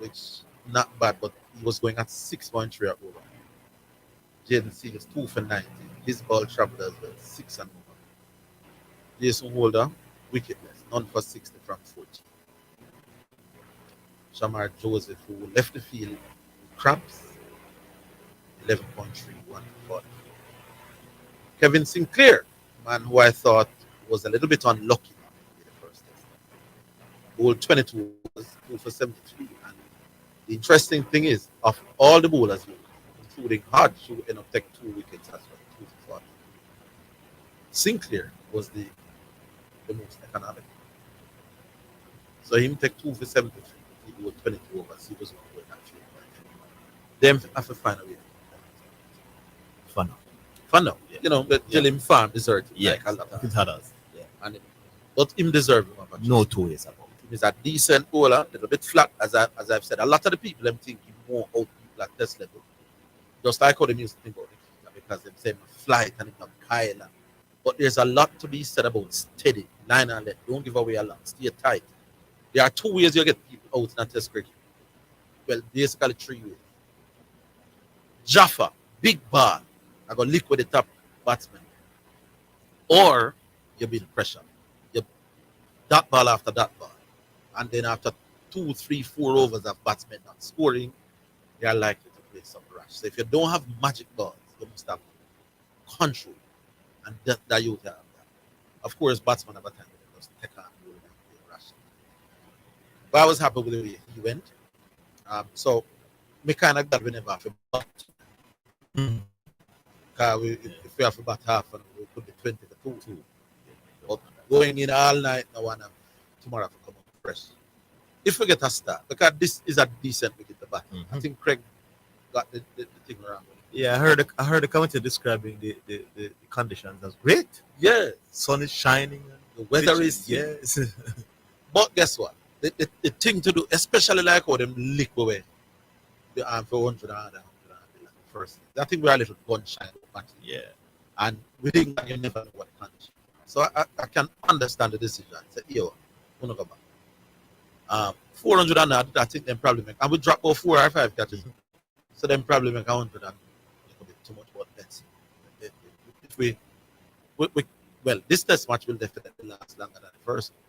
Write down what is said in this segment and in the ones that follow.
which not bad, but he was going at 6.3 at over. Jaden Seals 2 for 90. His ball traveled as well, 6 and over. Jason Holder, wickedness, none for 60 from 40. Shamar Joseph, who left the field with cramps, 11.31 for 40. Kevin Sinclair, man who I thought was a little bit unlucky in the first test. Bowled 22 overs, 2 for 73. And the interesting thing is, of all the bowlers, including Hodge, who ended up taking 2 wickets as well, 2 for 40, Sinclair was the most economic. So him take 2 for 73. He bowled 22 overs. He was not going that field. Them have to find a way. Fun now. Yeah. But tell him farm deserve him. Yeah, Like a lot of it others. Yeah. but him deserve him. No two ways about it. He's a decent bowler, a little bit flat, as I've said. A lot of the people them think he more out people at this level. Just like how they used to think about it, because they say flight and not Kyle. But there's a lot to be said about steady, line and let. Don't give away a lot. Stay tight. There are 2 ways you get people out in a test cricket. Well, basically 3 ways. Jaffa, big ball. I got lick with the top batsman. Or you build pressure. You that ball after that ball. And then after 2, 3, 4 overs of batsmen not scoring, they are likely to play some rush. So if you don't have magic balls, you must have control. And that you have that. Of course, batsmen have a time to just take on and play rush. But I was happy with the way he went. So me kind of glad we never have a bat. Because if we have a bat half, and we could be 20 for 2. But going in all night now and tomorrow to come up fresh. If we get a start, because this is a decent wicket to bat. I think Craig got the thing around. Yeah, I heard the commentary describing the conditions as great. Yeah, Sun is shining. the weather is yes. But guess what? The thing to do, especially like how them lick away the arm for 100 and first. I think we're a little gun shy. Yeah. And we think that you never know what condition. So I can understand the decision. Say, yo, we're not go back. 400 and I think them probably make, and we drop over 4 or 5 catches. So them probably make 100 and it could be too much about bets. If we well, this test match will definitely last longer than the first one.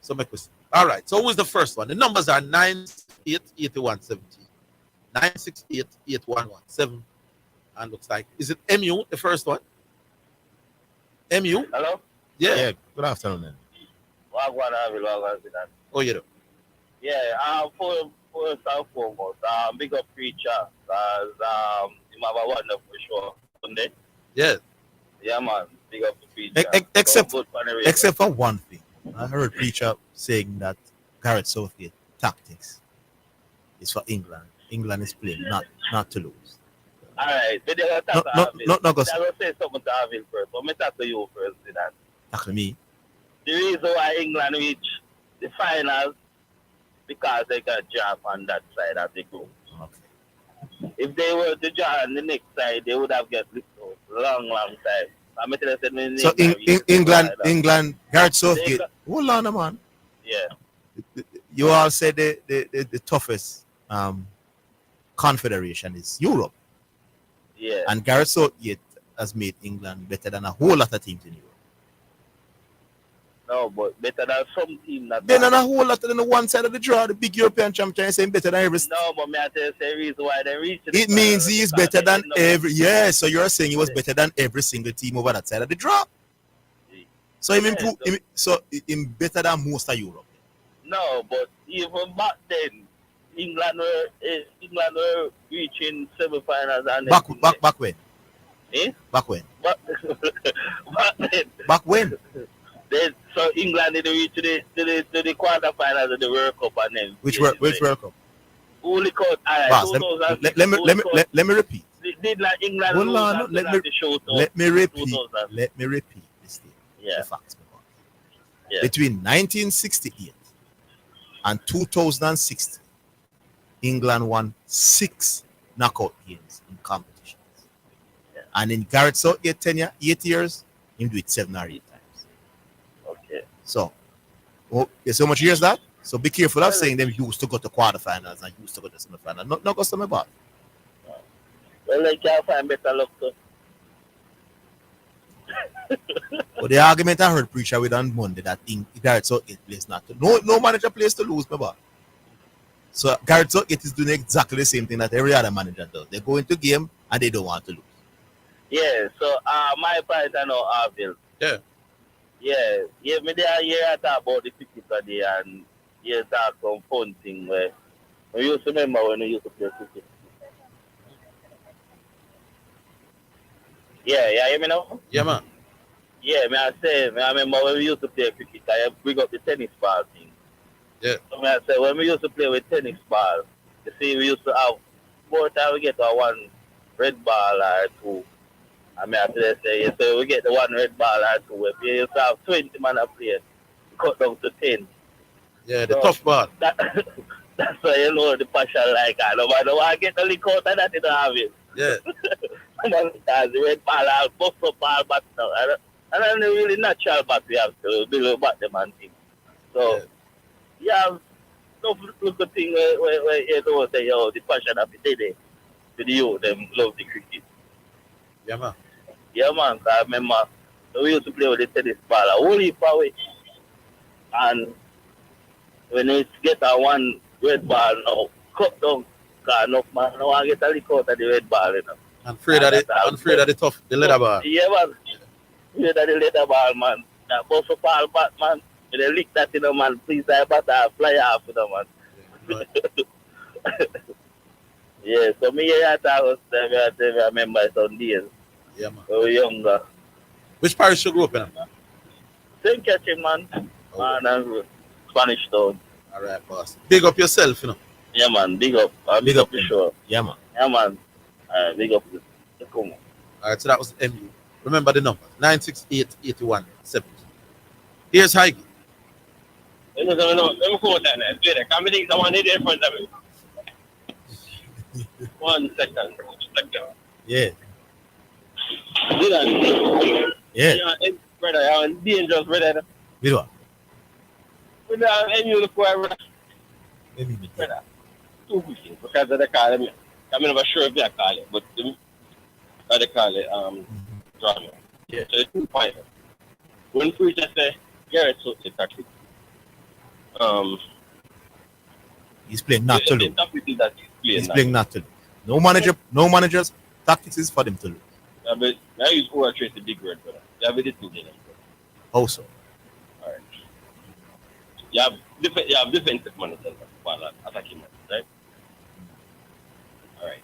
So make us. All right. So who's the first one? The numbers are 968 81 17, 968 8117, and looks like, is it MU the first one? MU? Hello? Yeah. Yeah. Good afternoon, then. Zidane. Oh, you know. Yeah, first and foremost, big up preacher, because him have a wonderful show Sunday. Yeah. Yeah, man, big up the preacher. Except Good for the radio. except for one thing. I heard preacher saying that Gareth Southgate tactics is for England. England is playing not to lose. All right, but they're No, going no, go. to say something to Orville first, but me talk to you first, Zidane. Tackle me. The reason why England reach the finals, because they got job on that side of the group. Okay. If they were to join on the next side, they would have got long time. So England, Gareth Southgate. Hold on, man. Yeah. You all said the toughest confederation is Europe. Yeah. And Gareth Southgate has made England better than a whole lot of teams in Europe. No, but better than some team that. Then on a whole lot than the one side of the draw, the big European champion saying better than every. No, but me I tell you the reason why they reached it means he is better than every. Yeah, so you're saying he was better than every single team over that side of the draw. So him improve. So him better than most of Europe. No, but even back then, England were reaching semi-finals and back when. Eh? Back when. Back then. Back when. So England did reach to the quarterfinals of the World Cup and then which World Cup? Only caught. Let me repeat. Did like England hold on, let me repeat this thing. Yeah. The facts. Yeah. Between 1968 and 2016, England won 6 knockout games in competitions. Yeah. And in Gareth Southgate tenure, 8 years, he do it 7 or 8 times. Okay. So, guess how much years that? So be careful of saying them used to go to quarterfinals and used to go to semifinals. Not go some about. Well, they can't find better luck too. But the argument I heard preacher with on Monday that thing Garrett Southgate plays not to. No manager plays to lose, my boy. So Garrett Southgate is doing exactly the same thing that every other manager does. They go into game and they don't want to lose. Yeah, so my point I know Orville. Yeah. Yeah, me there I talk about the cricket today and you talk some fun thing where we used to remember when we used to play cricket. Yeah, hear me now? Yeah, man. Yeah, I remember when we used to play cricket, I bring up the tennis ball thing. Yeah. So I say when we used to play with tennis ball, you see we used to have 4 times we get one red ball or 2. I say so we get the 1 red ball or 2. If you used to have 20 man a play, cut down to 10. Yeah, the tough ball. That's why you know the passion like that. No matter what I get the lick out of that, you don't have it. Yeah. Sometimes the red ball, I'll bust up all back now. And then the really natural bat we have to build back them and things. So, you have no look at thing where you don't say, yo, the passion of the day to the youth, them love the cricket. Yeah, man. Yeah, man. I remember we used to play with the tennis ball a whole heap away. And when we get a 1 red ball now, cut down, because enough man, now I get a lick out of the red ball, you know. I'm afraid of the leather ball. Yeah, man. Afraid of the leather ball, man. That bust up all back, man. When they lick that, you know, man, please, I better fly off, you know, man. Yeah, right. Yeah, so me, I remember some days. Yeah, man. When we were younger. Which parish you grew up in? Same catching, man. Oh. Man, and Spanish Town. All right, boss. Big up yourself, you know. Yeah, man. Big up. Big up for sure. Yeah, man. Yeah, man. Big up. Come on. All right, so that was MU. Remember the number 968-81-70. Here's Heige. Let me go with that now. Can we take someone in front of me? 1 second. Yeah. Zidane. Yeah. Brother, you're dangerous, brother. With what? And you look where, Maybe brother. 2 weeks because of the call. I'm not sure if they call it, but they call it drama. Yeah. So it's 2 points. When preacher say Garrett Southgate tactics, he's playing not to lose. He's Playing not to lose. No manager's tactics is for them to lose. Yeah, but now he's overtrained the big word, brother. Yeah, but it's too late. Also. All right. You have defensive managers, attacking manager, right? All right.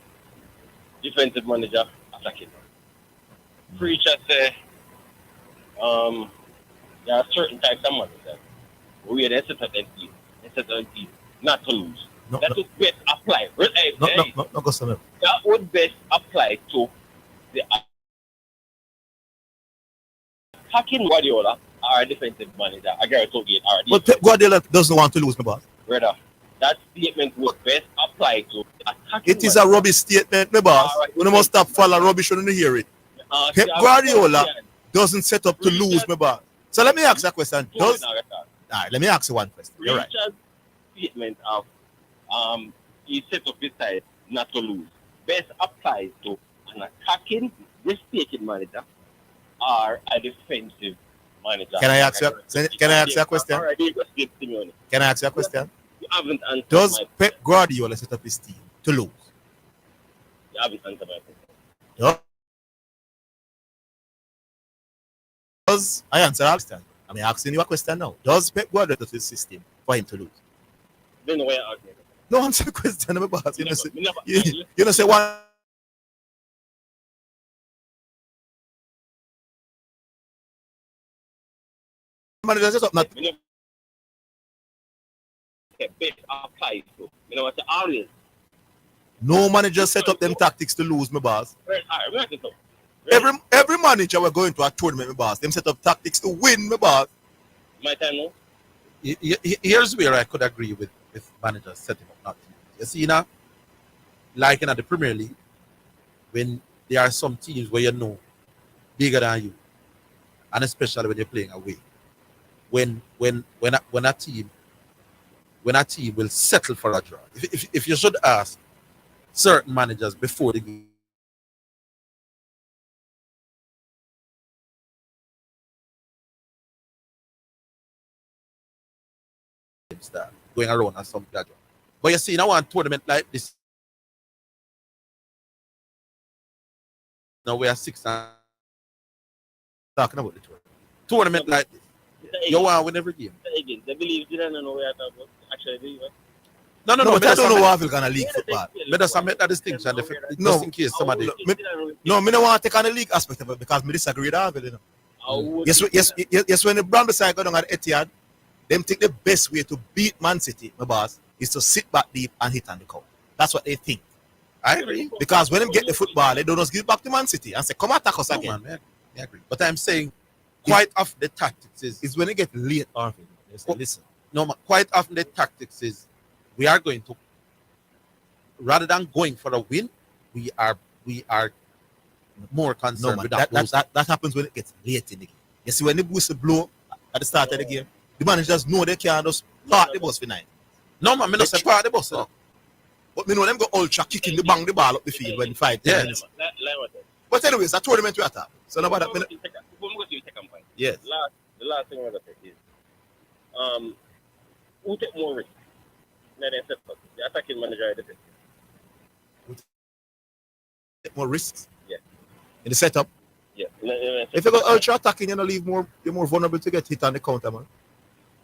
Defensive manager, attacking manager. Preacher say, there are certain types of managers where they set a team, not to lose. No, that would best apply. No, go somewhere. That would best apply to the attacking Guardiola or defensive manager. I Garrett Southgate or But Pep Guardiola doesn't want to lose, my boss. brother. That statement would best apply to the attacking. It is a rubbish statement, my boss. All right. We must stop following rubbish when you hear it. Pep Guardiola doesn't set up to lose, my boss. So let me ask you a question. All right, let me ask you one question. You're right. Richard's statement of he set up his side not to lose best applies to an attacking, risk-taking manager or a defensive manager. Can I ask you a question? All right, Can I ask you a question? you haven't answered Does my Pep Guardiola set up his team to lose? You haven't answered my question. Does I answer that question? I'm asking you a question now. Does Pep Guardiola set up his system for him to lose? Then why you asking? No, answer the question, my boss. You know, say, Me never- you know, say one. Manager set up not. me never- Okay, best applies to. You know what? Always. No manager set up them tactics to lose, my boss. Right, all right, we have to talk. Every manager we're going to a tournament, my boss, them set up tactics to win, my boss. My time now. Here's where I could agree with managers setting up not to lose. You see now, like in the Premier League, when there are some teams where you know bigger than you, and especially when you're playing away, when a team when a team will settle for a draw. If you should ask certain managers before the game start, going around as some draw. But you see, in one tournament like this, now we are 6 and talking about the tournament like this. You want to win every game. Again, they believe Zidane and we are talking about actually do it. No, but I don't know how we're gonna league football. But just make that distinction. No, just in case somebody. No, me don't want to take on the league aspect of it because me disagree with Orville, you know. Yes, when the Brown side go down at Etihad, them think the best way to beat Man City, my boss, is to sit back deep and hit on the count. That's what they think. I agree. Because when them get the football, they don't just give it back to Man City and say, come attack us again. Man, I agree. But I'm saying quite often the tactics is when they get late, Orville. They say, listen. No, quite often the tactics is we are going to, rather than going for a win, we are more concerned with that happens when it gets late in the game. You see, when the whistle blow at the start of the game, the managers know they can't just park the bus for 9. No, man, me not say park the bus. But me know them go ultra kicking the ball up the field when 5 10 minutes. But anyways, a tournament we are talking. So nobody. Yes. The last thing I'm gonna say is, who take more risk? The attacking manager, the defense. Take more risks. Yeah. In the setup. Yeah. If you go ultra attacking, you're more vulnerable to get hit on the counter, man.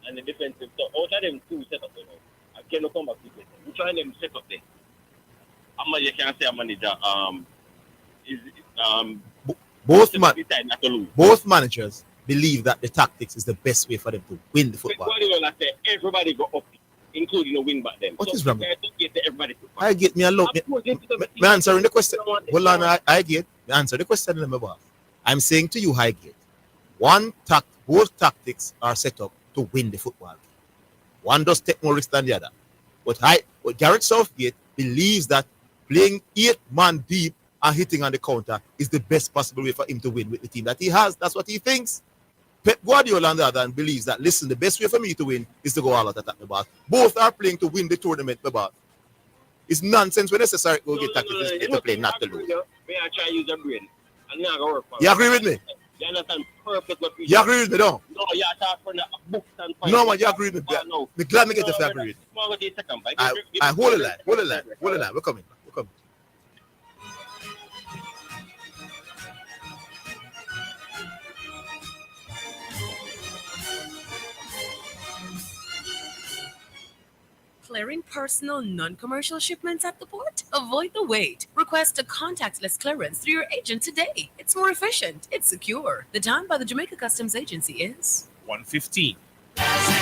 And the defensive, so out of them two setup, you know, I cannot come back to it. We try them set up there. You can say a manager both managers believe that the tactics is the best way for them to win the football. Everybody go up, including the win back then. What is wrong? Everybody I get me alone. Me answering the question. Hold on, I get. Me answer the question. Remember, I'm saying to you, Highgate, both tactics are set up to win the football game. One does take more risk than the other. But Gareth Southgate believes that playing 8 man deep and hitting on the counter is the best possible way for him to win with the team that he has. That's what he thinks. Pep Guardiola, on the other hand, believes that, listen, the best way for me to win is to go all out attack the ball. Both are playing to win the tournament, the ball. It's nonsense when necessary to go get tactics to play, not to lose. May I try to use your brain? And not gonna work for you agree with me? You understand perfect what we You agree with me, though? No, you talk from the books and find. No, man, you agree with me. No. I'm glad to get the agree with me. I hold the line. We're coming. Clearing personal, non-commercial shipments at the port? Avoid the wait. Request a contactless clearance through your agent today. It's more efficient. It's secure. The time by the Jamaica Customs Agency is 1:15.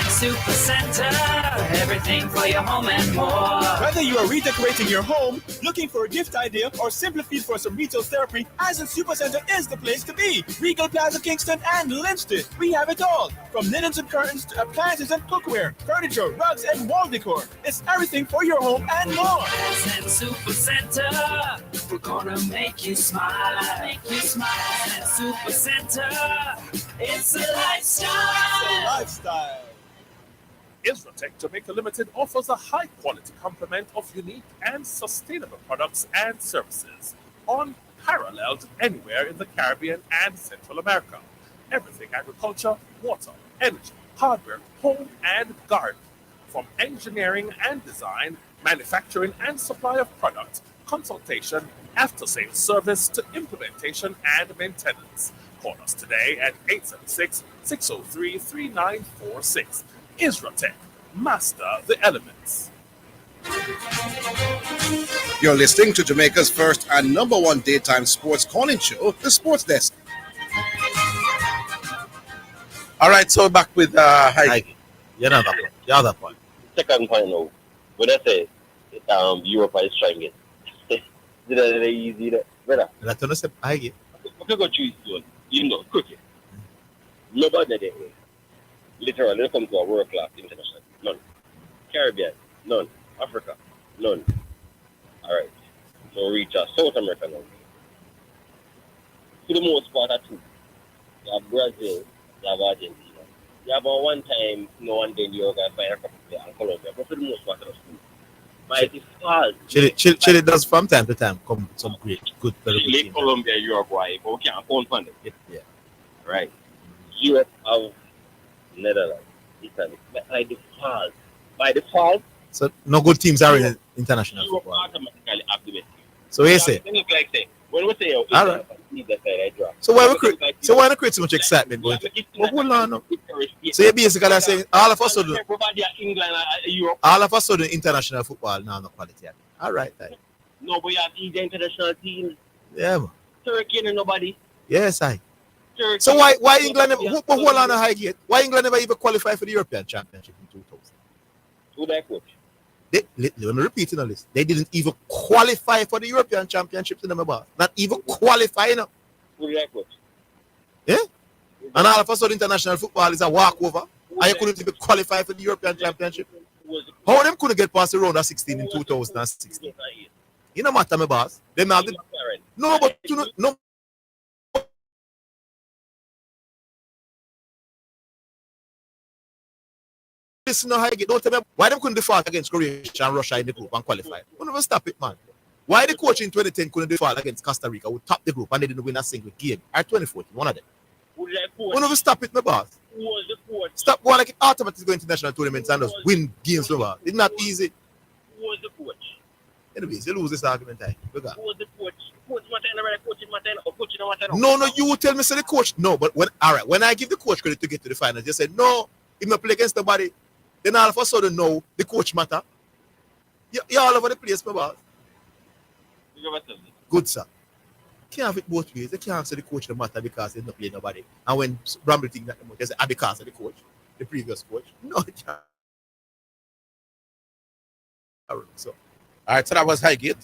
Super Center, everything for your home and more. Whether you are redecorating your home, looking for a gift idea, or simply feel for some retail therapy, Asden Super Center is the place to be. Regal Plaza, Kingston, and Linston. We have it all. From linens and curtains to appliances and cookware, furniture, rugs, and wall decor. It's everything for your home and more. Asden Super Center, we're gonna make you smile. Asden Super Center, it's a lifestyle. Isratech Jamaica Limited offers a high-quality complement of unique and sustainable products and services, unparalleled anywhere in the Caribbean and Central America. Everything agriculture, water, energy, hardware, home, and garden. From engineering and design, manufacturing and supply of products, consultation, after-sales service to implementation and maintenance. Call us today at 876-603-3946. Isratech, master the elements. You're listening to Jamaica's first and number one daytime sports calling show, The Sports Desk. All right, so back with Highgate. The other point. Second point now. What I say, Europe is trying it. Did it easy, brother? That's what I said. Highgate. Okay, go choose one. You know, cricket. Nobody there. Literally, come to a world class international. None. Caribbean, none. Africa, none. All right. So reach South America now. For the most part, two. You have Brazil, you have Argentina. You have one time, no one then you're going to find a couple of Colombia, but for the most part of the school. By default, Chile does from time to time come with some great, good, very good Chile, teams. Colombia, Uruguay, but we can't count on them. Yeah. Right. Europe have Netherlands, Italy. But by default, So no good teams are in international Europe football. automatically have the best team. So you say. Then it's like say, when we say, oh, All right. Italy, that's why I drop. So why not create so much excitement going to? Well, hold on. No. So you're basically saying all of a sudden, Everybody at England and Europe. all of a sudden international football now no quality. All right. Then. No, but you have the international teams. Yeah. Man. Turkey and nobody. Yes, I. Turkey. So why England never hold on a high gate? Why England never even qualify for the European Championship in 2000? Who that coach? Let me repeat on this. They didn't even qualify for the European Championships in them about. Not even qualify, you know. Who that coach? Yeah? And all of a sudden international football is a walkover. And you couldn't even qualify for the European Championship. How them couldn't get past the round of 16 in 2016? You know matter, my boss. Them have the, no, but you know, no. Listen, no, don't tell me why them couldn't default against Croatia and Russia in the group and qualify. We'll never stop it, man. Why the coach in 2010 couldn't default against Costa Rica, who top the group and they didn't win a single game? Or 2014, one of them. We'll never stop it, my boss. Who was the coach? Stop going like it automatically go international tournaments and just win games, my boss. It's not easy. Who was the coach? Anyways, you lose this argument, I. Who was the coach? Coach Martin, coaching Martin, or coaching Martin? No, you tell me say the coach. No, but when I give the coach credit to get to the finals, you say no, if I play against nobody, then all of a sudden no, the coach matter. You're all over the place, my boss. Good, sir. Can't have it both ways. They can't say the coach don't matter because they don't play nobody. And when Bramble think that they say because of the coach, the previous coach. No, it can't. So. All right, so that was Highgate.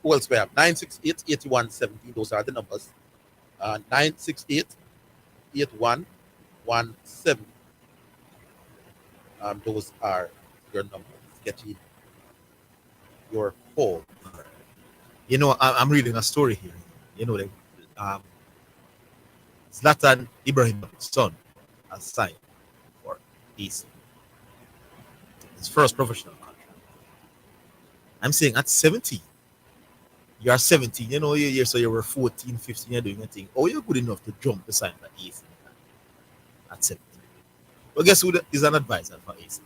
Who else we have? 968 81 17. Those are the numbers. 968 81 17. Those are your numbers. Get in your call. You know, I'm reading a story here. You know, Zlatan Ibrahimovic's son has signed for AC. His first professional contract. I'm saying at 17, you are 17, you know, so you were 14, 15, you're doing a thing. Oh, you're good enough to jump to sign for AC at 17. But guess who is an advisor for AC?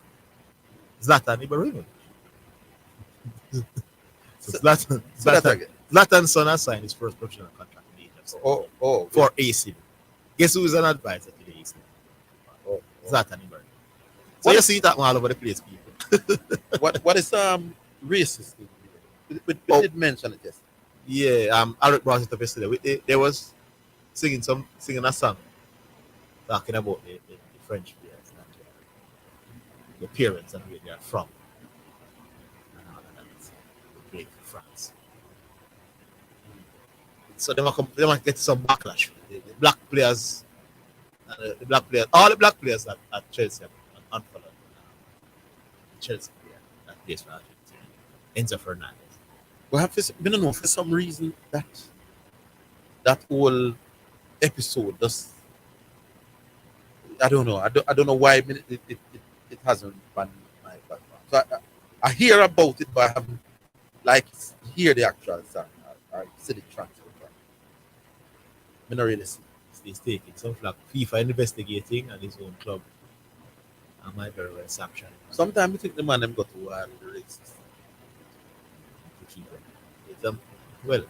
Zlatan Ibrahimovic. So Zlatan's son has signed his first professional contract in the age of for AC. Guess who is an advisor to the AC? Zlatan Ibrahimovic. So you see that one all over the place, people. what is racist? We did mention it, yes. Yeah, Eric brought it up yesterday. They was singing a song talking about the French players, the parents and where they are from. And all of that. They played for France. So they might get some backlash. The black players, all the black players at Chelsea have unfollowed Chelsea player that plays for Argentina. Enzo Fernandez. We have been know for some reason that whole episode just I don't know. I don't know why it hasn't been my platform. So I hear about it, but I haven't hear the actual song or see the transfer. I don't really see. He's taking some like FIFA investigating and his own club. I might very well sanction. Sometimes I think the man them got to war with the racist. Well,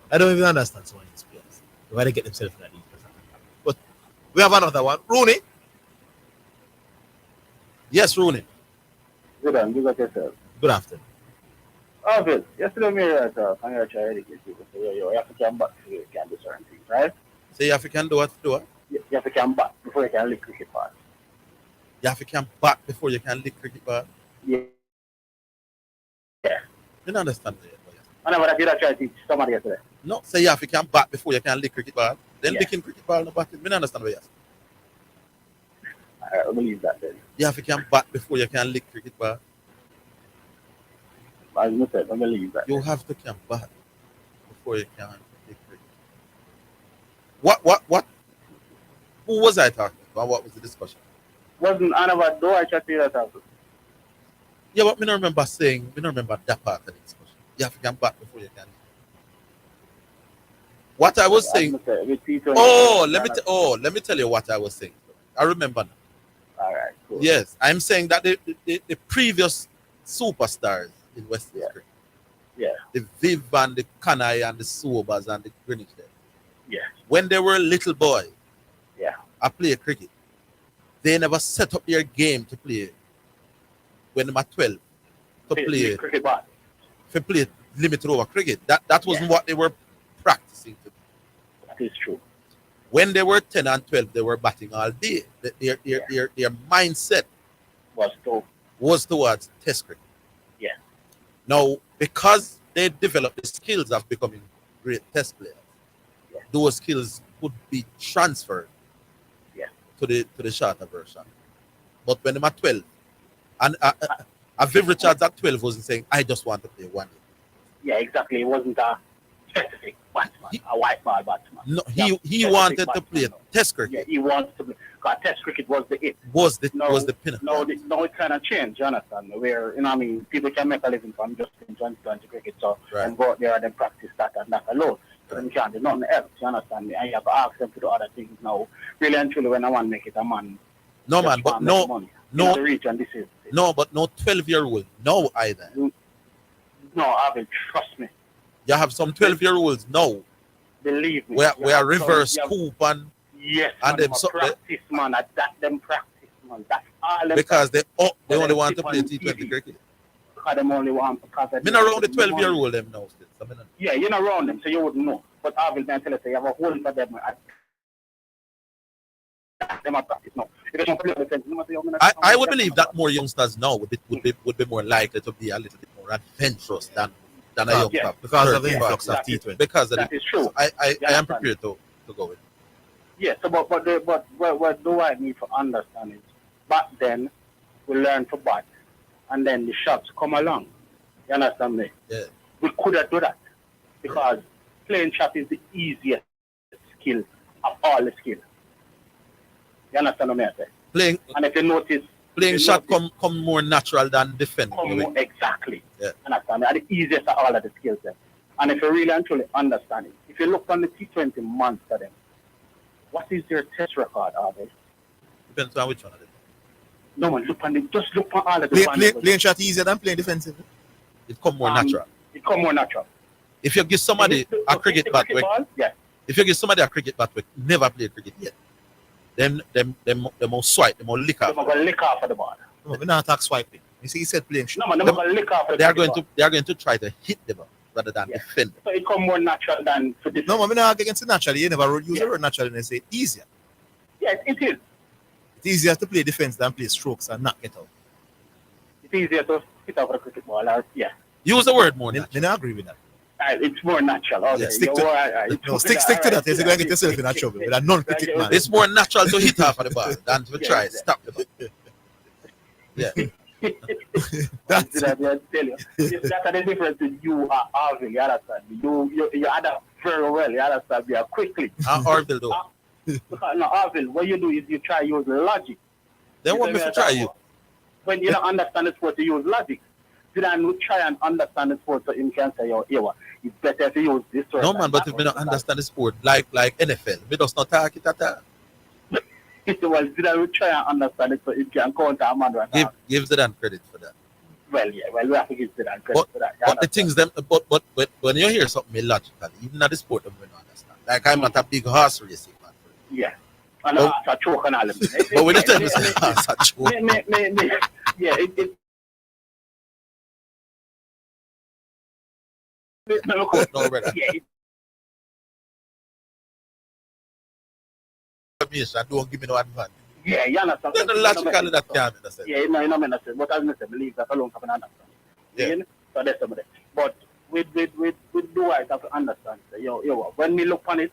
I don't even understand some of these players. Why they get themselves in that league. But we have another one. Rooney. Yes, Rooney. Good on, you got yourself. Good afternoon. Orville, yesterday me right I'm here trying to get people. So you have to come back before you can do certain things, right? So you have to can do what? You have to come back before you can lick cricket ball. You have to come back before you can lick cricket ball? Yeah. You don't understand that. I know what I did try to teach somebody yesterday. No, say you have to come back before you can lick cricket ball. Then licking cricket ball no back. I don't understand what you say. I believe that then. You have to come back before you can lick cricket ball. As I said, I believe that. You have to come back before you can lick cricket. What? Who was I talking about? What was the discussion? Wasn't another door I chat to you that also. Yeah, but me don't remember saying, me don't remember that part of the discussion. You have to come back before you can. What I was saying. Let me tell you what I was saying. I remember now. All right, cool. Yes, I'm saying that the previous superstars in West Indies cricket, the Viv and the Kanai and the Sobers and the Greenwich there, when they were little boys, I play cricket. They never set up their game to play when they were 12 to play cricket ball. To play limited over cricket. That wasn't what they were practicing to do. That is true. When they were 10 and 12, they were batting all day. Their mindset was towards test cricket. Yeah. Now, because they developed the skills of becoming great test players, those skills could be transferred to the shorter version. But when they were 12, and Viv Richards at 12 wasn't saying, I just want to play one day. Yeah, exactly. It wasn't a specific batsman, a white ball batsman. No, he wanted to play test cricket. Yeah, he wanted to play. Because test cricket was the it. Was the pinnacle. No, it kind of changed, you understand? Where, you know what I mean, people can make a living from just playing 20 cricket, so and go out there and then practice that and that alone. So then you can't do nothing else, you understand me? And you have to ask them to do other things now. Really and truly, when I want to make it a man. No, man, but no, reach and this is it. No, but no 12-year-old, no either. No, Orville, trust me. You have some 12-year-olds now. Believe me. We are reverse scoop and and them practice, man. Them practice, man. That's all them because they only want to play T20 cricket. Because them only want because me not around the 12-year-old them now still. So yeah, you're not around them, so you wouldn't know. But Orville can tell us you have a whole for them. Them are practice now. I would believe that more youngsters now would be more likely to be a little bit more adventurous than a young club because of the influx of T20. Because of that is true. So I am prepared to go with it. Yeah, so but what do I need to understand is back then we learned to bat and then the shots come along. You understand me? Yeah. We could have done that because playing shot is the easiest skill of all the skills. You understand what I say? Playing, and if you notice, playing shot come more natural than defending. Exactly. Yeah. Understand me? And the easiest of all of the skills then. And if you really and truly understand it, if you look on the T20 monster then, what is their test record, are they? Depends on which one of them. No man, just look on all of the playing shot easier than playing defensive. It come more natural. It come more natural. If you give somebody a cricket bat if you give somebody a cricket bat with never played cricket yet, them will swipe, them will lick off. They're going to lick off of the ball. No, we're not attack swiping. You see, he said playing shot. No man, they're going to lick off of the ball. They are going to try to hit the ball rather than defend. So it come more natural than to defend. No, man, we're not against it naturally. You never use the word naturally and they say easier. Yes, it is. It's easier to play defense than play strokes and not get out. It's easier to hit off a cricket ball. Use the word more natural. I don't agree with that. It's more natural. Okay. Stick to that. You're going to get yourself in a trouble with a non-cricket man. It's more natural to hit half of the ball than to try stop the ball. Yeah. That's what I tell you. That's the difference with you and Orville, you understand? You adapt very well, you understand? You are quickly. Orville though. No, Orville, what you do is you try to use logic. Then what if you try you? When you don't understand the sport, you use logic. Zidane would try and understand the sport so you can say, it's better to use this word. No man, but if we don't understand the sport, like NFL, we just not talk it at all. Well, Zidane would try and understand it so it can counter a man right now. Give Zidane credit for that. Well, we have to give Zidane credit for that. But the things but when you hear something illogical, even at the sport, we don't understand. Like I'm not a big horse racing man. Yeah. And a choke and all of it. But when you tell me it's a choke. Yeah, it no, brother. Yeah, don't give me no advice. Yeah, you understand. There's no logical in that can't understand. Yeah, no, you know, but as I said, believe that alone can understand. Yeah. So that's some of it. But with Dwight, have to understand. When we look on it,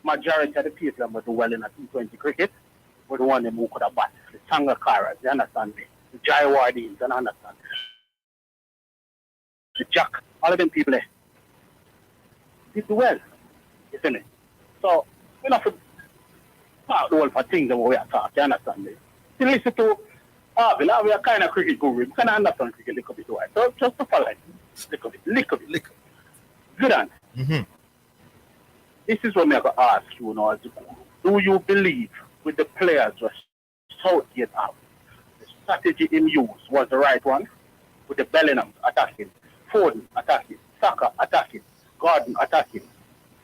majority of the people that do well in a T20 cricket were the one who could have bat. The Sangakkara, you understand me? The Jai Wardines, you understand? The Jack, all of them people there. They do well, isn't it? So, we don't have to talk all for things that we are talking, you understand me? You listen to Orville, we are kind of cricket guru. We can understand cricket a little bit, right? So just to follow it. Little bit. Zidane. Mm-hmm. This is what I'm going to ask you now as a guru. Do you believe with the players who Southgate out, the strategy in use was the right one? With the Bellingham attacking, Foden attacking, Saka attacking, Gordon attacking,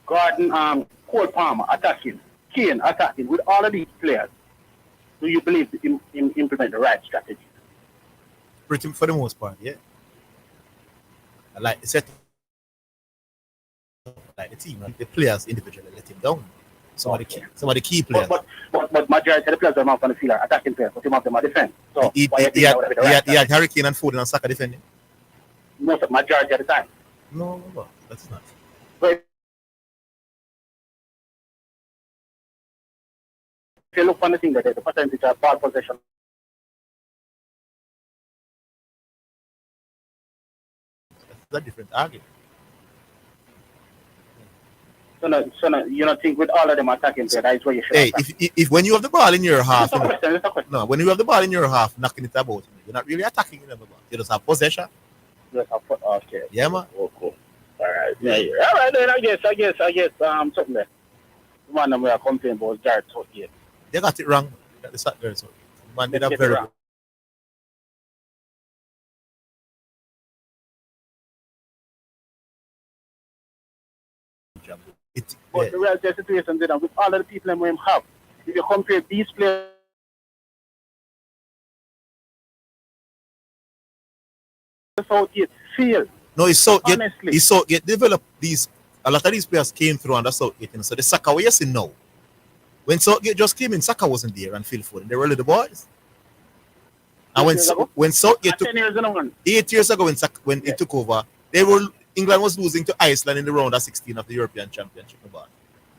Cole Palmer attacking, Kane attacking. With all of these players, do you believe in implement the right strategy? Pretty for the most part, yeah. I like the set, like the team, the players individually let him down. Some of the key players. But majority of the players are not on the field are attacking players, but some of them are defense. So he had Harry Kane and Foden and Saka defending. Most majority of the time. No, that's not. But if you look on the thing that the percentage of ball possession. That's a different argument. So no, you don't think with all of them attacking players, that is where you should attack. If when you have the ball in your half, when you have the ball in your half, knocking it about, you're not really attacking in the ball. You just have possession. Okay. Yeah, man. Oh, cool. All right. Yeah. All right, then I guess something there. The one that we are complaining about was Jared Southgate. They got it wrong. They got the start there, so man did a very good. But the real situation is with all of the people that we have, if you compare these players, Southgate failed. No, it's Southgate developed these. A lot of these players came through under Southgate. So the Saka way you see now. When Southgate just came in, Saka wasn't there and Phil Foden. They were little boys. And when Southgate took 8 years ago when he took over, England was losing to Iceland in the round of 16 of the European Championship.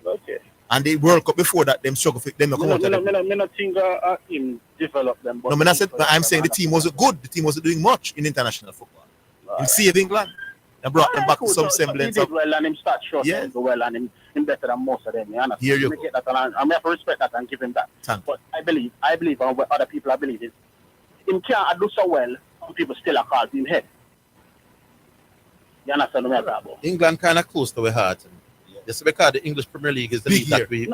Okay. And the World Cup before that, them struggled for them. I don't think him developed them. No, I'm saying the team wasn't good. The team wasn't doing much in international football. He saved England and brought them back to some semblance. He did well and him start short and go well and him better than most of them. Here you go. I have to respect that and give him that. But I believe and what other people I believe is him can't do so well and people still are called him head. You understand what I'm about? England kind of close to our heart. Just because the English Premier League is the league that we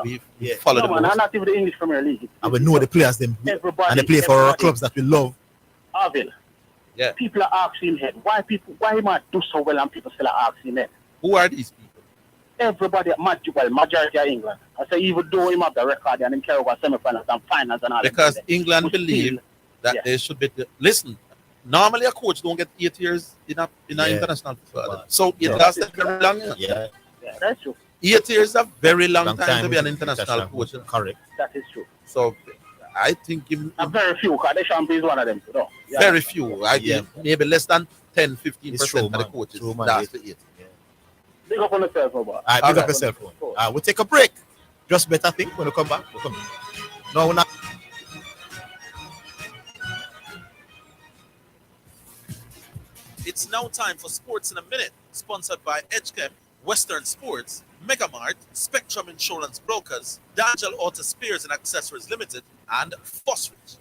follow the most. No, not even the English Premier League. And we know the players them and they play for our clubs that we love. Orville. Yeah. People are asking him why he might do so well and people still are asking him. Who are these people? Everybody majority of England. I say even though him have the record and him carry over semi-finals and finals and all that. Because England believe that they should be listen. Normally a coach don't get 8 years in an international football. So it lasts very long. Yeah, that's true. 8 years is a very long time to be an international coach. Correct. That is true. So I think very few, because the champion is one of them. No. Very few. Maybe less than 10-15% of the coaches last for 8. Big up on yourself, bro. Big up yourself. We'll take a break. Just better think when we come back. We'll come in. No, we're not. It's now time for Sports in a Minute, sponsored by EdgeChem, Western Sports, Megamart, Spectrum Insurance Brokers, Dangel Auto Spares and Accessories Limited, and Fosrich.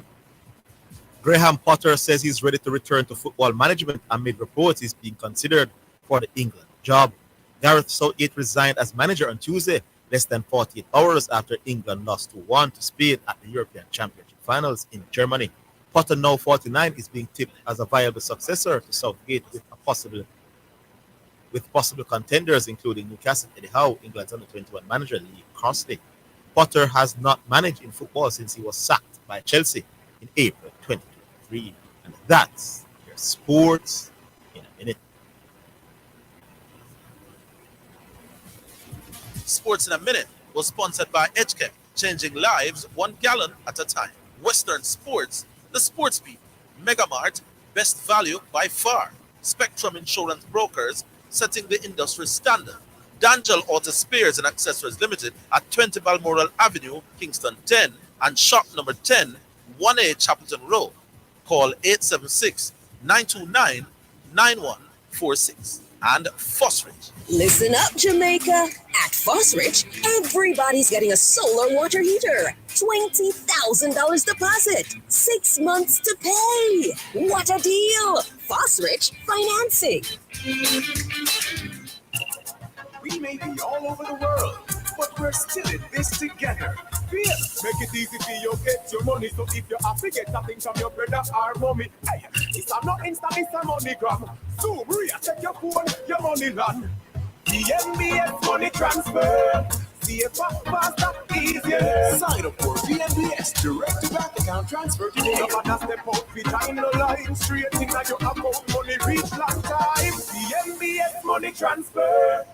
Graham Potter says he's ready to return to football management amid reports he's being considered for the England job. Gareth Southgate resigned as manager on Tuesday, less than 48 hours after England lost 2-1 to Spain at the European Championship Finals in Germany. Potter, now 49, is being tipped as a viable successor to Southgate with possible contenders including Newcastle Eddie Howe, England's under-21 manager Lee Crossley. Potter has not managed in football since he was sacked by Chelsea in April 2023. And that's your Sports in a Minute. Sports in a Minute was sponsored by EdgeChem, changing lives 1 gallon at a time. Western Sports, the sports people. Megamart, best value by far. Spectrum Insurance Brokers, setting the industry standard. Dangel Auto Spares and Accessories Limited at 20 Balmoral Avenue, Kingston 10, and shop number 10, 1A Chapelton Road. Call 876-929-9146. And Fosrich. Listen up, Jamaica. At Fosrich, everybody's getting a solar water heater. $20,000 deposit. 6 months to pay. What a deal. Fosrich Financing. We may be all over the world, but we're still in this together. Feel, make it easy for you get your money. So if you have to get something from your brother or mommy, hey, it's not Insta, it's a MoneyGram. Zoom, Ria, check your phone, your money land. BNBS money transfer. See it faster, easier. Sign up for BNBS direct to bank account transfer today. No matter step out behind the line, straight in your account, money reach long time. BNBS money transfer.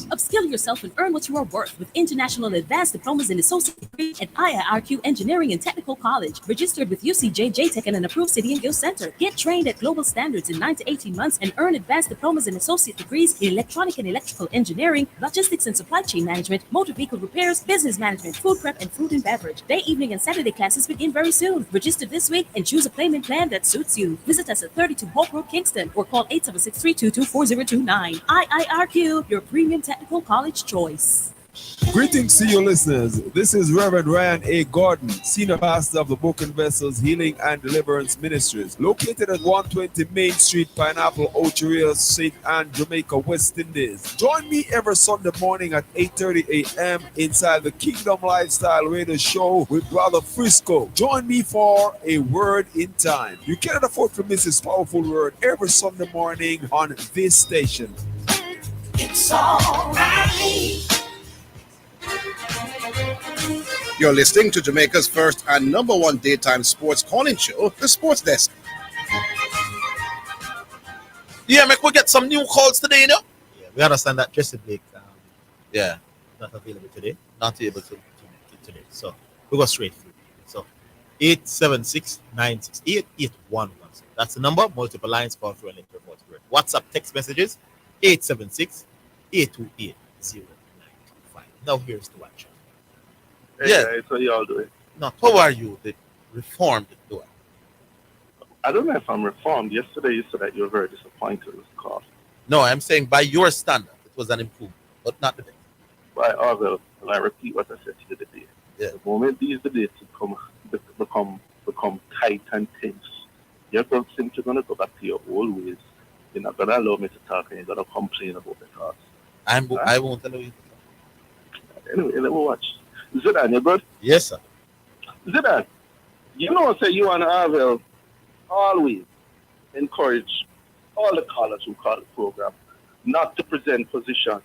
Upskill yourself and earn what you are worth with international advanced diplomas in associate degree at IIRQ Engineering and Technical College. Registered with UCJ JTech and an approved City and Guild Center. Get trained at global standards in 9 to 18 months and earn advanced diplomas and associate degrees in electronic and electrical engineering, logistics and supply chain management, motor vehicle repairs, business management, food prep, and food and beverage. Day, evening, and Saturday classes begin very soon. Register this week and choose a payment plan that suits you. Visit us at 32 Hope Road, Kingston, or call 876-322-4029. IIRQ, your premium technical college choice. Greetings to you listeners. This is Reverend Ryan A. Gordon, Senior Pastor of the Broken Vessels Healing and Deliverance Ministries, located at 120 Main Street, Pineapple, Ocho St. Anne, Jamaica, West Indies. Join me every Sunday morning at 8:30 a.m. inside the Kingdom Lifestyle Radio Show with Brother Frisco. Join me for a word in time. You cannot afford to miss this powerful word every Sunday morning on this station. It's all right. You're listening to Jamaica's first and number one daytime sports calling show, The Sports Desk. Yeah, make we get some new calls today, you know? Yeah, we understand that Jesse Blake Yeah, not available today. not able to. Today. So we go straight through. So 876-968-8117. That's the number. Multiple lines, call through and enter voice. WhatsApp text messages 876-828-0925. Now here's the watch. Hey Yeah. guys, how y'all doing? Now, how are you, the reformed doer? I don't know if I'm reformed. Yesterday you said that you were very disappointed with the call. No, I'm saying by your standard, it was an improvement, but not the best. By Orville, and I repeat what I said to you today. Yeah. The moment these debates become tight and tense, you're simply going to go back to your old ways. You're not going to allow me to talk, and you're going to complain about the thoughts. I won't allow you to talk. Anyway, let me watch. Zidane, you good? Yes, sir. Zidane, you know, say you and Orville always encourage all the callers who call the program not to present positions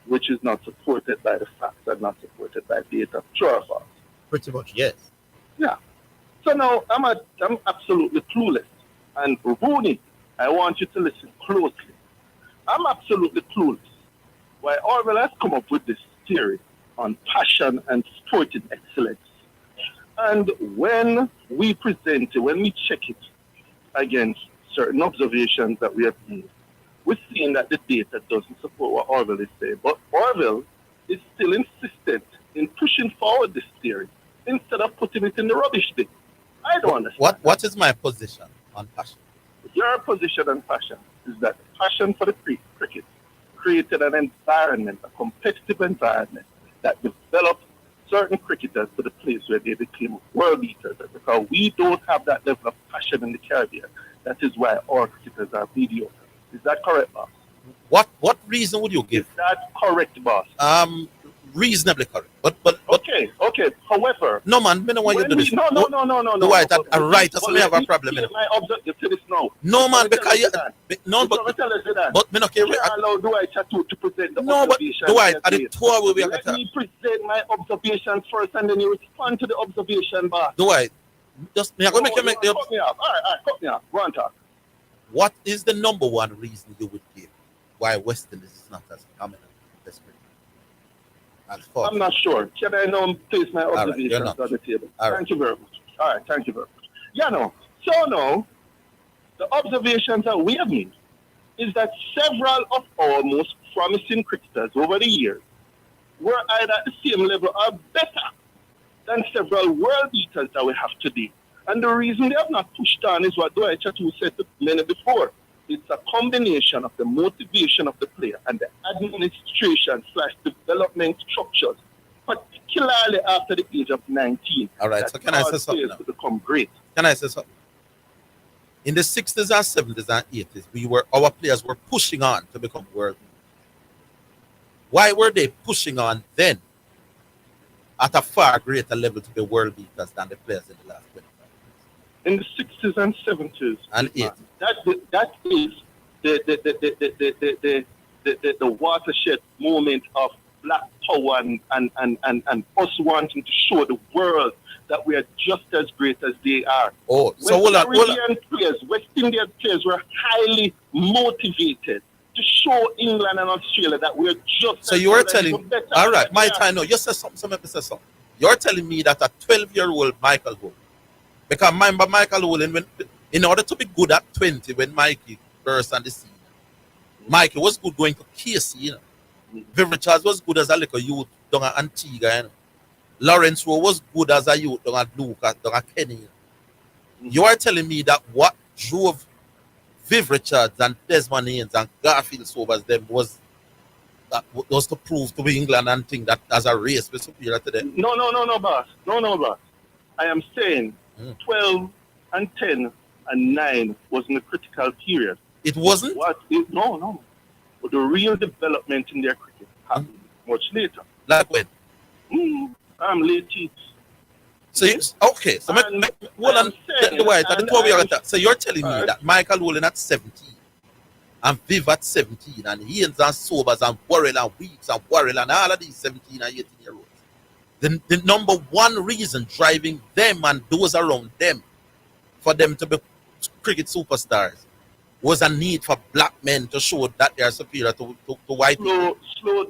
which is not supported by the facts and not supported by data. True or false? Pretty much, yes. Yeah. So now I'm absolutely clueless. And Rooney, I want you to listen closely. I'm absolutely clueless why Orville has come up with this theory on passion and sporting excellence. And when we present it, when we check it against certain observations that we have made, we're seeing that the data doesn't support what Orville is saying. But Orville is still insistent in pushing forward this theory instead of putting it in the rubbish bin. I don't understand. What is my position on passion? Your position on passion is that passion for the cricket created an environment, a competitive environment that developed certain cricketers to the place where they became world beaters. And because we don't have that level of passion in the Caribbean, that is why our cricketers are mediocre. Is that correct, boss? What reason would you give? Is that correct, boss? Reasonably correct. But okay. However, no man, me no want you to do this. No. Do I that right? That's me have a problem. My objective to this now. No man, because you no, but me no care. Allow do I chat to present the no, but observation? do I at the tour will be Let me present my observations first, and then you respond to the observation, boss. Do I? Just me. I'm gonna make the. Cut me off. All right, cut me off. Go on, talk. What is the number one reason you would give why West Indies is not as dominant this spring? I'm not sure. Can I now place my observations right, on the table? All Thank you very much. All right, thank you very much. Yeah, no. So now, the observations that we have made is that several of our most promising cricketers over the years were either at the same level or better than several world beaters that we have today. And the reason they have not pushed on is what Dwight Chatu said to many before. It's a combination of the motivation of the player and the administration/development structures particularly after the age of 19. All right, so can I say something now? To become great. Can I say something? In the 60s and 70s and 80s, our players were pushing on to become world beaters. Why were they pushing on then at a far greater level to be world beaters than the players in the last 25 years? In the 60s and 70s and 80s. That is the watershed moment of black power and us wanting to show the world that we are just as great as they are. Oh, so West Indian players were highly motivated to show England and Australia that we're just. So you are telling, all right, my time, no, you said something, let me say something. You're telling me that a 12-year-old Michael Hole, because remember Michael Hole, in order to be good at 20 when Mikey burst on the scene, Mikey was good going to KC, you know. Viv Charles was good as a little youth down at Antigua, you know. Lawrence Rowe was good as a youth down at Lucas, down at Kenny. You know. You are telling me that what drove Viv Richards and Desmond Haynes and Garfield Sobers them was to prove to be England and think that as a race we're superior to them? No, boss. No, boss. I am saying 12 and 10 and 9 was in a critical period. It wasn't? No. But the real development in their cricket happened much later. Like when? I'm late teens. So okay, so so you're telling me that Michael Rowling at 17 and Viv at 17 and Haynes and Sobers and Worrell and Weeks and Worrell and all of these 17 and 18-year-olds, the number one reason driving them and those around them for them to be cricket superstars was a need for black men to show that they are superior to white people. Slow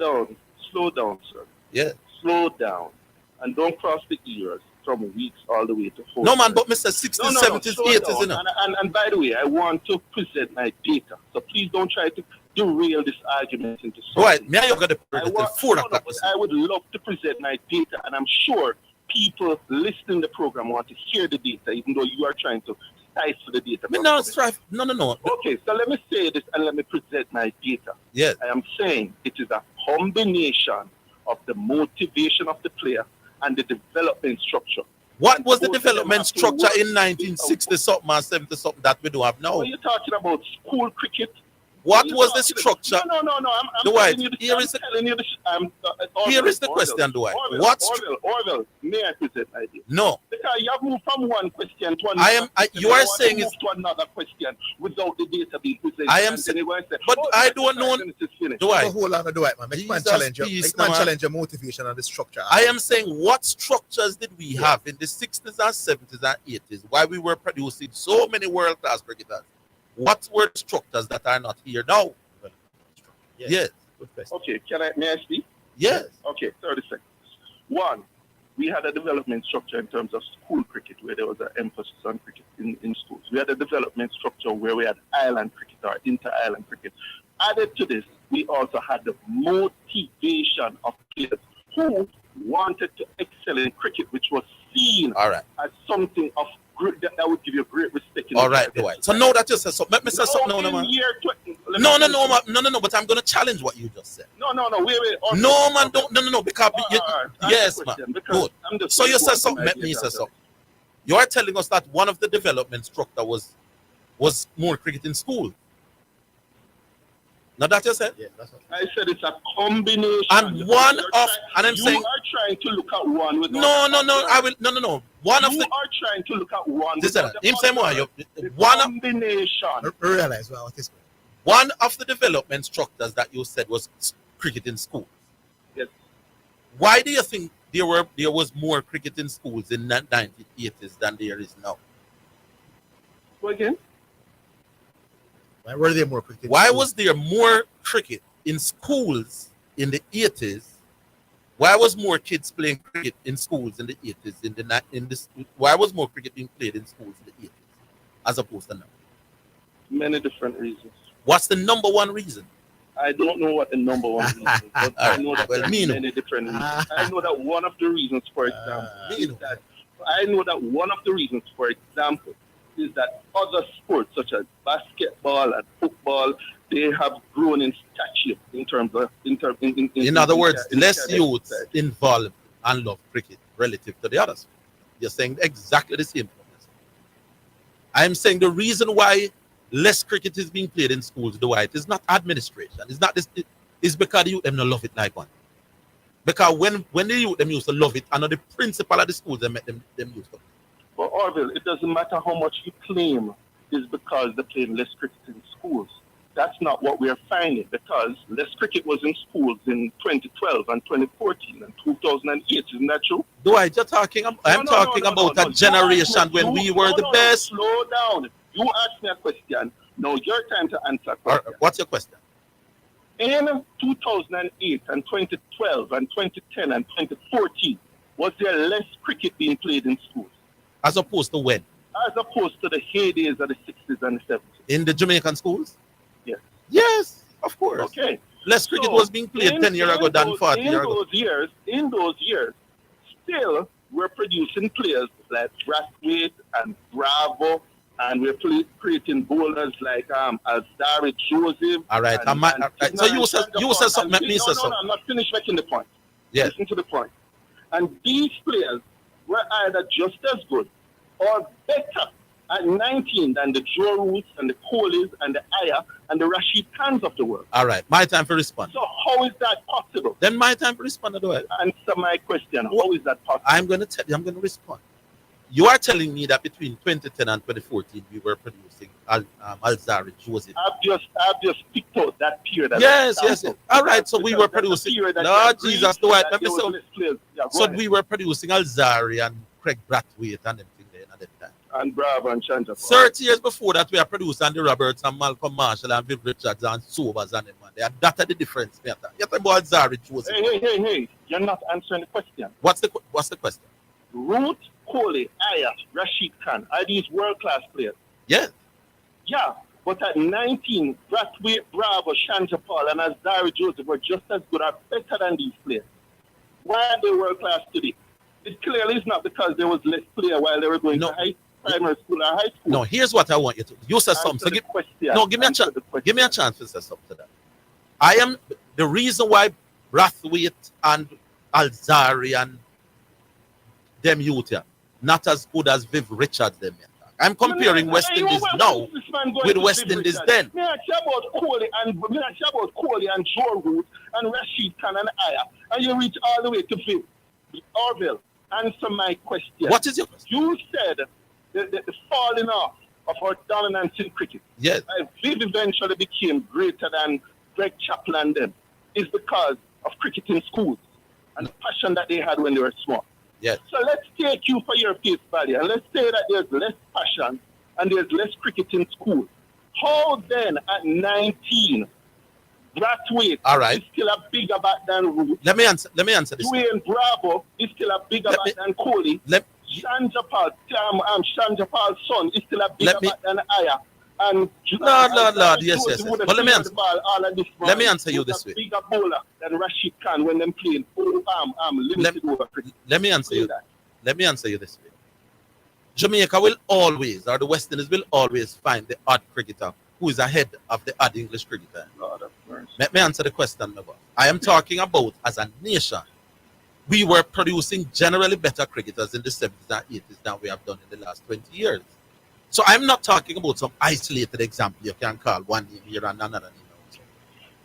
down, sir. Yeah. Slow down. And don't cross the ears from Weeks all the way to 40. No, man, but Mr. 60s, 70s, 80s, you know. And by the way, I want to present my data. So please don't try to derail this argument into something. Right, me and you got to 4 o'clock. I would love to present my data, and I'm sure people listening to the program want to hear the data, even though you are trying to stifle the data. No. Okay, so let me say this and let me present my data. Yes. I am saying it is a combination of the motivation of the player and the development structure. What was the development structure in 1960 something and 70 something that we don't have now? Are you talking about school cricket? What was the structure? No. Here is the question, Dwight. Orville, may I present my idea? No. Because you have moved from one question to another. You are saying it's to another question without the data being presented. I am saying, but I don't know. Dwight, hold on, Dwight, man. Make man challenge your motivation and the structure. I am saying, what structures did we have in the 60s and 70s and 80s? Why we were producing so many world-class cricketers? What were the structures that are not here now? Yes. Okay, may I speak? Yes. Okay, 30 seconds. One, we had a development structure in terms of school cricket where there was an emphasis on cricket in schools. We had a development structure where we had island cricket or inter-island cricket. Added to this, we also had the motivation of players who wanted to excel in cricket, which was seen as something of that would give you great respect. All right, Dwight. So now that you said so, let me say something. No, but I'm going to challenge what you just said. No, wait. No, man, no, because yes, man. Good. So you said something, let me say something. You are telling us that one of the development structure was more cricket in school. Now that you said? Yeah, that's what I said. It's a combination. And I'm saying you are trying to look at one with No. I will no. One of you are trying to look at one. Combination. Realize what is one of the development structures that you said was cricket in schools. Yes. Why do you think there was more cricket in schools in the 1980s than there is now? Go again. Why were there more cricket? Why was there more cricket in schools in the 80s? Why was more kids playing cricket in schools in the 80s? Why was more cricket being played in schools in the 80s as opposed to now? Many different reasons. What's the number one reason? I don't know what the number one reason is, but I know that many different reasons. I know that one of the reasons, for example, is that other sports such as basketball and football, they have grown in stature in terms of in other words, less youth involved and love cricket relative to the others. You're saying exactly the same thing. I'm saying the reason why less cricket is being played in schools, though, it is not administration. It's not this. It's because the youth them don't love it like one. Because when the youth them used to love it, and the principal of the schools they met them used to. Well, Orville, it doesn't matter how much you claim is because they're playing less cricket in schools. That's not what we're finding, because less cricket was in schools in 2012 and 2014 and 2008. Isn't that true? Do I just talking? I'm talking about a generation when we were the best. Slow down. You asked me a question. Now your time to answer. Question. What's your question? In 2008 and 2012 and 2010 and 2014, was there less cricket being played in schools? As opposed to when? As opposed to the heydays of the 60s and the 70s. In the Jamaican schools? Yes. Yes, of course. Okay. Less cricket was being played 10 years ago than 40 years ago. In those years, still, we're producing players like Brathwaite and Bravo, and we're creating bowlers like Alzari Joseph. All right. So you said something. Let me say something. No, I'm not finished making the point. Yes. Listen to the point. And these players were either just as good or better at 19 than the Joe Roots and the Kohlis and the Aya and the Rashid Khans of the world. All right. My time for respond. So how is that possible? Then my time for respond. Do it. Answer my question. How is that possible? I'm going to tell you. I'm going to respond. You are telling me that between 2010 and 2014 we were producing Alzari Joseph. I've just picked out that period. Yes. All right. So we were producing. Lord Jesus, do it. Let me say. So we were producing Alzari and Craig Brathwaite and everything there at that time. And Bravo and Chandra. 30 years before that, we are producing Andy Roberts and Malcolm Marshall and Viv Richards and Sobers and them. That's the difference. You're talking about Alzari Joseph. Hey. You're not answering the question. What's the question? Root, Kohli, Aya, Rashid Khan, are these world-class players? Yes. Yeah, but at 19, Brathwaite, Bravo, Chandra Paul, and Alzari Joseph were just as good or better than these players. Why are they world-class today? It clearly is not because there was less player while they were going to primary school or high school. No, here's what I want you to do. You said something. So give me a chance. Give me a chance to say something to that. I am the reason why Brathwaite and Alzari and them youth here not as good as Viv Richards them here. I'm comparing West Indies now with West Indies then. Me not about Kohli and Joe Root and Rashid Khan and Aya, and you reach all the way to Viv. Orville, answer my question. What is your question? You said the falling off of our dominance in cricket. Yes. Viv eventually became greater than Greg Chappell and them. Is because of cricket in schools and the passion that they had when they were small. Yes. So let's take you for your face value and let's say that there's less passion and there's less cricket in school. How then at 19, Brathwaite is still a bigger bat than Root? Let me answer this. Dwayne Bravo is still a bigger bat than Kohli. Chandra Paul's son is still a bigger bat than Aya. And Lord, yes. But let me answer you this way. Bigger bowler than Rashid Khan when them playing limited over cricket. Let me answer you this way. Jamaica will always, or the West Indies will always find the odd cricketer who is ahead of the odd English cricketer. Let me answer the question, Never. I am talking about as a nation. We were producing generally better cricketers in the 70s and 80s than we have done in the last 20 years. So I'm not talking about some isolated example you can call one name here and another name out.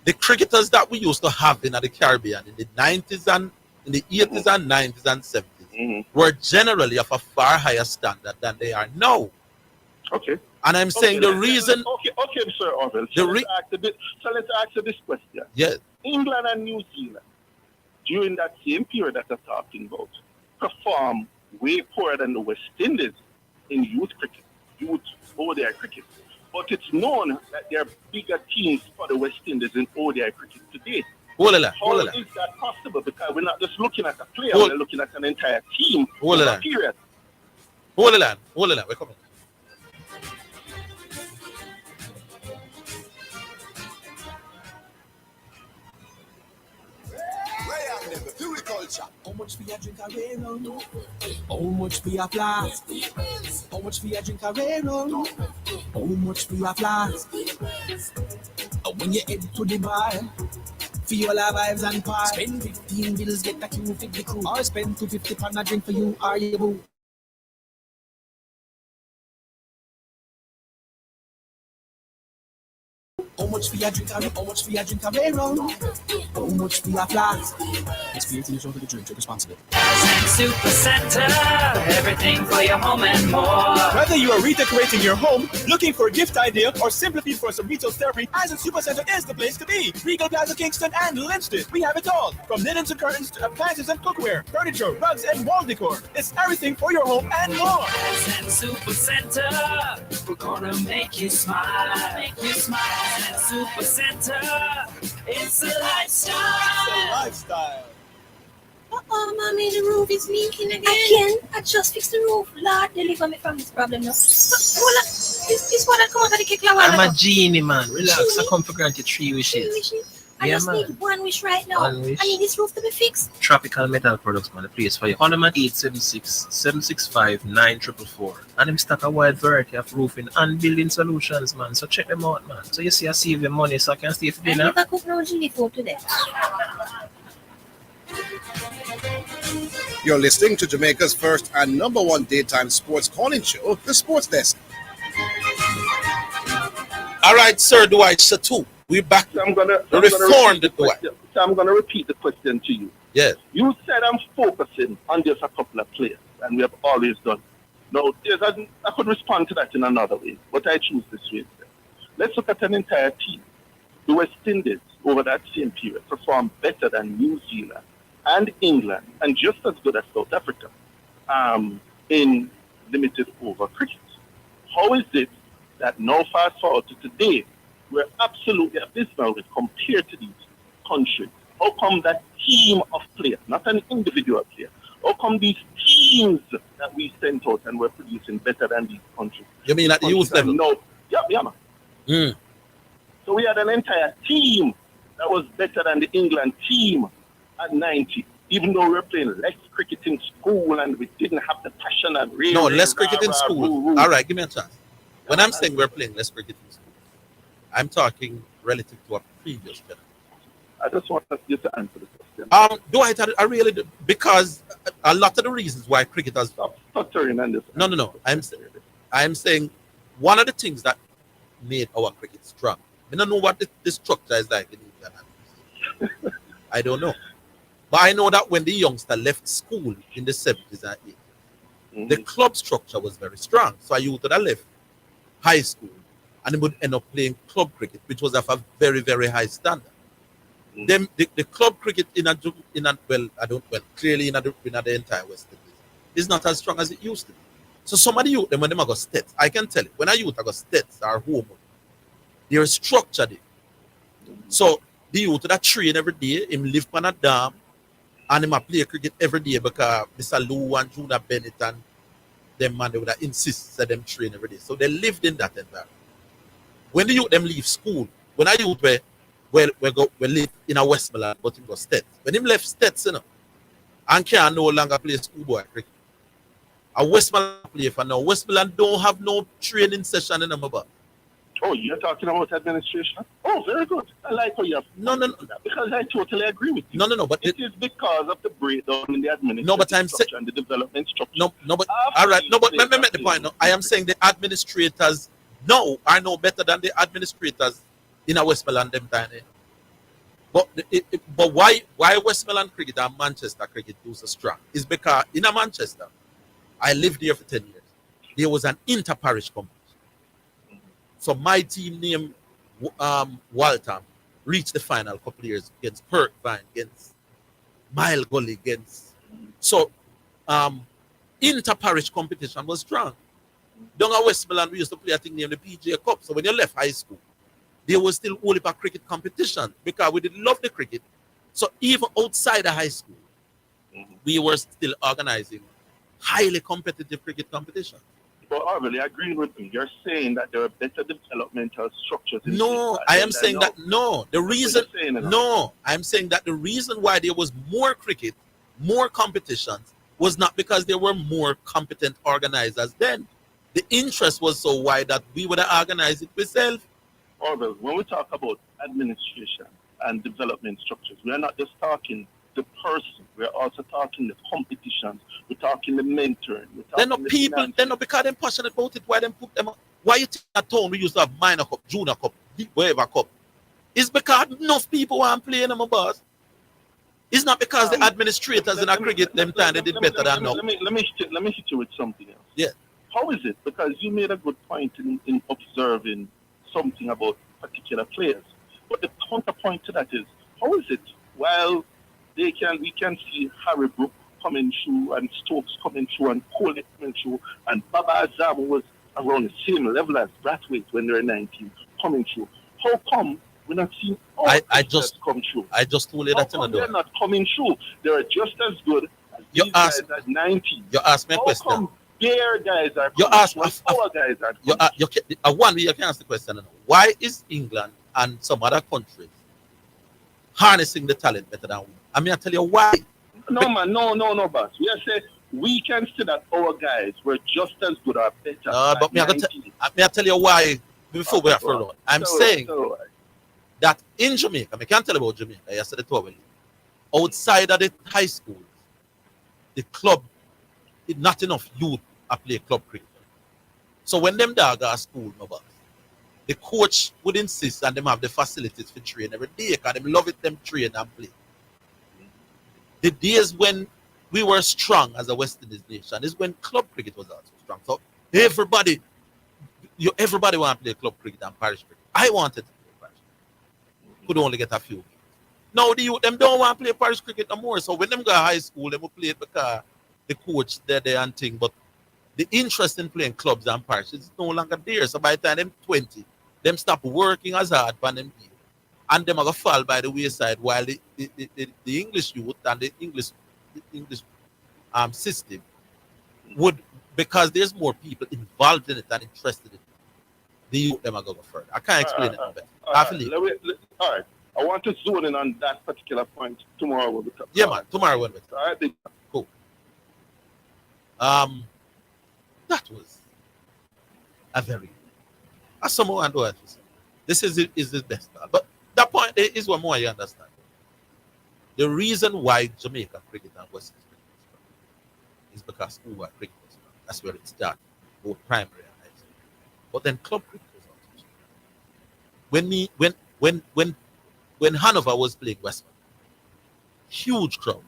The cricketers that we used to have in the Caribbean in the 90s and in the 80s and 90s and 70s were generally of a far higher standard than they are now. Okay. And I'm saying the reason... Okay, Sir Orville. So let's ask this question. Yes. England and New Zealand, during that same period that I'm talking about, perform way poorer than the West Indies in youth cricket. ODI cricket. But it's known that there are bigger teams for the West Indies in ODI cricket today. How is that possible? Because we're not just looking at a player, we're looking at an entire team. Period. Hold on. We're coming. How much for your drink a rare rum? How much for your flask? How much for your drink a rare rum? How much for your flask? When you head to the bar, For all our vibes and parts. Spend 15 bills, get a Q, fit the crew. Or spend 250 pound a drink for you or your boo. How much for your drink? How much for your drink? Around? How much for your flask? Experience in the show to the drink responsibly. Super Center, everything for your home and more. Whether you are redecorating your home, looking for a gift idea, or simply looking for some retail therapy, Eisen Super Center is the place to be. Regal Plaza, Kingston, and Livingston. We have it all, from linens and curtains to appliances and cookware, furniture, rugs, and wall decor. It's everything for your home and more. Eisen Super Center, we're gonna make you smile. Make you smile. Eisen Super Center, it's a lifestyle. It's a lifestyle. Uh-oh, mommy, the roof is leaking again. I just fixed the roof. Lord, deliver me from this problem now. This one that come out of the cake. I'm a genie, man. Relax. I come for granted 3 wishes. I just need one wish right now. One wish. I need this roof to be fixed. Tropical Metal Products, man. The place for you. 876-765-9444. And them stock a wide variety of roofing and building solutions, man. So check them out, man. So you see, I save your money so I can stay for dinner. I never cook no genie food today. You're listening to Jamaica's first and number one daytime sports calling show, The Sports Desk. All right, Sir Dwight Satu. We're back. So I'm gonna reformed Dwight. So I'm going to repeat the question to you. Yes. You said I'm focusing on just a couple of players, and we have always done. Now, I could respond to that in another way, but I choose this way instead. Let's look at an entire team. The West Indies, over that same period, performed better than New Zealand and England, and just as good as South Africa in limited over cricket. How is it that now fast forward to today, we're absolutely abysmal with compared to these countries? How come that team of players, not an individual player, how come these teams that we sent out and we're producing better than these countries? You mean at the youth level? No, yeah, man. So we had an entire team that was better than the England team at 90, even though we were playing less cricket in school and we didn't have the passion and really. No, less cricket in school. All right, give me a chance. When I'm saying we're playing less cricket in school, I'm talking relative to a previous generation. I just want you to answer the question. Dwight, I really do, because a lot of the reasons why cricket has. No. I'm saying one of the things that made our cricket strong. I don't know what the structure is like in England. I don't know. But I know that when the youngster left school in the 70s and 80s, the club structure was very strong. So I used to left high school and they would end up playing club cricket, which was of a very, very high standard. Then the club cricket clearly in the entire West Indies is not as strong as it used to be. So some of the youth, when they go stats, I can tell it. When I youth I go stats or home, they're structured. So the youth that train every day, him live on a dam, and him play cricket every day because Mr. Lou and Juna Bennett and them man they would insist that them train every day. So they lived in that environment. When the youth them leave school, when I youth we live in a Westmoreland, but him go stats. When him left stats, and can no longer play schoolboy cricket. A Westmoreland play for now. Westmoreland don't have no training session in them about. Oh, you're talking about administration? Oh, very good. I like how you have because I totally agree with you. No, but it is because of the breakdown in the administration and the development structure. But all right, let me make the point. No, I am saying the administrators now are no better than the administrators in a Westmoreland them time. But why Westmoreland cricket and Manchester cricket do so strong is because in a Manchester, I lived there for 10 years. There was an inter-parish competition. So my team named Waltham reached the final a couple of years against Perkvine, against Mile Gully, against. So inter-parish competition was strong. Down at Westmoreland, we used to play a thing named the PGA Cup. So when you left high school, there was still only a cricket competition because we did love the cricket. So even outside of high school, we were still organizing highly competitive cricket competition. But Orville, I agree with you. You're saying that there are better developmental structures. No, I am saying that no. I'm saying that the reason why there was more cricket, more competitions, was not because there were more competent organizers then. The interest was so wide that we would have organized it ourselves. Orville, when we talk about administration, and development structures. We are not just talking the person. We're also talking the competitions. We're talking the mentoring. They're not people. They're not because they're passionate about it. Why them put them? Why you think that town we used to have minor cup, junior cup, whatever cup? It's because enough people want to play in them, boss. It's not because the administrators in a cricket them time they did better than now. Let me hit you with something else. Yeah. How is it? Because you made a good point in observing something about particular players. But the counterpoint to that is, how is it while we can see Harry Brook coming through and Stokes coming through and Cole coming through and Baba Azam was around the same level as Brathwaite when they were 19 coming through. How come we're not seeing all I just come through? I just told you that they're not coming through. They're just as good as these guys at 19. You asked me a question. How come their guys are you coming ask through, our guys are one way you can ask the question. Why is England and some other countries harnessing the talent better than we? I mean, I tell you why. No, man, no, boss. We are saying we can say that our guys were just as good or better. But me I tell you why before we are further. I'm saying that in Jamaica, I can't tell you about Jamaica. I said it already. Outside of the high schools, the club, not enough youth are play club cricket. So when them dog are at school, my boss, the coach would insist and them have the facilities for train every day because them love it, them train and play. The days when we were strong as a West Indies nation is when club cricket was also strong. So everybody want to play club cricket and parish cricket. I wanted to play parish cricket. Could only get a few. Now the youth, them don't want to play parish cricket no more. So when them go to high school, them will play it because the coach there and thing. But the interest in playing clubs and parishes is no longer there. So by the time them 20, them stop working as hard for them people. And them are going to fall by the wayside while the English youth and the English system would, because there's more people involved in it and interested in it, the youth them are going to go further. I can't explain it better. All right. I want to zone in on that particular point tomorrow. When we talk. Yeah, man. Tomorrow when we talk. All right. Cool. That was a very... As someone do it. This is the best. But that point is one more you understand. The reason why Jamaica cricket and West Indies cricket is because over cricket was strong. That's where it started, both primary and high school. But then club cricket was also strong. When Hanover was playing Westman, huge crowd.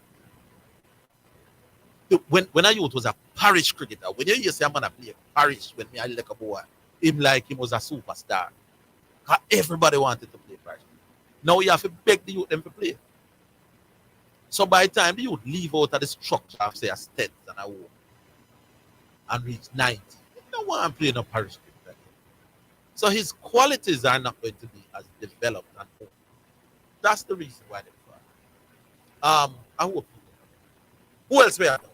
When I youth was a parish cricketer, when you say I'm gonna play parish when me I like a boy, him like him was a superstar. Everybody wanted to play parish. Now you have to beg the youth them to play. So by the time the youth leave out of the structure of say a stent and a war and reach 90, you don't want to play no parish cricket. So his qualities are not going to be as developed and more. That's the reason why they fall. I hope. Who else we are now?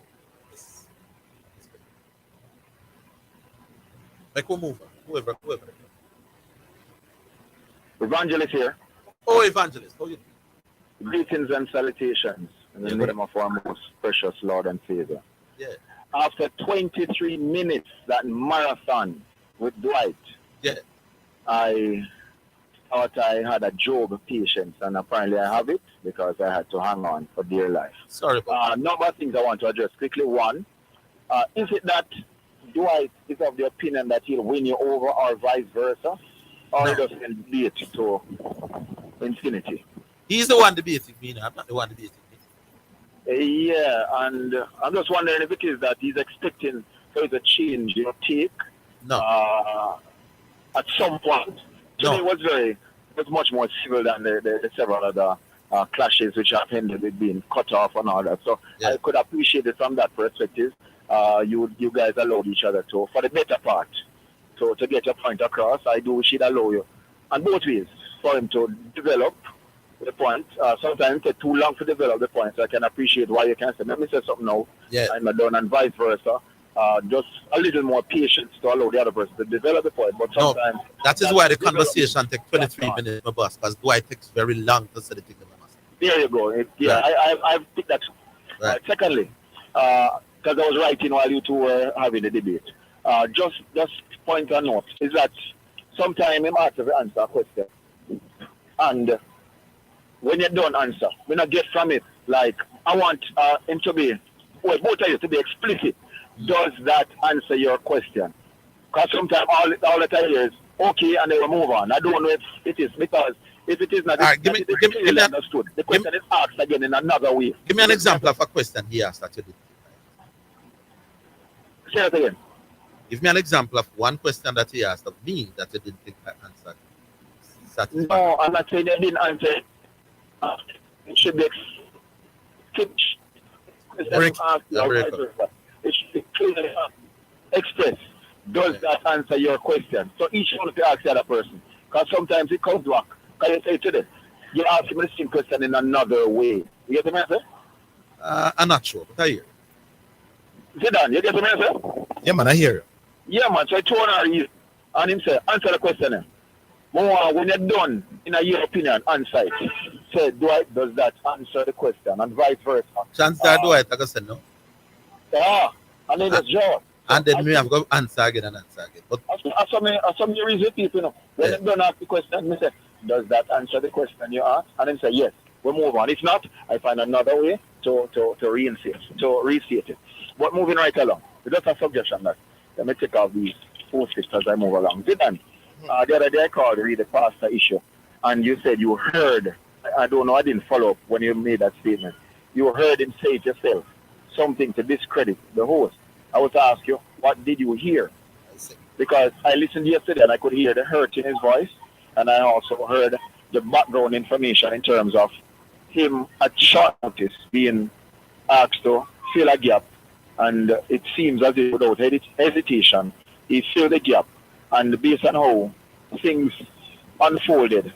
Like who move? Whoever. Evangelist here. Oh, Evangelist. How you doing? Greetings and salutations in the name of our most precious Lord and Savior. Yeah. After 23 minutes, that marathon with Dwight, I thought I had a Job patience, and apparently I have it because I had to hang on for dear life. Sorry. Number of things I want to address quickly. One, is it that Dwight is of the opinion that he'll win you over or vice versa? Or he doesn't beat to infinity? He's the one debating me now. I'm not the one debating me. Yeah, and I'm just wondering if it is that he's expecting there is a change in your take. No. At some point. No. It was much more civil than the several other clashes which have ended with being cut off and all that. So I could appreciate it from that perspective. You guys allowed each other to, for the better part, to get your point across. I do wish he'd allow you on both ways for him to develop the point. Sometimes it takes too long to develop the point, so I can appreciate why you can say, let me say something now, I'm done, and vice versa. Just a little more patience to allow the other person to develop the point. But sometimes that is why the conversation takes 23 minutes, my boss, because Dwight takes very long to say the thing. There you go. I've picked that. Right. Secondly, because I was writing while you two were having the debate, just point a note is that sometimes I'm asked to answer a question, and when you don't answer, when I get from it, like, I want him to be, well, both of you to be explicit. Does that answer your question? Because sometimes all that I hear is, okay, and they will move on. I don't know if it is, because if it is not, give me understood. The question is asked again in another way. Give me an example of a question he asked that you did. Say it again. Give me an example of one question that he asked of me that you didn't think I answered. No, I'm not saying I didn't answer. It should be it should be clearly expressed. Does that answer your question? So each one of you ask the other person. Because sometimes it comes back. Can you say to them? You ask him the same question in another way. You get the answer? I'm not sure, but I hear. Zidane, you get the answer? Yeah, man, I hear you. Yeah, man. So I told her you. And him say, answer the question then. More when you're done, in your opinion, answer it. Say, does that answer the question? And vice versa. Chances are Dwight, I can say no. And then it's yours. And then we have to answer again and answer again. But some you reason people, you know, when they don't ask the question, they say, does that answer the question you ask? And then say, yes, we move on. If not, I find another way to restate it. But moving right along, just a suggestion that let me take off these post-its as I move along. Zidane, the other day I called to read the pastor issue, and you said you heard, I don't know, I didn't follow up when you made that statement. You heard him say it yourself, something to discredit the host. I was to ask you, what did you hear? Because I listened yesterday and I could hear the hurt in his voice, and I also heard the background information in terms of him at short notice being asked to fill a gap, and it seems as if without hesitation he filled the gap, and based on how things unfolded,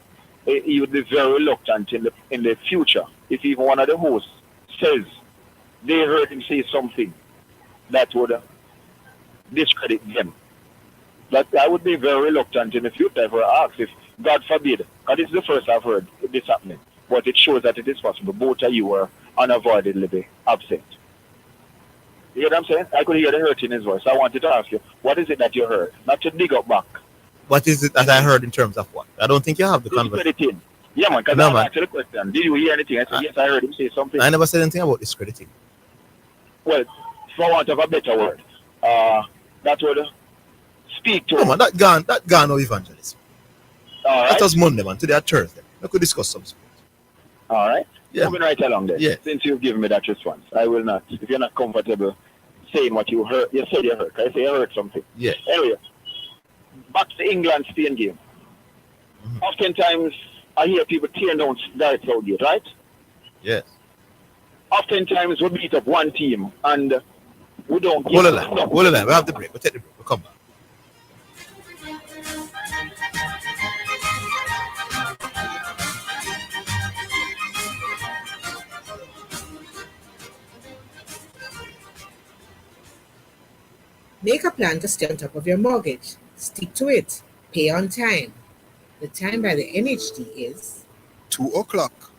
he would be very reluctant in the future if even one of the hosts says they heard him say something that would discredit them. But I would be very reluctant in the future if I ask if, God forbid, and this is the first I've heard this happening, but it shows that it is possible. Both of you were unavoidably absent. You hear what I'm saying? I could hear the hurt in his voice. I wanted to ask you, what is it that you heard? Not to dig up back. What is it that I heard in terms of what? I don't think you have the conversation. Yeah, man, because I asked you the question. Did you hear anything? I said, yes, I heard him say something. I never said anything about discrediting. Well, for want of a better word, that would speak to... No, man, that gone no evangelism. All right. That was Monday, man. Today at Thursday. We could discuss some sports. All right. Yeah. Moving right along then. Yeah. Since you've given me that response, I will not. If you're not comfortable saying what you heard, you said you heard. I say you heard something. Yeah. Anyway, back to the England-Spain game. Oftentimes, I hear people tearing down Gareth Southgate, right? Yes. Oftentimes, we beat up one team and we don't... Hold on. We have the break. We'll take the break. We'll come back. Make a plan to stay on top of your mortgage. Stick to it. Pay on time. The time by the NHD is 2 o'clock.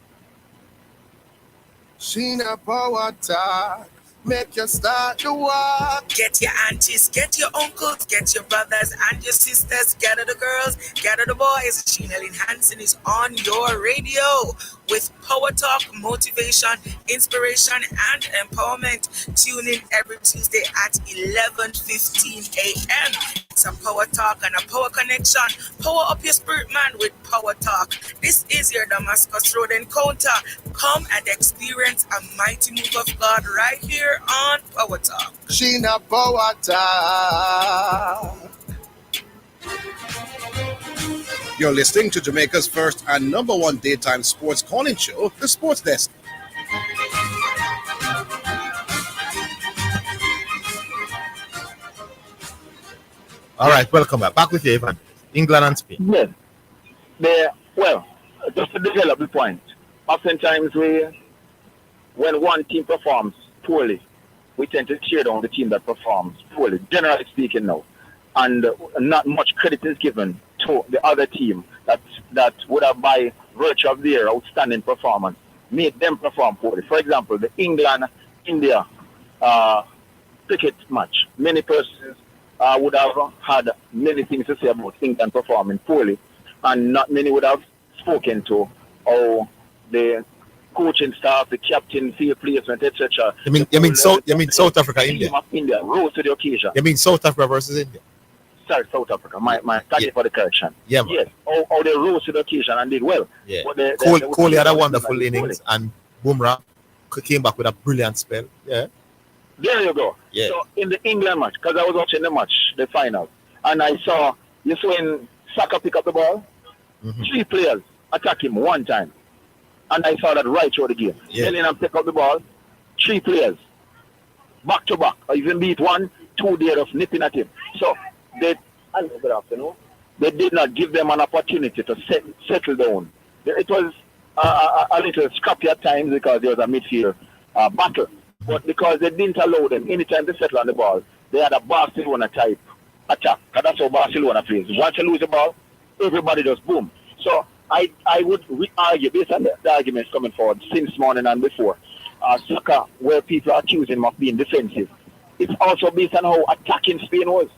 Sheena Power Talk. Make you start to walk. Get your aunties, get your uncles, get your brothers and your sisters, gather the girls, gather the boys. Channeling Hansen is on your radio with Power Talk, motivation, inspiration, and empowerment. Tune in every Tuesday at 11:15 a.m. It's a Power Talk and a Power Connection. Power up your spirit, man, with Power Talk. This is your Damascus Road Encounter. Come and experience a mighty move of God right here on Power Talk. Sheena Power Talk. You're listening to Jamaica's first and number one daytime sports calling show, The Sports Desk. All right, welcome back. Back with you, Evan. England and Spain. Yes. Well, just to develop the point, oftentimes when one team performs poorly, we tend to cheer down the team that performs poorly, generally speaking now. And not much credit is given to the other team that would have, by virtue of their outstanding performance, made them perform poorly. For example, the England-India cricket match. Many persons would have had many things to say about England performing poorly, and not many would have spoken to how the coaching staff, the captain, field placement, etc. You mean South Africa, India? India rose to the occasion. You mean South Africa versus India? Sorry, South Africa. Thank you for the correction. Yeah, man. Yes. How they rose to the occasion and did well. Yeah. Kohli had a wonderful innings, and Bumrah came back with a brilliant spell. Yeah. There you go. Yeah. So in the England match, because I was watching the match, the final, and I saw when Saka pick up the ball, 3 players attack him one time, and I saw that right through the game. Bellingham pick up the ball, 3 players back to back, or even beat 1, 2 there of nipping at him. So good afternoon. They did not give them an opportunity to settle down. It was a little scrappy at times because there was a midfield battle. But because they didn't allow them, anytime they settle on the ball, they had a Barcelona type attack. Because that's how Barcelona plays. Once you lose the ball, everybody just boom. So I would argue, based on the arguments coming forward since morning and before, Saka, where people are accusing him of being defensive, it's also based on how attacking Spain was.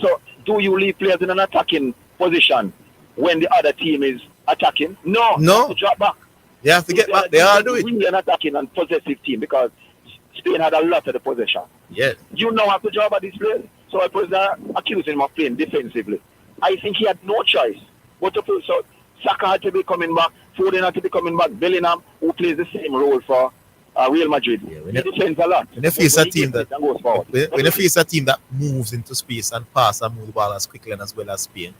So do you leave players in an attacking position when the other team is attacking? No. You have to drop back. They have to get back. They all do it. Really an attacking and possessive team because Spain had a lot of the possession. Yes. You now have to drop at this players. So I was accusing him of playing defensively. I think he had no choice but to play. So Saka had to be coming back. Foden had to be coming back. Bellingham, who plays the same role for Real Madrid. He defends a lot. When you face a team that moves into space and pass and move the ball as quickly and as well as Spain,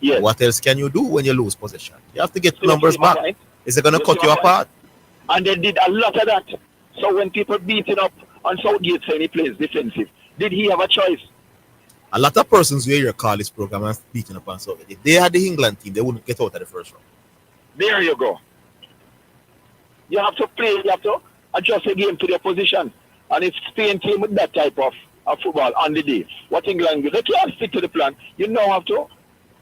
what else can you do when you lose possession? You have to get numbers back. Right. Is it going to cut you apart? And they did a lot of that. So when people beating up on Southgate saying he plays defensive, did he have a choice? A lot of persons who hear call this program and beating up on Southgate, if they had the England team, they wouldn't get out of the first round. There you go. You have to play, you have to adjust the game to their position. And if Spain came with that type of football on the day, what England do, they can't stick to the plan. You now have to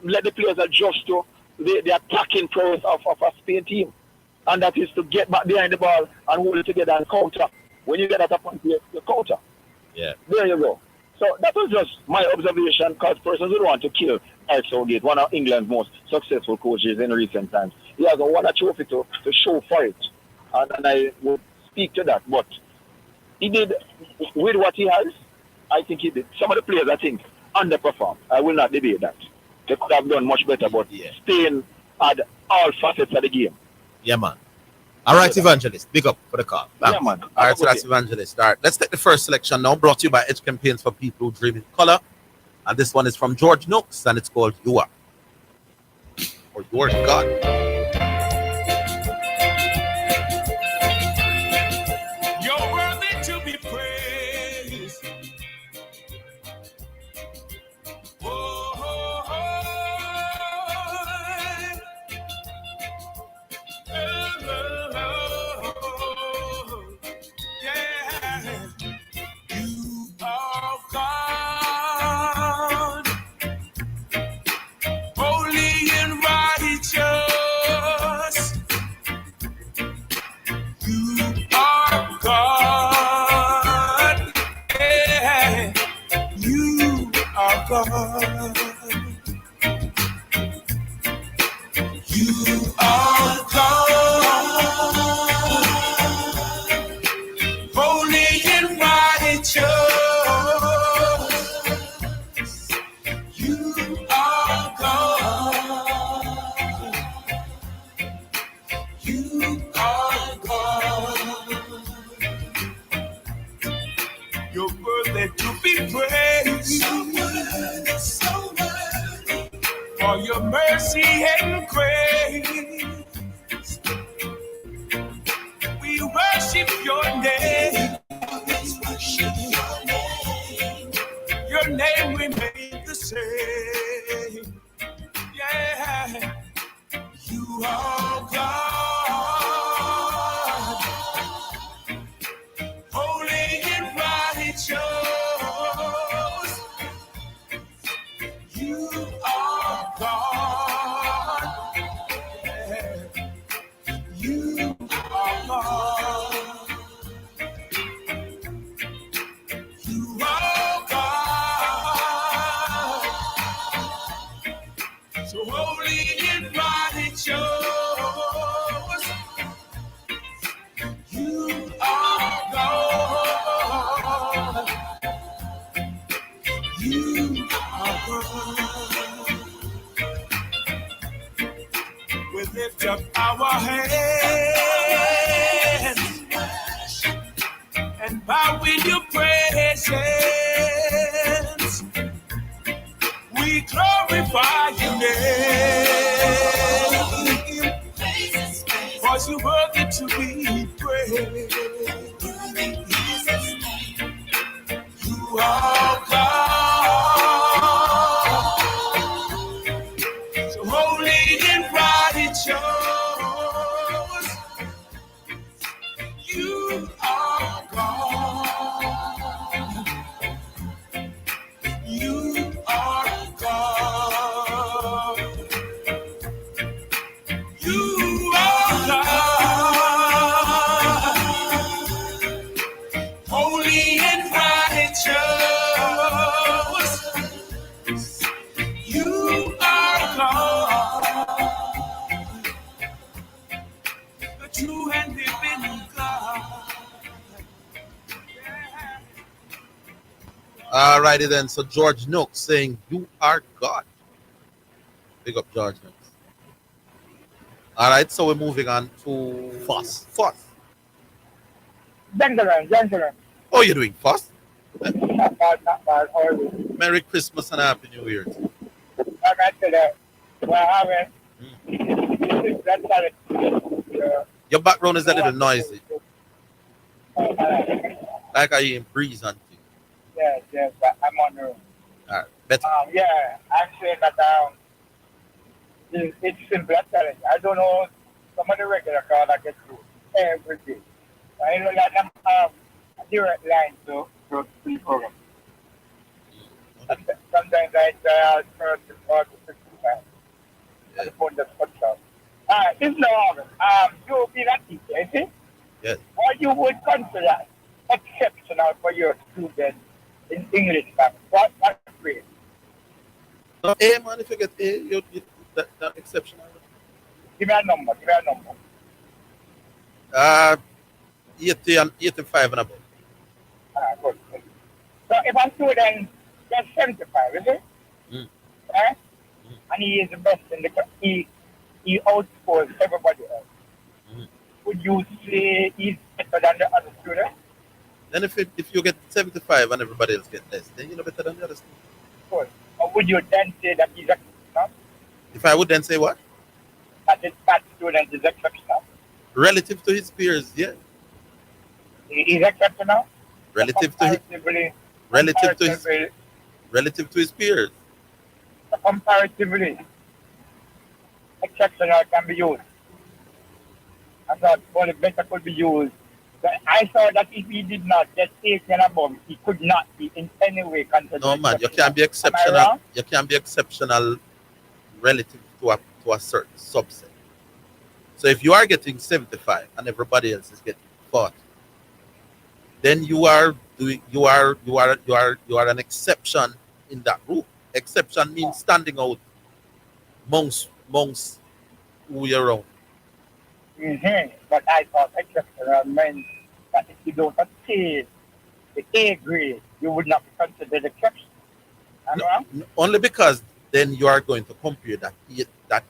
let the players adjust to the attacking prowess of a Spain team. And that is to get back behind the ball and hold it together and counter. When you get at a point, you counter. Yeah. There you go. So that was just my observation because persons would want to kill Alex Southgate, one of England's most successful coaches in recent times. He has won a trophy to show for it. And I would speak to that. But he did, with what he has, I think he did. Some of the players, I think, underperformed. I will not debate that. They could have done much better, but Spain had all facets of the game. Yeah, man. All right, Evangelist. Big up for the call. Yeah, man. All right, so that's Evangelist. All right, let's take the first selection now, brought to you by Edge Campaigns for People Who Dream in Color. And this one is from George Nooks, and it's called You Are. Or Your God. You're worthy to be praised. God. You are God, holy and righteous. You are God. You are God. You're worthy to be praised. So worthy, for your mercy and grace. We worship your name. Your name remains the same. Yeah, you are God, holy and righteous. You are God. Yeah. You are God. You are God. So holy and righteous. We lift up our hands and bow in your presence. We glorify your name, cause you're worthy to be praised. You are God, so holy and righteous. You are God. You are God. You are God. Holy and righteous. You are God. The true and living God. Alrighty then. So George Nooks saying, "You are God." Big up George Nooks. All right, so we're moving on to Fuss. Gentlemen. Oh, you're doing Fuss? Not bad. How are you? Merry Christmas and Happy New Year. I'm actually, we're having, Your background is a little noisy. Like I hear breeze and things. Yes, but I'm on the room. All right, better. Yeah, actually, that it's simple challenge. I don't know some of the regular cars I get through every day. I know that I'm a direct line to the program. Sometimes I try 30 or 50 times. And the phone just cuts out. It's no problem. You'll be that teacher, you see? Yes. What you would consider exceptional for your students in English class? What grade? No, A, man, if you get A, that's exceptional. Give me a number. 85 and above. Good. So if a student gets 75, is it? Right? And he is the best in the class. He outscores everybody else. Would you say he's better than the other students? Then if you get 75 and everybody else get less, then you're better than the other students. Good. Or would you then say that he's exceptional? If I would then say what? That student is exceptional. Relative to his peers, yeah. He's exceptional? Relative to his peers. Comparatively, exceptional can be used. I thought well, better could be used. But I saw that if he did not get 80 and above, he could not be in any way considered. No man, you can't be exceptional. You can't be exceptional relative to a certain subset. So if you are getting 75 and everybody else is getting 40, then you are an exception in that group. Exception means standing out amongst who you're around. But I thought exceptional meant that if you don't achieve the A grade, you would not be considered exceptional. Only because then you are going to compare that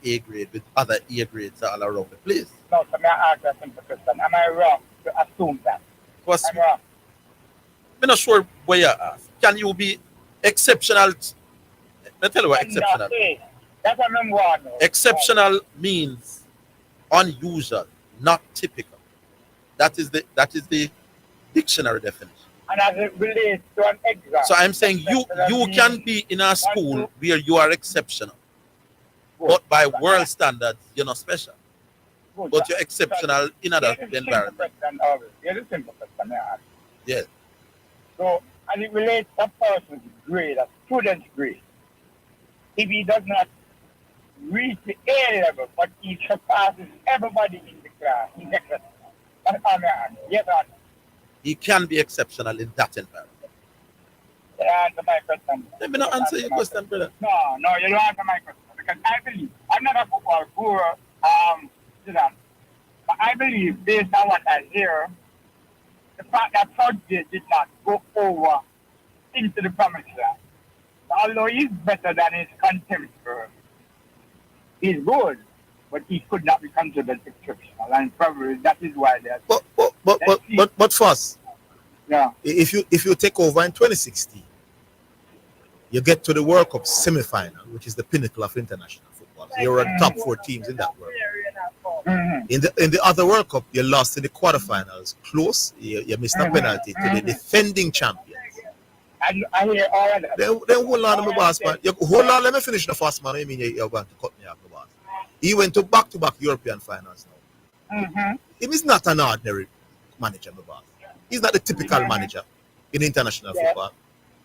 A grade with other A grades all around the place. No, so may I ask a simple question? Am I wrong to assume that? I'm wrong. I'm not sure where you ask. Can you be exceptional? Let me tell you what exceptional means. That's what I'm wrong. Exceptional means unusual, not typical. That is the dictionary definition. And as it relates to an exam. So I'm saying you can be in a school where you are exceptional. But by world standards, you're not special. But you're exceptional in other environment. Here's a simple question I ask. Yes. So as it relates to a person's grade, a student's grade, if he does not reach the A level, but he surpasses everybody in the class, he's exceptional. That's all I ask. Yes or no? He can be exceptional in that environment. Answer my question. Let me not answer your question, brother. No, you don't answer my question. Because I believe, I'm not a football guru, Zidane, but I believe, based on what I hear, the fact that Southgate did not go over into the promised land. although he's better than his contemporary, he's good, but he could not be considered exceptional, and probably that is why they're. But first, yeah. If you take over in 2016, you get to the World Cup semi-final, which is the pinnacle of international football. So you're the top 4 teams in that World Cup. Mm-hmm. In the other World Cup, you lost in the quarterfinals, close. You missed a penalty to the defending champions. I hear all of that. Then hold on, my boss, man. Hold on, let me finish the first, man. I mean, you're going to cut me off, my boss. He went to back-to-back European finals now. Mm-hmm. He is not an ordinary manager, my boss. He's not the typical manager in international football.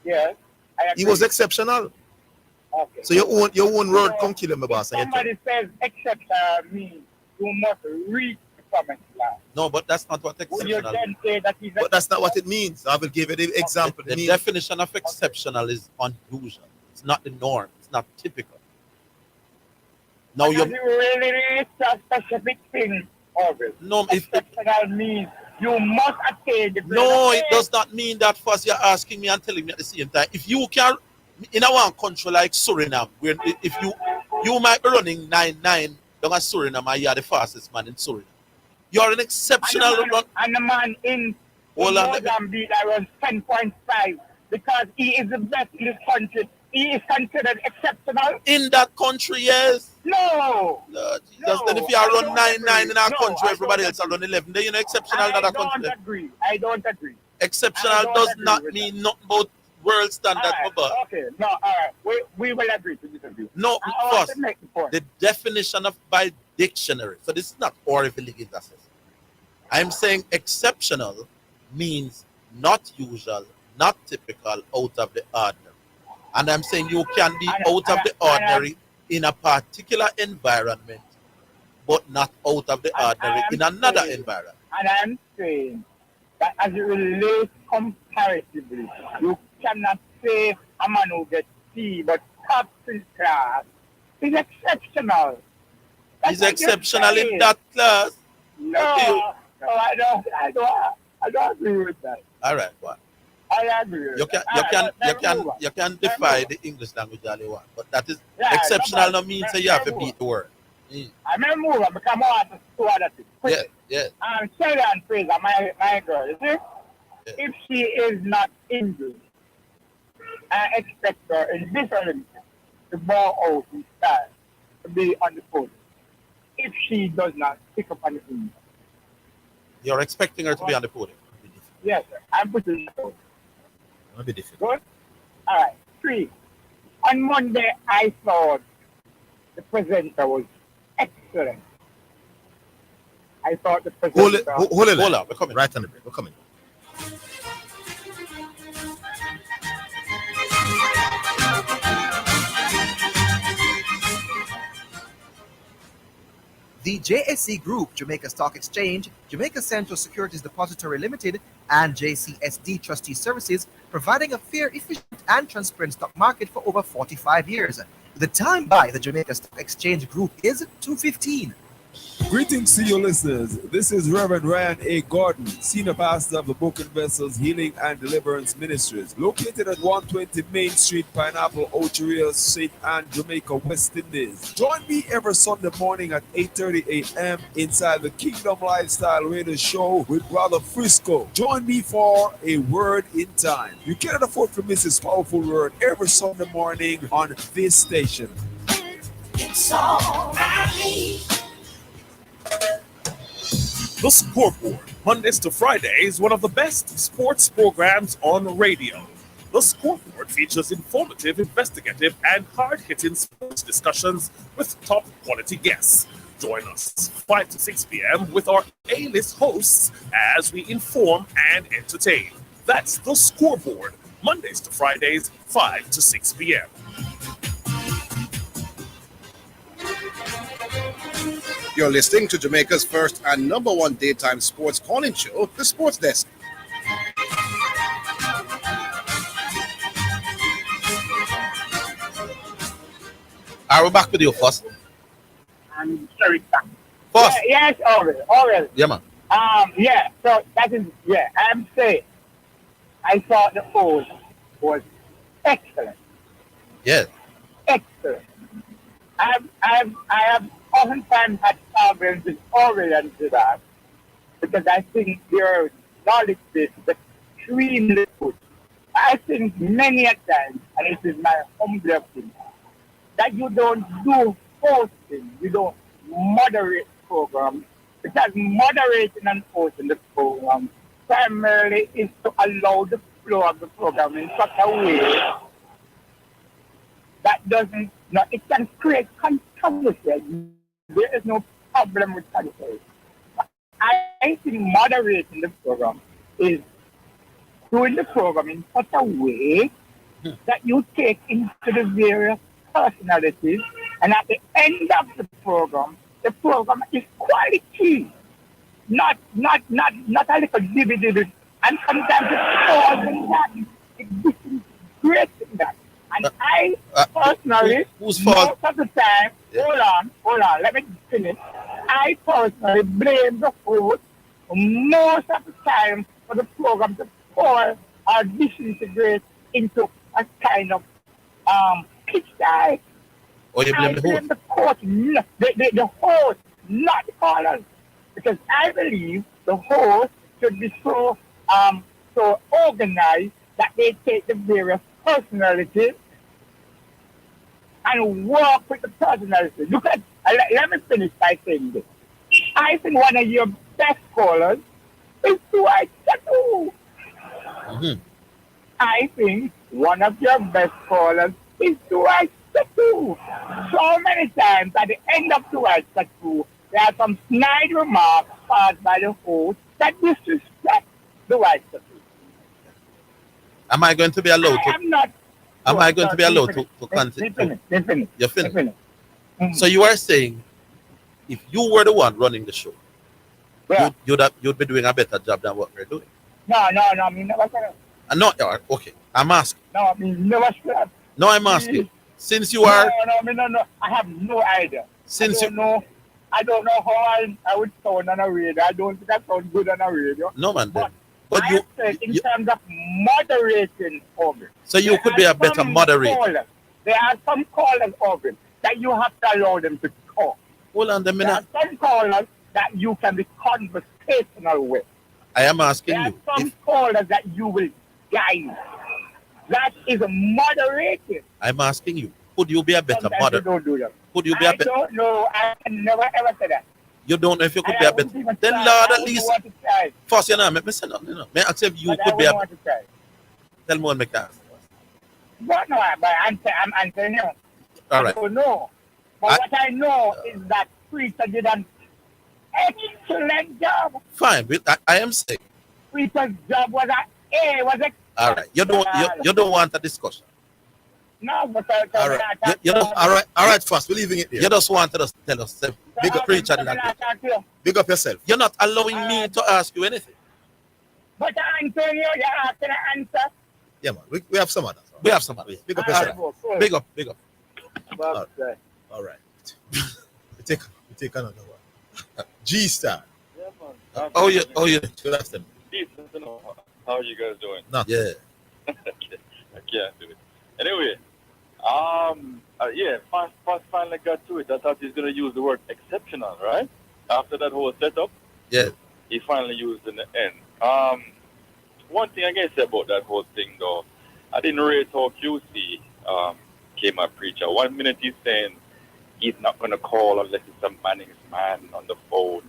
Yes. He was exceptional. Okay. So your own word come kill him, my boss. Somebody says exceptional means you must reach the promised land. No, but that's not what Would you exceptional then means. say that he's But that's not what it means. I will give you the example. The definition of exceptional is unusual. It's not the norm. It's not typical. Now you really a specific thing, Orville. No, exceptional means you must attain the no, it does not mean that. First, you're asking me and telling me at the same time. If you can, in our country like Suriname, where if you might be running 9-9 down at Suriname, and you're the fastest man in Suriname. You're an exceptional run. And the man in Mozambique that runs 10.5 because he is the best in this country. He is considered exceptional. In that country, yes. No. Jesus. Then if you are run 9-9 in our country, everybody else are run 11. Then you're exceptional in other country. I don't agree. Exceptional does not mean nothing about world standard. Right. Okay, no, all right. We will agree to disagree. No, first, the definition of by dictionary. So this is not Orville assessment. I'm saying exceptional means not usual, not typical, out of the ordinary. And I'm saying you can be out of the ordinary in a particular environment, but not out of the ordinary in another environment. And I'm saying that as it relates comparatively, you cannot say a man who gets C but top in class is exceptional. He's exceptional in that class. No, I don't agree with that. All right, what? I agree. You can defy the English language all you want, but that is exceptional. No means you have to beat the word. I may move on because I want to do other things. Yeah. Shelly and Fraser, my girl, you see? Yeah. If she is not injured, I expect her in this Olympics to ball out in style, to be on the podium. If she does not pick up on the podium. You're expecting her to be on the podium? Yes, sir. I'm putting it on. That'll be difficult. Good? All right. 3. On Monday, I thought the presenter was excellent. I thought the presenter... Hold on. We're coming. Right on the break. We're coming. The JSC Group, Jamaica Stock Exchange, Jamaica Central Securities Depository Limited, and JCSD Trustee Services, providing a fair, efficient, and transparent stock market for over 45 years. The time by the Jamaica Stock Exchange Group is 2:15. Greetings to your listeners. This is Reverend Ryan A. Gordon, Senior Pastor of the Broken Vessels Healing and Deliverance Ministries, located at 120 Main Street, Pineapple, Ocho St. Anne, Jamaica, West Indies. Join me every Sunday morning at 8:30 a.m. inside the Kingdom Lifestyle Radio Show with Brother Frisco. Join me for a word in time. You cannot afford to miss this powerful word every Sunday morning on this station. It's all right. The Scoreboard, Mondays to Fridays, one of the best sports programs on radio. The Scoreboard features informative, investigative, and hard-hitting sports discussions with top-quality guests. Join us 5 to 6 p.m. with our A-list hosts as we inform and entertain. That's The Scoreboard, Mondays to Fridays, 5 to 6 p.m. You're listening to Jamaica's first and number one daytime sports calling show, The Sports Desk. Are we back with you first? I'm sorry. First? Yes, Orville. Yeah, man. Yeah, so that is, I'm saying, I thought the poll was excellent. Yeah. Excellent. I have oftentimes had problems with Orville and Zidane because I think their knowledge base is extremely good. I think many a times, and it is my humble opinion, that you don't do hosting, you don't moderate programs, because moderating and hosting the program primarily is to allow the flow of the program in such a way that doesn't, no, it can create controversy. There is no problem with controversy. I think moderating the program is doing the program in such a way that you take into the various personalities, and at the end of the program is quality, not a little dividend. And sometimes it's falls in that. It disintegrates in that. And I personally, most of the time, hold on, let me finish. I personally blame the host most of the time for the program to fall or disintegrate into a kind of pitch dive. Or you blame the host? The coach, the host, not the callers. Because I believe the host should be so organized that they take the various personalities and work with the personalities. Look at, let me finish by saying this. I think one of your best callers is Dwight Tattoo. I think one of your best callers is Dwight Tattoo. So many times at the end of Dwight Tattoo, there are some snide remarks passed by the host that disrespect Dwight Tattoo. Am I going to be allowed to? I am not. Am I going to be allowed to continue? You're finished. So you are saying, if you were the one running the show, you'd be doing a better job than what we're doing. No, I mean never said that. No, okay. I'm asking. No, I mean never said that. No, I'm asking. Since you are. No. I have no idea. Since I don't know how I would sound on a radio. I don't think I sound good on a radio. No, man. But I said in terms of moderating Orville. So you could be a better moderator. There are some callers, Orville, that you have to allow them to talk. Hold on a minute. There are some callers that you can be conversational with. I am asking you. There are some callers that you will guide. That is moderating. I'm asking you. Could you be a better moderator? Don't do that. Could you be a better? I don't know. I can never ever say that. You don't know if you could be a better. Then Lord, at least. First, you know, let me say nothing. May I accept you could be a better. Tell me what make that. No, but I'm answering you. All right. I don't know. But what I know is that Preacher did an excellent job. Fine, I am saying. Preacher's job was excellent. All right. You don't want a discussion. No, but all right. All right, first, we're leaving it there. You just wanted us to tell us, big up Preacher. Big up yourself. You're not allowing me to ask you anything. But I'm telling you, you're asking an answer. Yeah, man. We have some others. We have some others. Big up yourself. Big up. All right. we take another one. G-Star. Yeah, man. Oh, you. That's them. How are you guys doing? Yeah. I can't do it. Anyway, finally got to it. I thought he's gonna use the word exceptional, right? After that whole setup. Yeah. He finally used in the end. One thing I can say about that whole thing though, I didn't rate how QC came at Preacher. 1 minute he's saying he's not gonna call unless it's a Manning's man on the phone.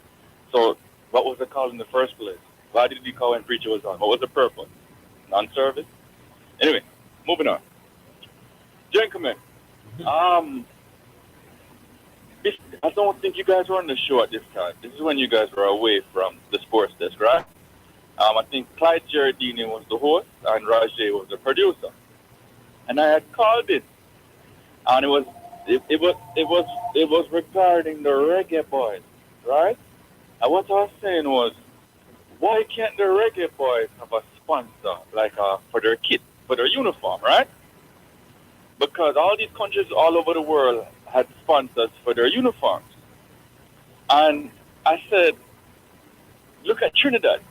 So what was the call in the first place? Why did he call when Preacher was on? What was the purpose? Non-service? Anyway, moving on. Gentlemen, I don't think you guys were on the show at this time. This is when you guys were away from the sports desk, right? I think Clyde Gerardini was the host and Rajay was the producer. And I had called it, and it was regarding the Reggae Boys, right? And what I was saying was, why can't the Reggae Boys have a sponsor like for their kit, for their uniform, right? Because all these countries all over the world had sponsors for their uniforms. And I said, look at Trinidad.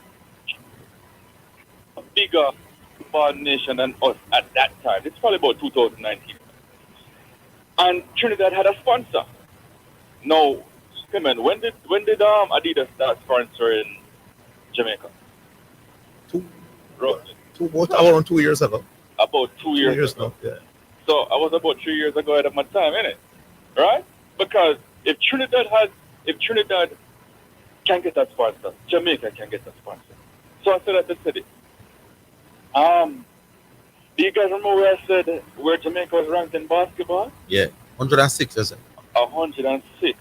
A bigger football nation than us at that time. It's probably about 2019. And Trinidad had a sponsor. Now, Clement, when did Adidas start sponsoring Jamaica? Around 2 years ago. About 2 years ago. Now, yeah. So I was about 3 years ago ahead of my time, innit? Right? Because if Trinidad can get a sponsor, Jamaica can get a sponsor. So I said at the city, do you guys remember where I said where Jamaica was ranked in basketball? Yeah, 106, isn't it? 106.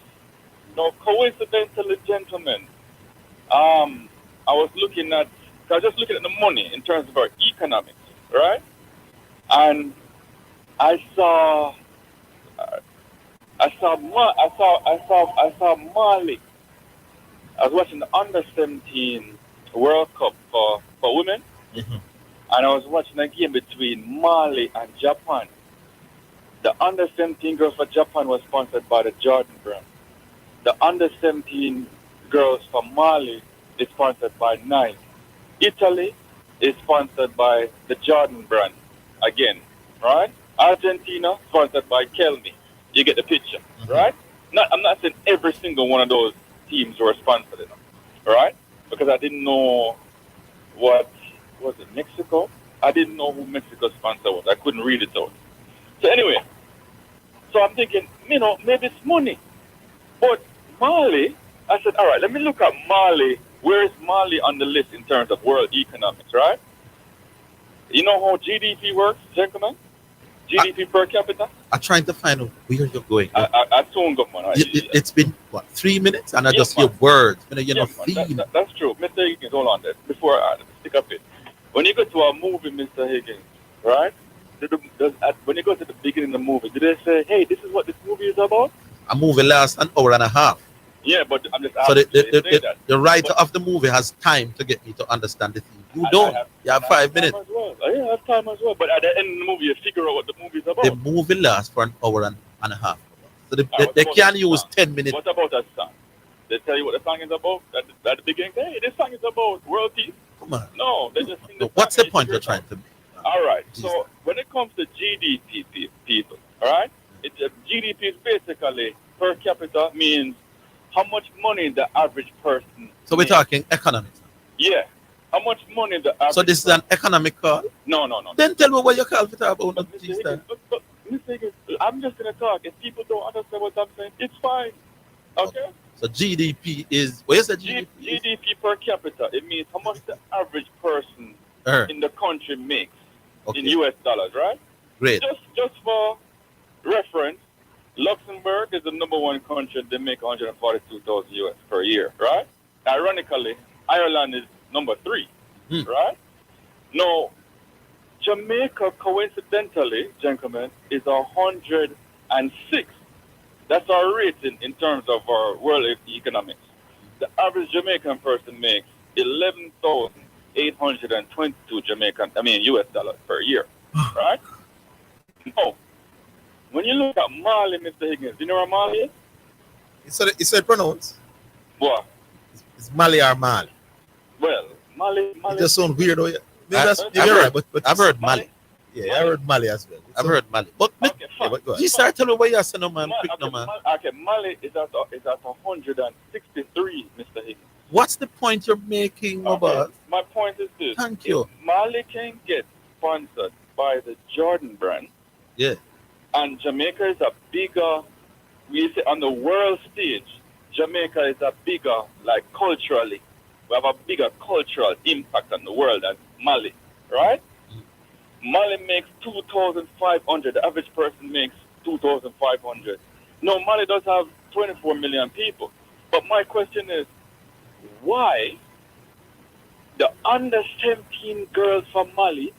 Now, coincidentally, gentlemen, I was just looking at the money in terms of our economics, right? And I saw Mali. I was watching the under-17 World Cup for women, and I was watching a game between Mali and Japan. The under-17 girls for Japan was sponsored by the Jordan brand. The under-17 girls for Mali is sponsored by Nike. Italy is sponsored by the Jordan brand again, right? Argentina sponsored by Kelme. You get the picture, right? I'm not saying every single one of those teams were sponsored, right? Because I didn't know was it Mexico? I didn't know who Mexico's sponsor was. I couldn't read it out. So anyway, so I'm thinking, maybe it's money. But Mali, I said, all right, let me look at Mali. Where is Mali on the list in terms of world economics, right? You know how GDP works, gentlemen? GDP per capita? I'm trying to find out where you're going. I soon go, man. It's been, 3 minutes? And I just hear words. That's true. Mr. Higgins, hold on there. Before I stick up it. When you go to a movie, Mr. Higgins, right? When you go to the beginning of the movie, do they say, hey, this is what this movie is about? A movie lasts an hour and a half. Yeah, but I'm just So asking the writer of the movie has time to get me to understand the thing. You don't. You have 5 minutes. I have time as well. But at the end of the movie, you figure out what the movie is about. The movie lasts for an hour and a half. So they can use 10 minutes. What about that song? They tell you what the song is about at the beginning? Hey, this song is about world peace. Come on. No, they just sing the What's the point you're trying to make? All right. So when it comes to GDP, people, all right? GDP is basically per capita means how much money the average person. So we're talking economics. Yeah. How much money the average. So this is an economic call? No. Then tell me what you call it about. But Mr. Higgins, I'm just gonna talk. If people don't understand what I'm saying, it's fine. Okay. So GDP is where's the GDP? GDP per capita. It means how much the average person in the country makes in US dollars, right? Great. Just for reference, Luxembourg is the #1 country. They make 142,000 US per year, right? Ironically, Ireland is number 3, right? Now, Jamaica, coincidentally, gentlemen, is 106. That's our rating in terms of our world economics. The average Jamaican person makes 11,822 US dollars per year, right? Now, when you look at Mali, Mr. Higgins, do you know where Mali is? It's a pronounce. What? It's Mali or Mali. Well, Mali. It just sounds weird, though. I've heard Mali. Yeah, I heard Mali as well. I've heard Mali. But you start telling me what you're saying, man. Mali is at 163, Mr. Higgins. What's the point you're making about? My point is this. Thank you. If Mali can get sponsored by the Jordan brand. Yeah. And Jamaica is a bigger, we say on the world stage, Jamaica is a bigger, like culturally, we have a bigger cultural impact on the world than Mali, right? Mali makes 2,500. The average person makes 2,500. No, Mali does have 24 million people. But my question is, why the under-17 girls from Mali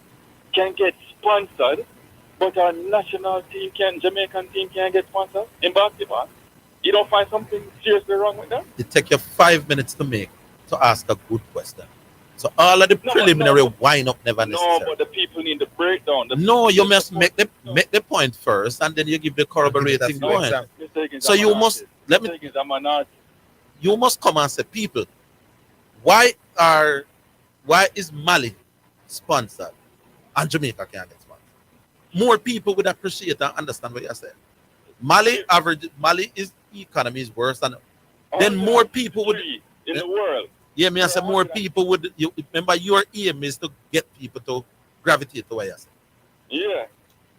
can get sponsored, but our national team Jamaican team can't get sponsored in basketball? You don't find something seriously wrong with that? It takes you 5 minutes to ask a good question. So all of the preliminary wind-up never necessary. No, but the people need to break down. You must make the point first, and then you give the corroborating point. So you must you must come and say, people, why is Mali sponsored and Jamaica can't get sponsored? More people would appreciate and understand what you're saying. Mali is economy is worse than then more people would in the world. Yeah, me I say more people would you remember your aim is to get people to gravitate to where you say. Yeah.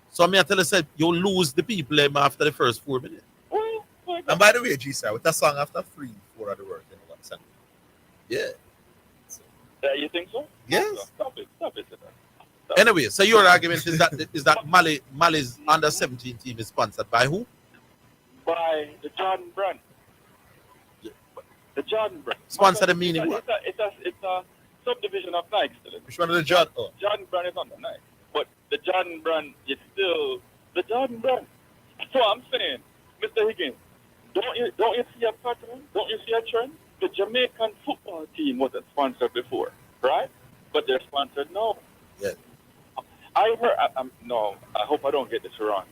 So me I tell you say you lose the people after the first 4 minutes. And by the way, G-Star, with that song after 3-4 of the work, you know what I'm saying? Yeah. You think so? Yes. Stop it. Anyway, so your argument is that Mali's under 17 team is sponsored by who? By the Jordan brand. The Jordan brand. Sponsor the meaning what? It's a subdivision of Nike still. Which one of the Jordan? Oh. Jordan brand is under Nike. But the Jordan brand is still the Jordan brand. So I'm saying, Mr. Higgins, don't you see a pattern? Don't you see a trend? The Jamaican football team wasn't sponsored before, right? But they're sponsored now. Yeah. I heard, I hope I don't get this wrong,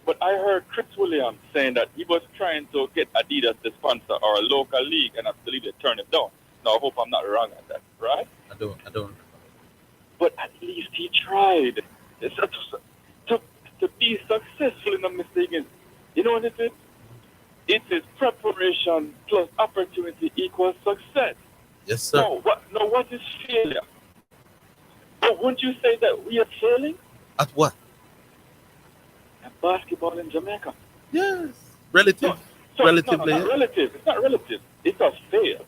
but I heard Chris Williams saying that he was trying to get Adidas to sponsor our local league, and I believe they turned it down. Now, I hope I'm not wrong on that, right? I don't. But at least he tried. To be successful in the mistaken. You know what it is? It is preparation plus opportunity equals success. Yes, sir. No, what is failure? But wouldn't you say that we are failing? At what? At basketball in Jamaica. Yes. Relatively. It's not relative. It's a fail.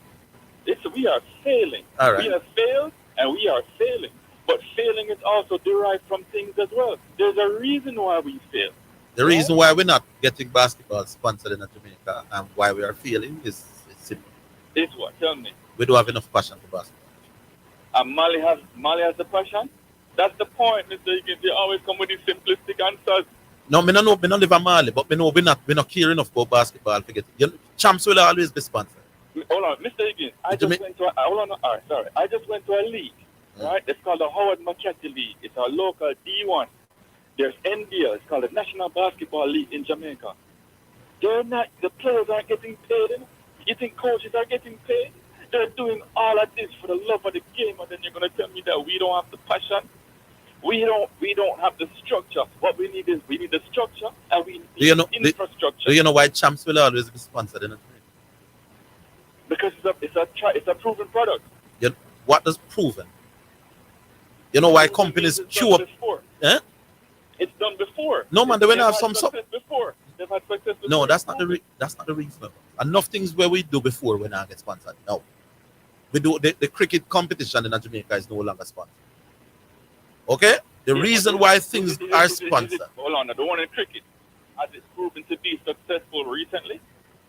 We are failing. All right. We have failed and we are failing. But failing is also derived from things as well. There's a reason why we fail. The reason why we're not getting basketball sponsored in Jamaica and why we are failing is simple. It's what? Tell me. We don't have enough passion for basketball. And Mali has the passion? That's the point, Mr. Higgins. They always come with these simplistic answers. No, me no live in Mali, but me know we not care enough about basketball. Forget it. Champs will always be sponsored. Hold on, Mr. Higgins. I just went to a league. Right? It's called the Howard McCarthy League. It's our local D1. There's NBL. It's called the National Basketball League in Jamaica. The players aren't getting paid. You think coaches are getting paid? They're doing all of this for the love of the game, and then you're going to tell me that we don't have the passion? We don't have the structure. What we need is the structure, and we need infrastructure. Do you know why champs will always be sponsored in it? Because it's a proven product. What does proven? You know why companies queue up? Eh? It's done before. No man, they will have some success before. They've had success before. No, that's not the reason. Enough things where we do before when I get sponsored. No, we do the cricket competition in Jamaica is no longer sponsored. Okay, the reason why things are sponsored. Hold on, the one in cricket has it proven to be successful recently?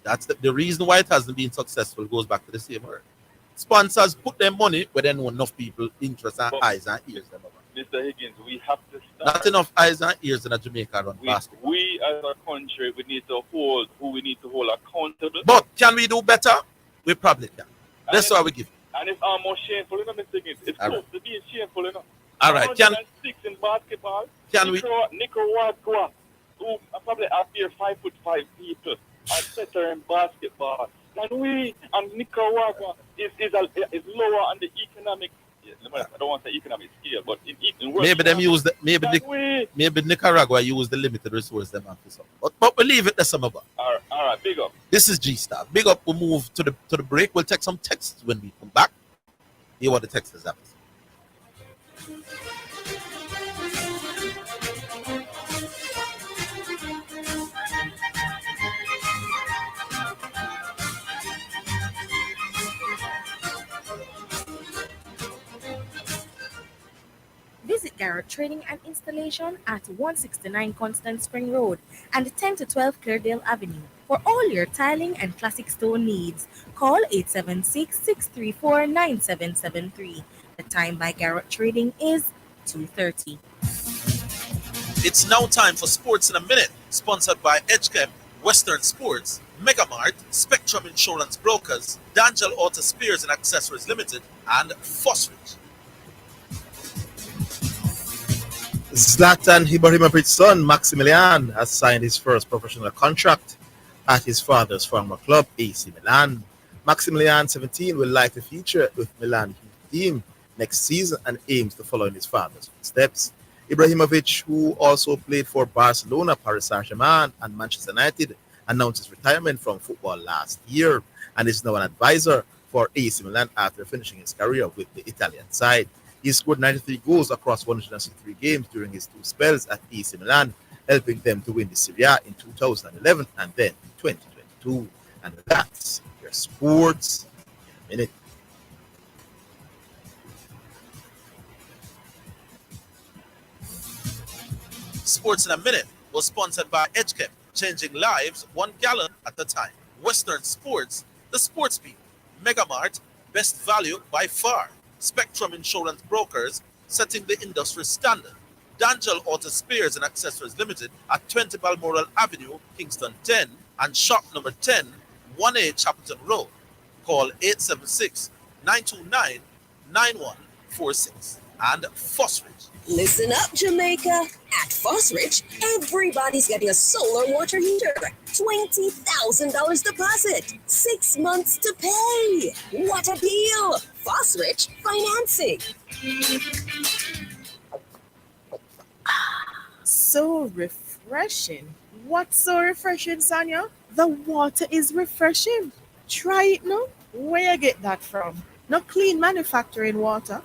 That's the reason why it hasn't been successful. Goes back to the same word. Sponsors put their money where they know enough people interest and eyes and ears. Mr. Higgins, we have to start. Not enough eyes and ears in Jamaica run basketball. We as a country, we need to hold accountable. But can we do better? We probably can. That's why we give. And it's almost shameful, you know, Mr. Higgins. It's close to being shameful, you know. All right. Can 106 in basketball. Can we? Nicaragua, who probably up here 5'5" people, are better in basketball. And we and Nicaragua is lower on the economic. I don't want to say economic scale, but in maybe them use maybe Nicaragua use the limited resource them have to. But we leave it there some of us. All right, big up. This is G-Star. Big up. We'll move to the break. We'll take some texts when we come back. Hear what the text is have to say. Visit Garrett Trading and Installation at 169 Constant Spring Road and 10 to 12 Cleardale Avenue. For all your tiling and classic stone needs, call 876-634-9773. The time by Garrett Trading is 2:30. It's now time for Sports in a Minute, sponsored by HCAP, Western Sports, Megamart, Spectrum Insurance Brokers, D'Angelo Auto Spares and Accessories Limited, and Fosrich. Zlatan Ibrahimovic's son, Maximilian, has signed his first professional contract at his father's former club, AC Milan. Maximilian, 17, will likely feature with Milan team next season and aims to follow in his father's footsteps. Ibrahimovic, who also played for Barcelona, Paris Saint-Germain, and Manchester United, announced his retirement from football last year and is now an advisor for AC Milan after finishing his career with the Italian side. He scored 93 goals across 163 games during his two spells at AC Milan, helping them to win the Serie A in 2011 and then in 2022. And that's your Sports Minute. Sports in a Minute was sponsored by EdgeCap, changing lives one gallon at a time. Western Sports, the sports people. Megamart, best value by far. Spectrum Insurance Brokers, setting the industry standard. D'Angelo Auto Spares and Accessories Limited at 20 Balmoral Avenue, Kingston 10, and shop number 10, 1A Chapelton Road. Call 876-929-9146. And Fosridge. Listen up, Jamaica. At Fosrich, everybody's getting a solar water heater. $20,000 deposit. 6 months to pay. What a deal. Fosrich Financing. So refreshing. What's so refreshing, Sonia? The water is refreshing. Try it now. Where you get that from? No clean manufacturing water.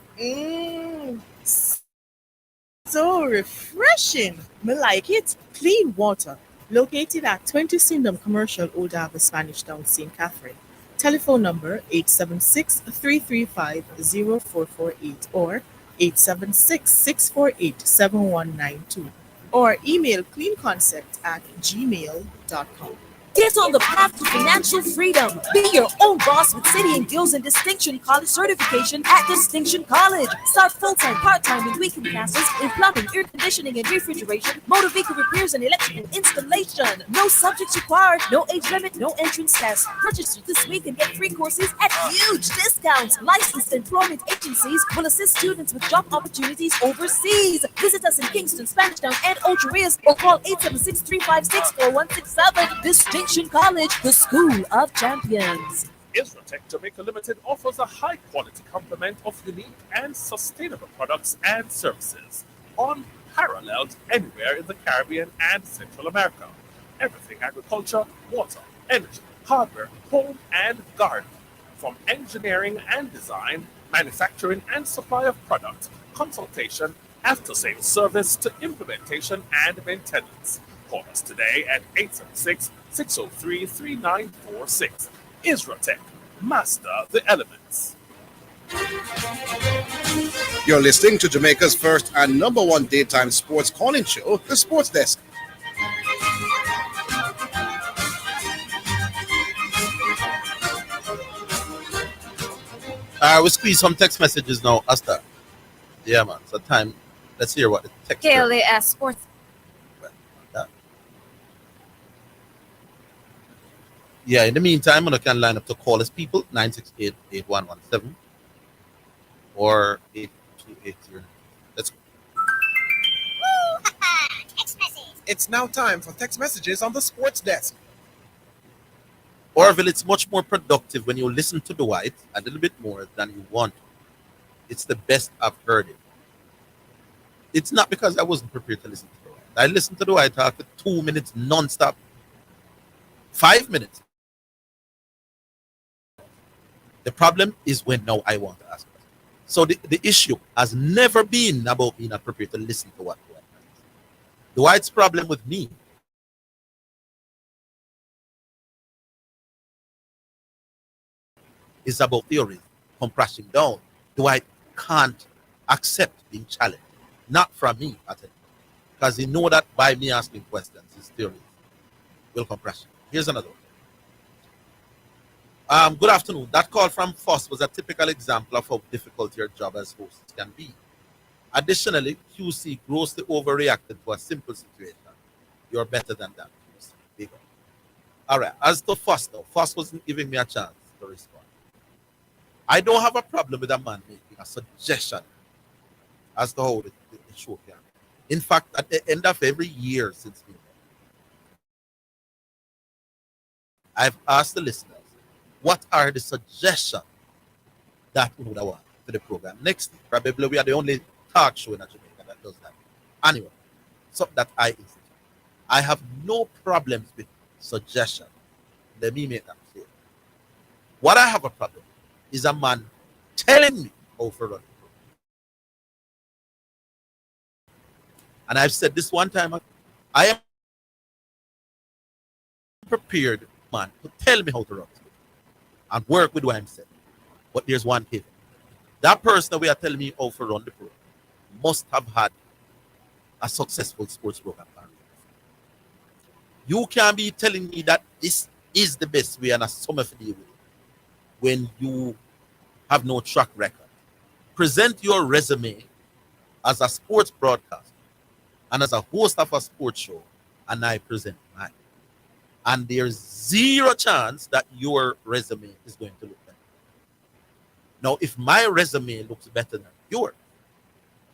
So refreshing. Me like it. Clean water. Located at 20 Syndham Commercial, Old Harbour, Spanish Town, St. Catherine. Telephone number 876-335-0448 or 876-648-7192 or email cleanconcept@gmail.com. Get on the path to financial freedom. Be your own boss with City and Guilds and Distinction College certification at Distinction College. Start full-time, part-time with weekend classes in plumbing, air conditioning and refrigeration, motor vehicle repairs and electrical installation. No subjects required, no age limit, no entrance test. Register this week and get free courses at huge discounts. Licensed employment agencies will assist students with job opportunities overseas. Visit us in Kingston, Spanish Town and Ocho Rios or call 876-356-4167. Distinction College, the School of Champions. Isratech Jamaica Limited offers a high-quality complement of unique and sustainable products and services, unparalleled anywhere in the Caribbean and Central America. Everything agriculture, water, energy, hardware, home, and garden. From engineering and design, manufacturing and supply of products, consultation, after-sales service to implementation and maintenance. Call us today at 876-603-3946. Isratech, master the elements. You're listening to Jamaica's first and number one daytime sports calling show, The Sports Desk. We squeeze some text messages now, Asta. Yeah, man. So time. Let's hear what the text. KLAS Sports. Yeah, in the meantime, you can line up to call us people, 968-8117 or 8280. Let's go. Text message. It's now time for text messages on the sports desk. Orville, it's much more productive when you listen to Dwight a little bit more than you want. It's the best I've heard it. It's not because I wasn't prepared to listen to Dwight. I listened to Dwight talk for 2 minutes non-stop. 5 minutes. The problem is when now I want to ask questions. So the issue has never been about me not prepared to listen to what Dwight has. Dwight's problem with me is about theory, compressing down. Dwight can't accept being challenged. Not from me, I tell you. Because he know that by me asking questions, his theory will compress. Here's another one. Good afternoon. That call from Foss was a typical example of how difficult your job as host can be. Additionally, QC grossly overreacted to a simple situation. You're better than that, QC. Big up. All right. As to Foss, though, Foss wasn't giving me a chance to respond. I don't have a problem with a man making a suggestion as to how the show can. In fact, at the end of every year since being there, I've asked the listeners, what are the suggestions that we would want for the program next year? Probably we are the only talk show in Jamaica that does that. Anyway, something that I have no problems with suggestion. Let me make that clear. What I have a problem is a man telling me how to run. And I've said this one time, I am prepared, man, to tell me how to run and work with what I'm saying. But there's one caveat. That person that we are telling me how to run the program must have had a successful sports program. You can't be telling me that this is the best way and a summer for deal with it when you have no track record. Present your resume as a sports broadcaster and as a host of a sports show, and I present mine. And there's zero chance that your resume is going to look better. Now, if my resume looks better than yours,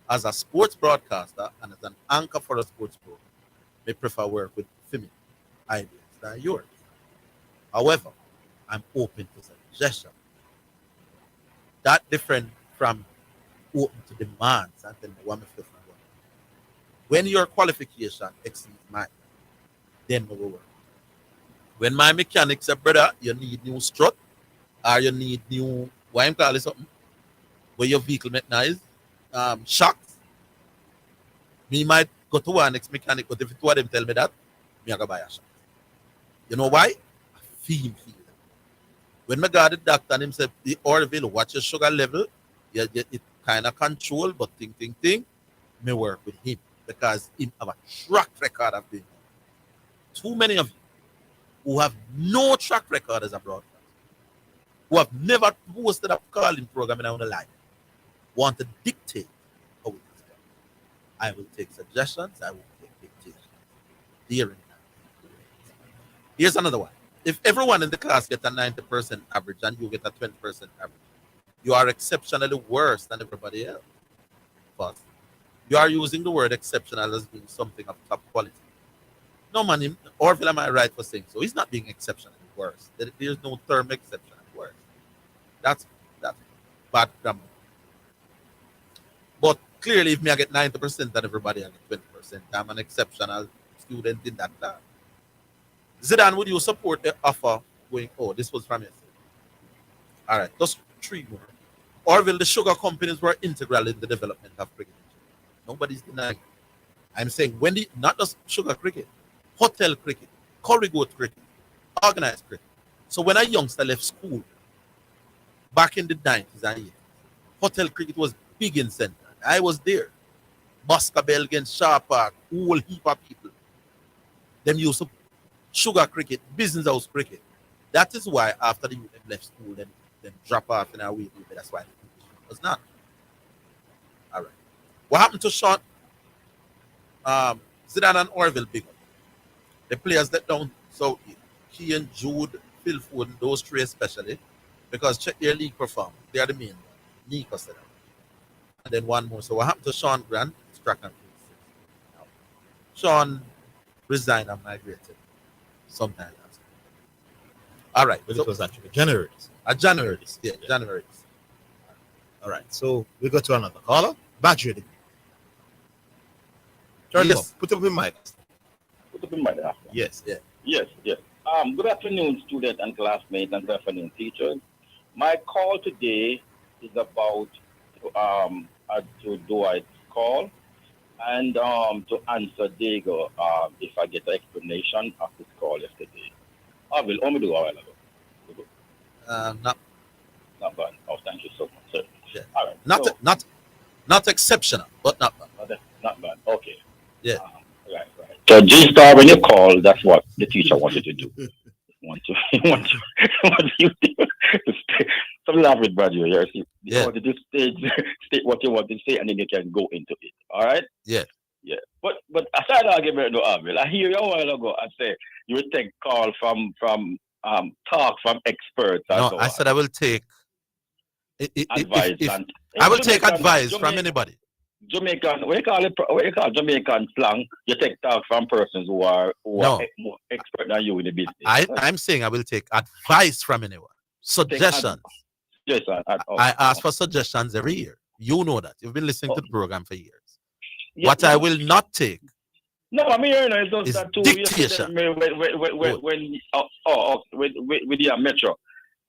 as a sports broadcaster and as an anchor for a sports program, I prefer work with female ideas than yours. However, I'm open to suggestions. That different from open to demands and then one of different. When your qualification exceeds mine, then we will work. When my mechanic said, brother, you need new strut or you need new, why I'm calling something, where your vehicle make noise, shocks, me might go to one next mechanic, but if two of them tell me that, me I go buy a shock. You know why? I feel that. When I got the doctor and him said, the Orville, watch your sugar level, it kind of control, but think, me work with him because him have a track record of doing it. Too many of you who have no track record as a broadcaster, who have never hosted a calling program in their life, want to dictate how it is done. I will take suggestions, I will take dictation. Hearing that. Here's another one. If everyone in the class gets a 90% average and you get a 20% average, you are exceptionally worse than everybody else. But you are using the word exceptional as being something of top quality. No, man, Orville, am I right for saying so? He's not being exceptionally worse. There's no term exceptionally worse. That's bad grammar. But clearly, if me I get 90% and everybody I get 20%, I'm an exceptional student in that class. Zidane, would you support the offer going? Oh, this was from yesterday. All right, just 3 more. Orville, the sugar companies were integral in the development of cricket. Nobody's denying. I'm saying when not just sugar cricket, hotel cricket, curry goat cricket, organized cricket. So when a youngster left school back in the 90s and 80s, hotel cricket was big in Centre. I was there. Boscobel against Shaw Park, whole heap of people. Them used to sugar cricket, business house cricket. That is why after the youth left school, then drop off in our way. That's why it was not. All right. What happened to Sean? Zidane and Orville big up. The players that down so Key and Jude, Phil Foden, those 3 especially, because check their league performance. They are the main one. Nico said that. And then one more. So what happened to Sean Grant? It's track and field. Sean resigned and migrated sometime last year. All right. But it was actually January. January. Yeah, January. All right. So we go to another caller. Battery. Turn Yes. up. Put up in mic. Put up in mind. Yes. Yeah. Yes. Good afternoon, students and classmates, and good afternoon, teachers. My call today is about to Dwight's call and to answer Diego if I get an explanation of his call yesterday. I will only do a while ago. Not bad. Oh, thank you so much, sir. Yeah. All right. Not exceptional, but not bad. Not bad. Okay. Yeah. Right. So G-Star, when you call, that's what the teacher wanted to do. Want you to some laugh with Brad here. You wanted to state what you want to say, and then you can go into it. All right? Yeah. But aside argument, no, Orville, I hear you a while ago. I say you would take call from talk from experts. No, so I said I will take advice. I will take advice from anybody. Jamaican, what you call Jamaican slang, you take talk from persons who are more expert than you in the business. I'm saying I will take advice from anyone. Suggestions. Yes, I ask for suggestions every year. You know that. You've been listening to the program for years. What I will not take No, I mean, you know, it's just is that too. dictation. With the Metro.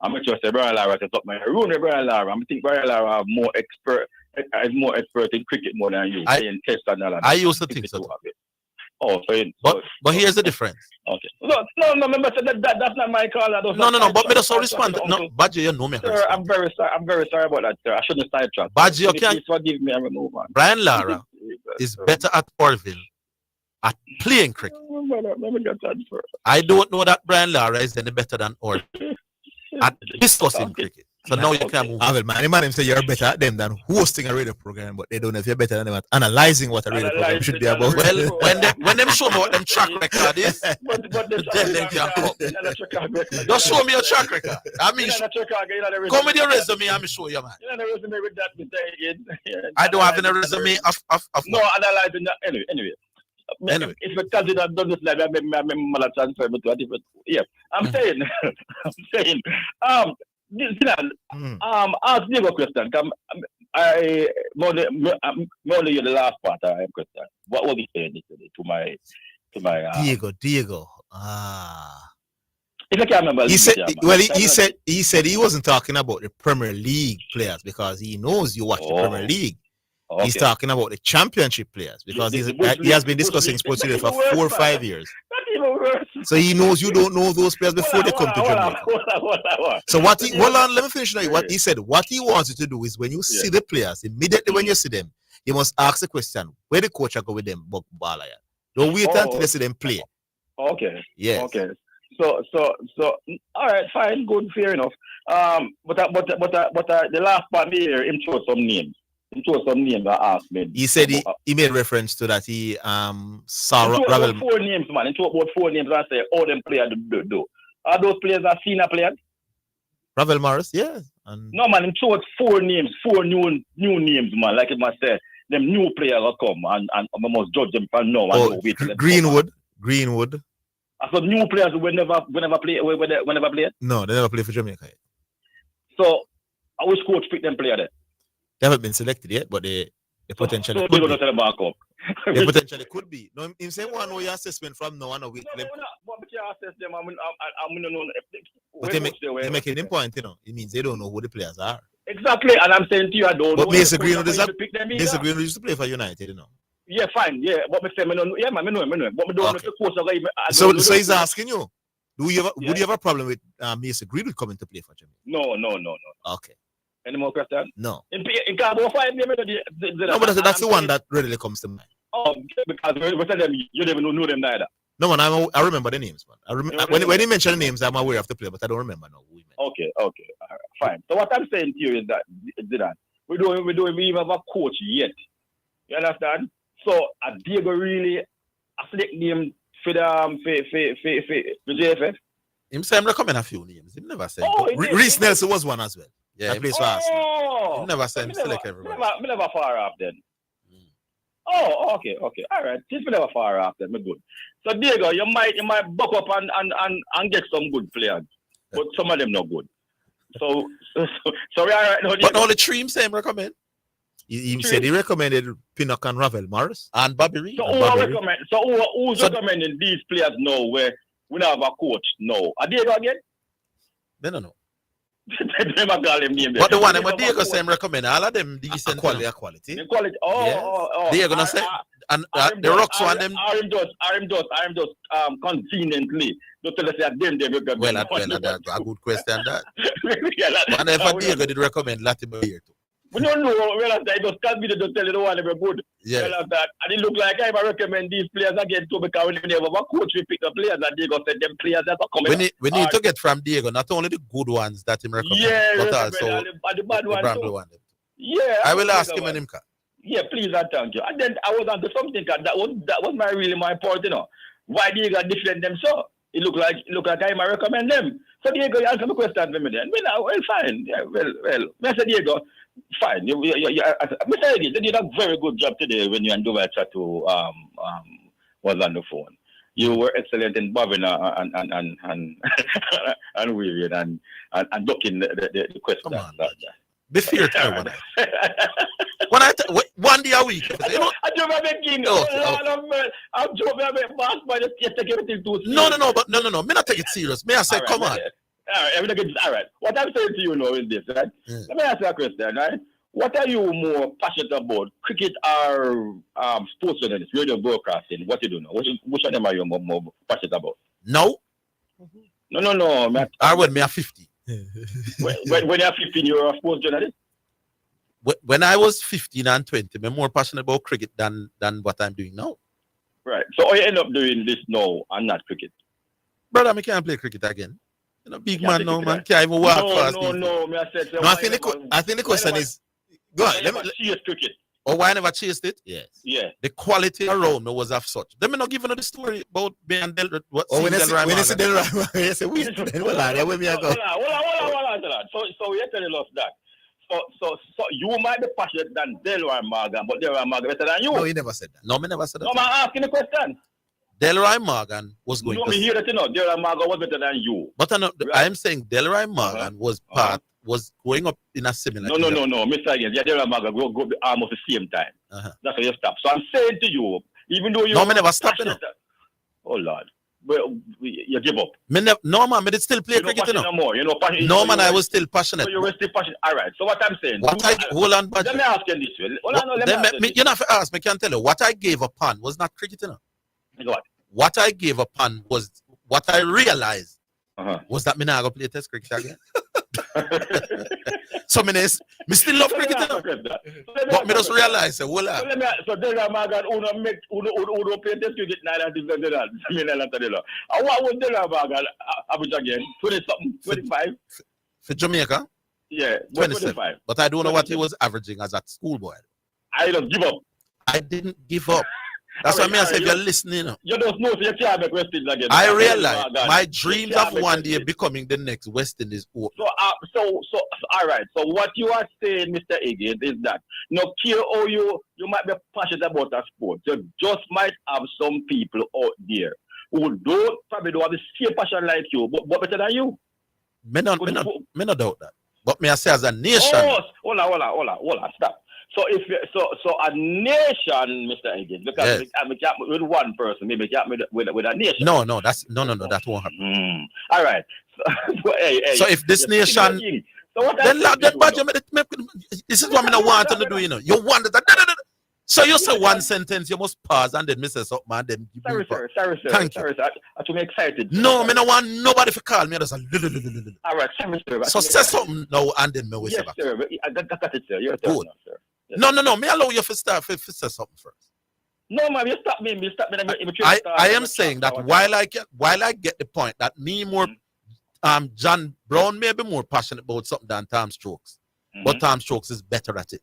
I'm Metro say Brian Lara set up my room with Brian Lara. I think Brian Lara are more expert in cricket more than you. Playing test and all that. I used to think so. Oh, but here's the difference. Okay. No, that's not my call. No. But me just respond. No, Badger, you know me. Sir, I'm very sorry about that, sir. I shouldn't sidetrack. Badger, you can't. Please forgive me and remove on. Brian Lara is better at Orville at playing cricket. I don't know that Brian Lara is any better than Orville at discussing cricket. So now you can move. Well, man, the man say you're better at them than hosting a radio program, but they don't know if you're better than them at analyzing what a radio program should be about. Well, when them show me what them track record is, then they can come. Just show me your track record. I mean, come with your resume. I'm show you, man. I don't have any resume of no analyzing that anyway. If because you have done this live, I may transfer me to a different. Yeah, I'm saying. Zidane, ask me a question. I only you the last part. I have question. What was he saying to my Diego. If I can't remember, he said he wasn't talking about the Premier League players because he knows you watch the Premier League. Okay. He's talking about the championship players because he has been discussing sports today for 4 or 5 years. So he knows you don't know those players before they come to Jamaica. So hold on, let me finish now. What he said, what he wants you to do is when you see the players, immediately when you see them, you must ask the question, where the coach are go with them, Balaya. Don't wait until they see them play. Okay. Yes. Okay. So all right, fine, good, fair enough. But the last part here, him show some names. That asked me. He said he made reference to that he saw Ravel. 4 names, man. He talked about 4 names and say all them players do. Are those players are senior players? Ravel Morris, yeah. No, man. He talked 4 names, 4 new names, man. Like it must say, them new players will come and we must judge them from now. Greenwood. So new players who never play. No, they never play for Jamaica yet. So which coach pick them player there? They haven't been selected yet, but they potentially so could they be. They potentially could be. No, him saying one know your assessment from now on a week. But they're making them point, you know. It means they don't know who the players are. Exactly, and I'm saying to you, I don't know. But Mason Greenwood used to play for United, you know. Yeah, fine, yeah. But me say, I know. But me don't know the coach. So he's asking you, would you have a problem with Mason Greenwood coming to play for Jamaica? No. Okay. Any more questions? No. In Cabo 5, no, but that's the one that readily comes to mind. Oh, because we tell them you don't even know them neither. No, man, I remember the names, man. When he mentioned the names, I'm aware of the player, but I don't remember now. Okay, all right, fine. So what I'm saying to you is that Zidane, we don't even have a coach yet. You understand? So Diego really a select name for the JFF. Him say him recommend a few names. He never said. Reece Nelson was one as well. Yeah, he plays for Arsenal. He never said him select everybody. Me never far off then. Oh, okay. All right. Since we never far off then, me good. So Diego, you might buck up and get some good players, but some of them not good. So we are right now. But all the three same recommend. He said he recommended Pinnock and Ravel Morris and Bobby Reed. So who's recommending these players now where we don't have a coach now? Are Diego again? They don't know. But the one when Diego say recommend all of them decent quality. Diego gonna say and the rocks one them. I'm just conveniently don't tell us that them recommend. Well, that's a good question that. And if Diego did recommend Latimer here too. We don't know. Well, I just can't be to tell you the one ever good. Yeah. Well, that and it look like I recommend these players again too because when they have a coach, we pick the players and Diego said them players that are coming. We need to get from Diego not only the good ones that him recommend, but also the bad ones too. One. Yeah. I will ask him and him. Yeah, please and thank you. And then I was onto something that was my point, you know. Why Diego defend them so? It look like I might recommend them. So Diego, you answer the question for me then. Well, fine. Yeah, well. I said Diego. Fine. Mr. Eddie, you did a very good job today when you and Dubai chat to was on the phone. You were excellent in bobbing and weaving and ducking the question. Be fair to everyone. When one day a week, you know. I drove a bit king. I'm drove a bit boss, but you take everything too serious. No. Me not take it serious. Me I say, come on. All right. What I'm saying to you now is this, right? Let me ask you a question, right? What are you more passionate about, cricket or sports journalism, radio broadcasting? What you do now? Which of them are you more passionate about? No. No. I when me are 50. when you're 15, you're a sports journalist? When I was 15 and 20, I'm more passionate about cricket than what I'm doing now. Right. So you end up doing this now and not cricket? Brother, I can't play cricket again. You know, big man now, man. Can't even walk fast. No. I think the question is, go on. Let me chase cricket. Oh, why I never chased it? Yes. Yeah. The quality around me was of such. Let me not give you the story about me and Del. When I say Delroy, you say, wait, hold on, where me I go? Hold on. So you're telling us that. So you might be passionate than Delroy Morgan, but Delroy Morgan better than you. No, he never said that. No, me never said that. No, I'm asking the question. Delroy Morgan was going to... me hear that, Delroy Morgan was better than you. But I'm saying Delroy Morgan was going up in a similar... No, Mr. Again. Yeah, Delroy Morgan go almost the same time. That's why you stop. So I'm saying to you, even though you... No, me never stopped, Oh, Lord. Well, you give up. No, man, I did still play cricket, no more. No, man, I was still passionate. So you were still passionate. All right. So what I'm saying... Hold on, buddy. Let me ask you this way. Let me you don't have to ask me. I can tell you. What I gave up on was not cricket, What I gave up on was what I realized was that me not going to play test cricket again. So me still love cricket, but me just realize, so Delroy Morgan who play test cricket now and what was Delroy Morgan average again? 20-something, 25? For Jamaica? Yeah, 25. But I don't know what he was averaging as a schoolboy. I just give up. I didn't give up. That's what I say. If you're listening, you don't know, so you can't make West Indies again. I realize my dreams of one day becoming the next West Indies. So all right. So what you are saying, Mr. Higgins, is that no care how you might be passionate about a sport. You just might have some people out there who probably don't have the same passion like you, but better than you. Me not doubt that. But me I say as a nation. Oh, hold on, stop. So a nation, Mr. Higgins, because I can't with one person, maybe can't with a nation. No, that won't happen. All right. So if this nation, then this is what I want to do. You want that. So you say one sentence, you must pause and then say something and then. Sorry, sir. Thank you. I'm too excited. No, I don't want nobody to call me. All right, sorry, sir. So say something now and then me will say back. Yes, sir. I got it, sir. You're good. Now, sir. Yes, no. Me allow you to start to say something first. No, man, you stop me. I am saying that while I get the point that me more, John Brown may be more passionate about something than Tom Strokes, but Tom Strokes is better at it.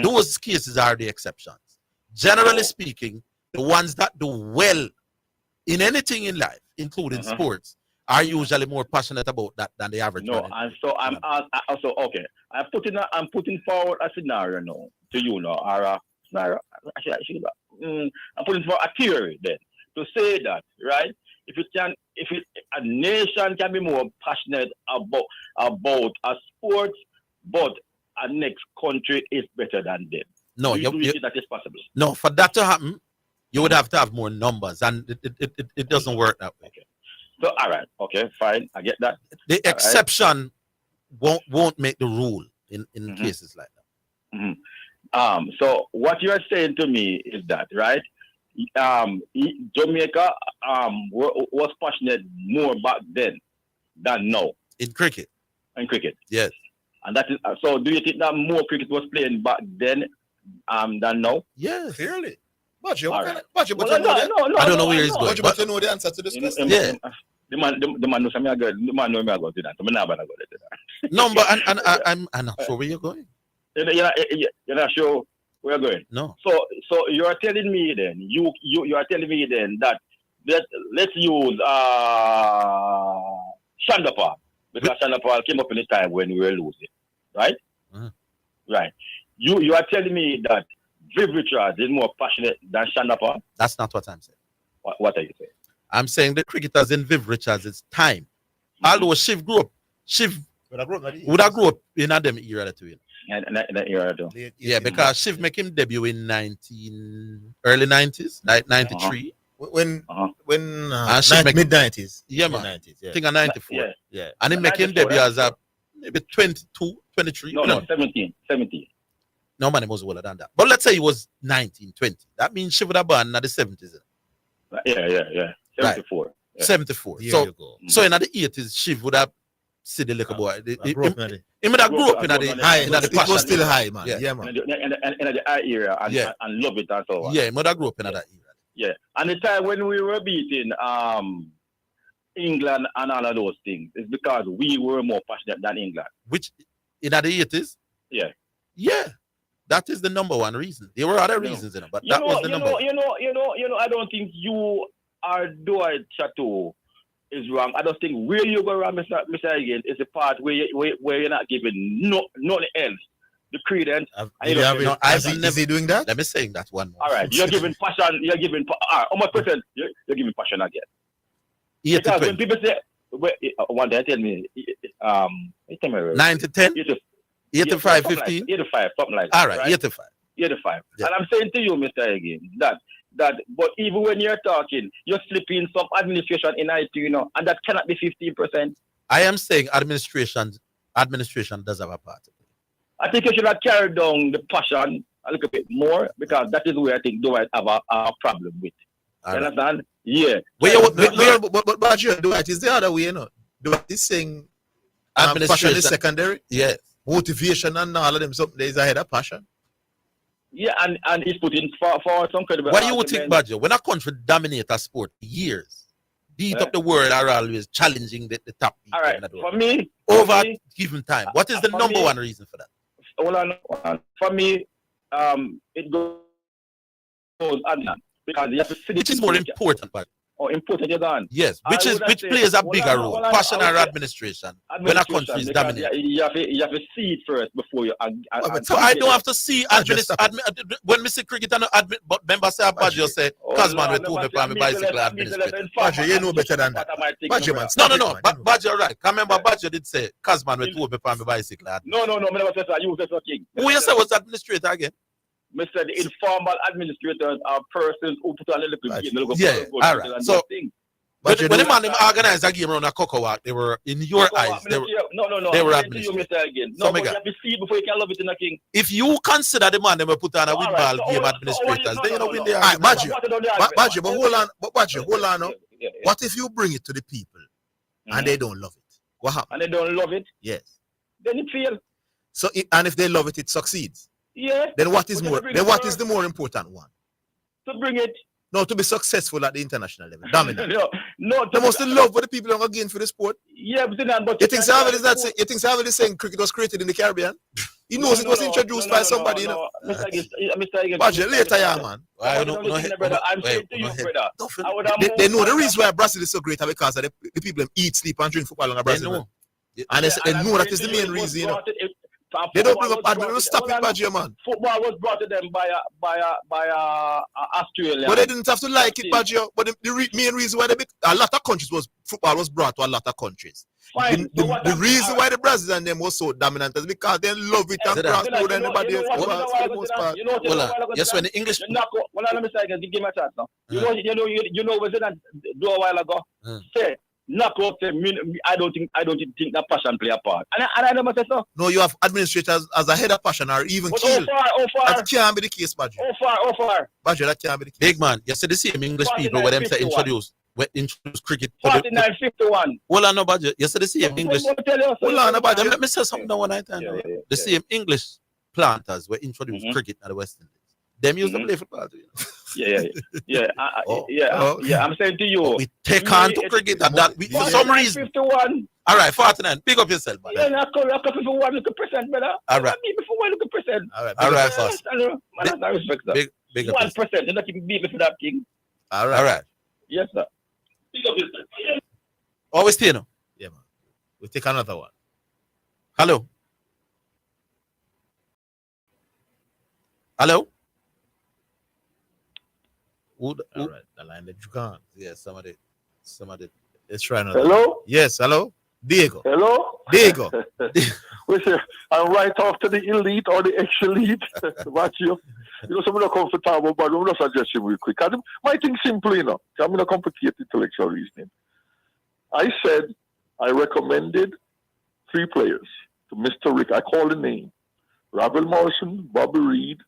Those cases are the exceptions. Generally speaking, the ones that do well in anything in life, including sports, are usually more passionate about that than the average. No, and so I'm also okay. I'm putting forward a scenario now to you now, or a scenario. I'm putting forward a theory then to say that, right? If a nation can be more passionate about a sport, but a next country is better than them. No, you think that is possible? No, for that to happen, you would have to have more numbers, and it doesn't work that way. Okay. So all right, okay, fine, I get that. The exception won't make the rule in cases like that. So what you are saying to me is that, right? Jamaica was passionate more back then than now in cricket. Yes. And that is so. Do you think that more cricket was playing back then than now? Yes, clearly. But you, right. I don't know where he's going. But you know the answer to this question. Yeah. The man knows me. The man knows me. I go to that. So I'm not going to that. No, but I'm not sure where you're going. You're not sure where you're going. No. So you are telling me then you are telling me then that let's use Shandapal. Because Shandapal came up in a time when we were losing, right? Right. You are telling me that Viv Richards is more passionate than Shandapal? That's not what I'm saying. What are you saying? I'm saying the cricketers in Viv Richards' time. Although Shiv would have grew up in a them era that we. in that era though. Yeah, because Shiv make him debut in early 90s, like 93. When And Shiv make mid 90s. Yeah, man. Mid-90s, yeah. I think 94. Yeah. Yeah. And he make him 94, debut as that's a maybe 22, 23. No, 17. No, man, he was older than that. But let's say he was 19, 20. That means Shiv would have been in the 70s. Yeah. 74. Right. Yeah. 74. Years So, ago. so in the 80s, Shiv would have seen the little boy. He grew up in it. would have grew up in the high. in the It was passion. still high, man. Yeah. Yeah, man. In the high era and love it and so on. Yeah, he would have grew up in that era. Yeah. And the time when we were beating England and all of those things, it's because we were more passionate than England. Which in the 80s? Yeah. Yeah. That is the number one reason. There were other reasons, but that was the number one. I don't think you are Dwight Chateau is wrong. I don't think where you go wrong, Mr. Again, is the part where you're not giving nothing else the credence. Is he doing that? Let me say that one more. All right, you're giving passion. You're giving how much percent? You're giving passion again. Because when people say, one day tell me, 9 to 10, 85, 15, 85, something like all that. right, 85. 85. Yeah. And I'm saying to you, Mr. Again, that but even when you're talking, you're slipping some administration in IT, and that cannot be 15%. I am saying administration does have a part. I think you should have carried down the passion a little bit more, because that is where I think Dwight have a problem with. You understand? Yeah. But Dwight is the other way, Dwight is saying passion is secondary. Yeah. Motivation and all of them, something is ahead of passion. Yeah, and he's putting for some credible. What do you think, Badger? When a country dominate a sport for years, beat up the world are always challenging the top people. All right, for me, over a given time. What is the number one reason for that? Hold on. For me, it goes on because you have to see which is more important, Badger? Important, you're done. Yes, which plays a bigger role, passion or administration when a country is dominated. You have to see it first before you. So I don't have to see when we see cricket and but members say Badger say Kazman will told me for my bicycle administrator. Badger, you know better than that. Badger, man. No. Badger, right? Remember, Badger did say Kazman will told me for my bicycle. No. I never said that. You said something. Who you say was administrator again? Mr. The informal administrators are persons who put on a little game. Yeah, all right. So, when the man organized a game around a cocoa, they were, in your eyes, they were administrators. No, but you have to see it before you can love it in a king. If you consider the man they were put on a win ball game administrators, then you know win the argument. Badger, but hold on now. What if you bring it to the people and they don't love it? What happens? And they don't love it? Yes. Then it fails. So, and if they love it, it succeeds. Yeah. Then what is more? Then what is the more important one? To bring it. No, to be successful at the international level. Dominant. No. They must love what the people are again for the sport. Yeah, but you think Savile is saying cricket was created in the Caribbean? He knows it was introduced by somebody. Mr. Badger, later, yeah, man. I'm saying to you, brother. They know the reason why Brazil is so great because the people eat, sleep, and drink football in Brazil. And they know that is the main reason. They don't bring up bad, they don't stop it, Badger, man. Football was brought to them by Australia. But they didn't have to like it, Badger. But the main reason why a lot of countries football was brought to a lot of countries. The reason why the Brazil and them was so dominant is because they love it and cross more than anybody else. Yes, when the English. Let me say again, give me a chance now. You know, was it do a while ago? Say. Knockout, I don't think that passion play a part. And I never said so. No, you have administrators as a head of passion or even kill. How far? That can't be the case, Badger. How far? Badger, that can't be the case. Big man, you see the same English people when them say introduce cricket. 49-51. Hold on, no, Badger. You see the same English. Hold on, Badger. Let me say something now one night. The same English planters were introduced cricket at the West Indies. Them used to play football too. Yeah. I'm saying to you, we take on to cricket and that for some reason. 51. All right, 49. Big up yourself, man. Yeah, knock up 51 look a percent, brother. All right. Beat me for 1 look a percent. All right, fast. I respect that. Big up 1%. You're not even beat me for that, king. All right. Yes, sir. Big up yourself. Always stay now. Yeah, man. We'll take another one. Hello. All right, the line that you can't. Yeah, somebody. Let's try another. Hello? Yes, hello? Diego. Hello? Diego. we say, and right after the elite or the ex-elite, watch you. You know, some of the comfortable, but I'm not suggesting real quick. My thing simple, you know. I'm going to complicate intellectual reasoning. I said I recommended 3 players to Mr. Rick. I call the name. Orville Morrison, Bobby Reed,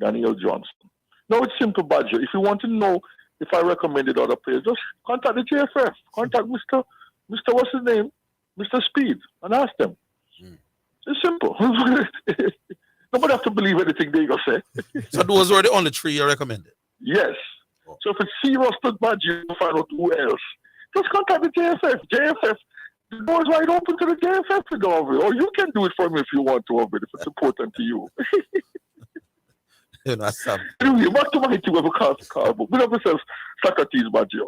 Daniel Johnston. No, it's simple, Badger. If you want to know if I recommended other players, just contact the JFF. Contact Mr. What's his name? Mr. Speed, and ask them. It's simple. Nobody have to believe anything they gonna say. So those were the only 3 you recommended? Yes. So if it's serious to Badger, you find out who else. Just contact the JFF. JFF, the door's wide open to the JFF with Orville. Or you can do it for me if you want to, Orville, if it's important to you. You know, that's something. Anyway, back to my team of a car book. We don't myself Socrates, Badger.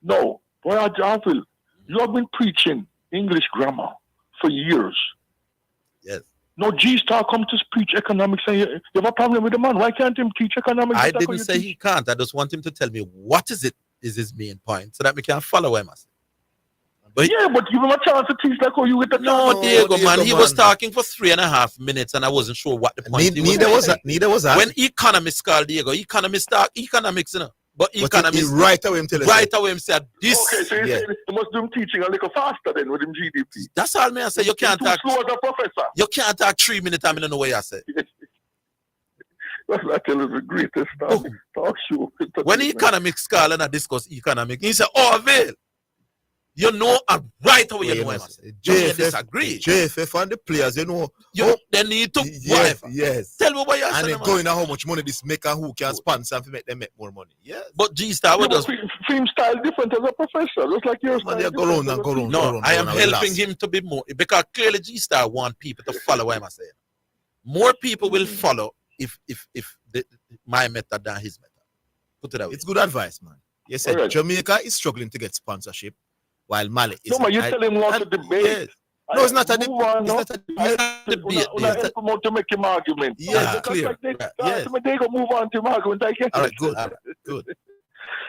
No, boy, Orville, you have been preaching English grammar for years. Yes. No, G-Star come to preach economics and you have a problem with the man. Why can't him teach economics? I didn't say he can't. I just want him to tell me what is his main point so that we can follow him. But give him a chance to teach like how you get the No, Diego, man. He was talking for 3.5 minutes and I wasn't sure what the point Neither was I. When economists call Diego, economists talk economics, you know. But economists right away him tell us. Right away him said this. Okay, so you must do him teaching a little faster then with him GDP. That's all me I say. You can't talk slow as a professor. You can't talk 3 minutes and I don't know what I say. Well, I tell you the greatest talk show. When economics call and I discuss economics, he said, Orville, you know right away you know what I say. Disagree. JFF and the players, you know. They need to whatever. Yes. Tell me what you and say. then going how much money this make and who can sponsor and make them make more money. Yes. But G-Star, what does film style different as a professor, just like yours. Go round. No, I am helping him to be more because clearly G-Star want people to follow what I'm saying. More people will follow if my method than his method. Put it that way. It's good advice, man. You said Right. Jamaica is struggling to get sponsorship while Mali is. No, man, you tell him not to debate. Yes. No, it's not a debate. It's not to make him argument. Yeah, clear. Yes. They go move on to him argument. I get All right, it. good. Good.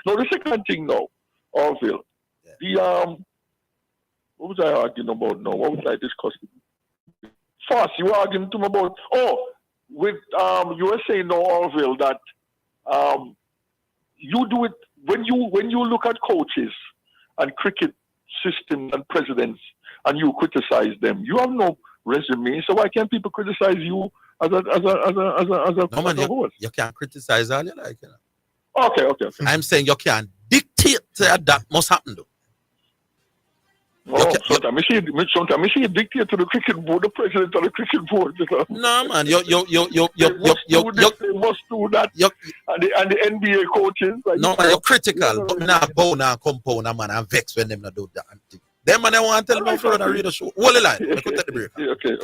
No, the second thing now, Orville. The what was I arguing about now? What was I discussing? First, you were arguing to me about with you were saying now, Orville, that you do it when you look at coaches and cricket systems and presidents and you criticize them. You have no resume, so why can't people criticize you as a No, man, you can't criticize all you like. You know? Okay. I'm saying you can't dictate that must happen though. Sometimes I see you dictate to the cricket board, the president of the cricket board. You know? No, man, you must do that. And the NBA coaches. Like, no, man, you're critical, but me not bow now, compound, man, and vex when them not do that. Them man, they want to tell me for the read the show. Hold the line. I could take the break. Okay.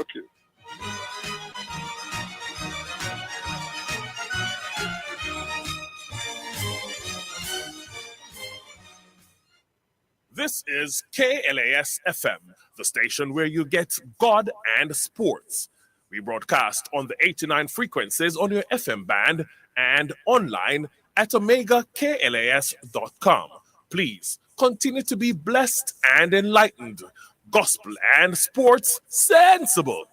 This is KLAS FM, the station where you get God and sports. We broadcast on the 89 frequencies on your FM band and online at omegaklas.com. Please continue to be blessed and enlightened. Gospel and sports sensible.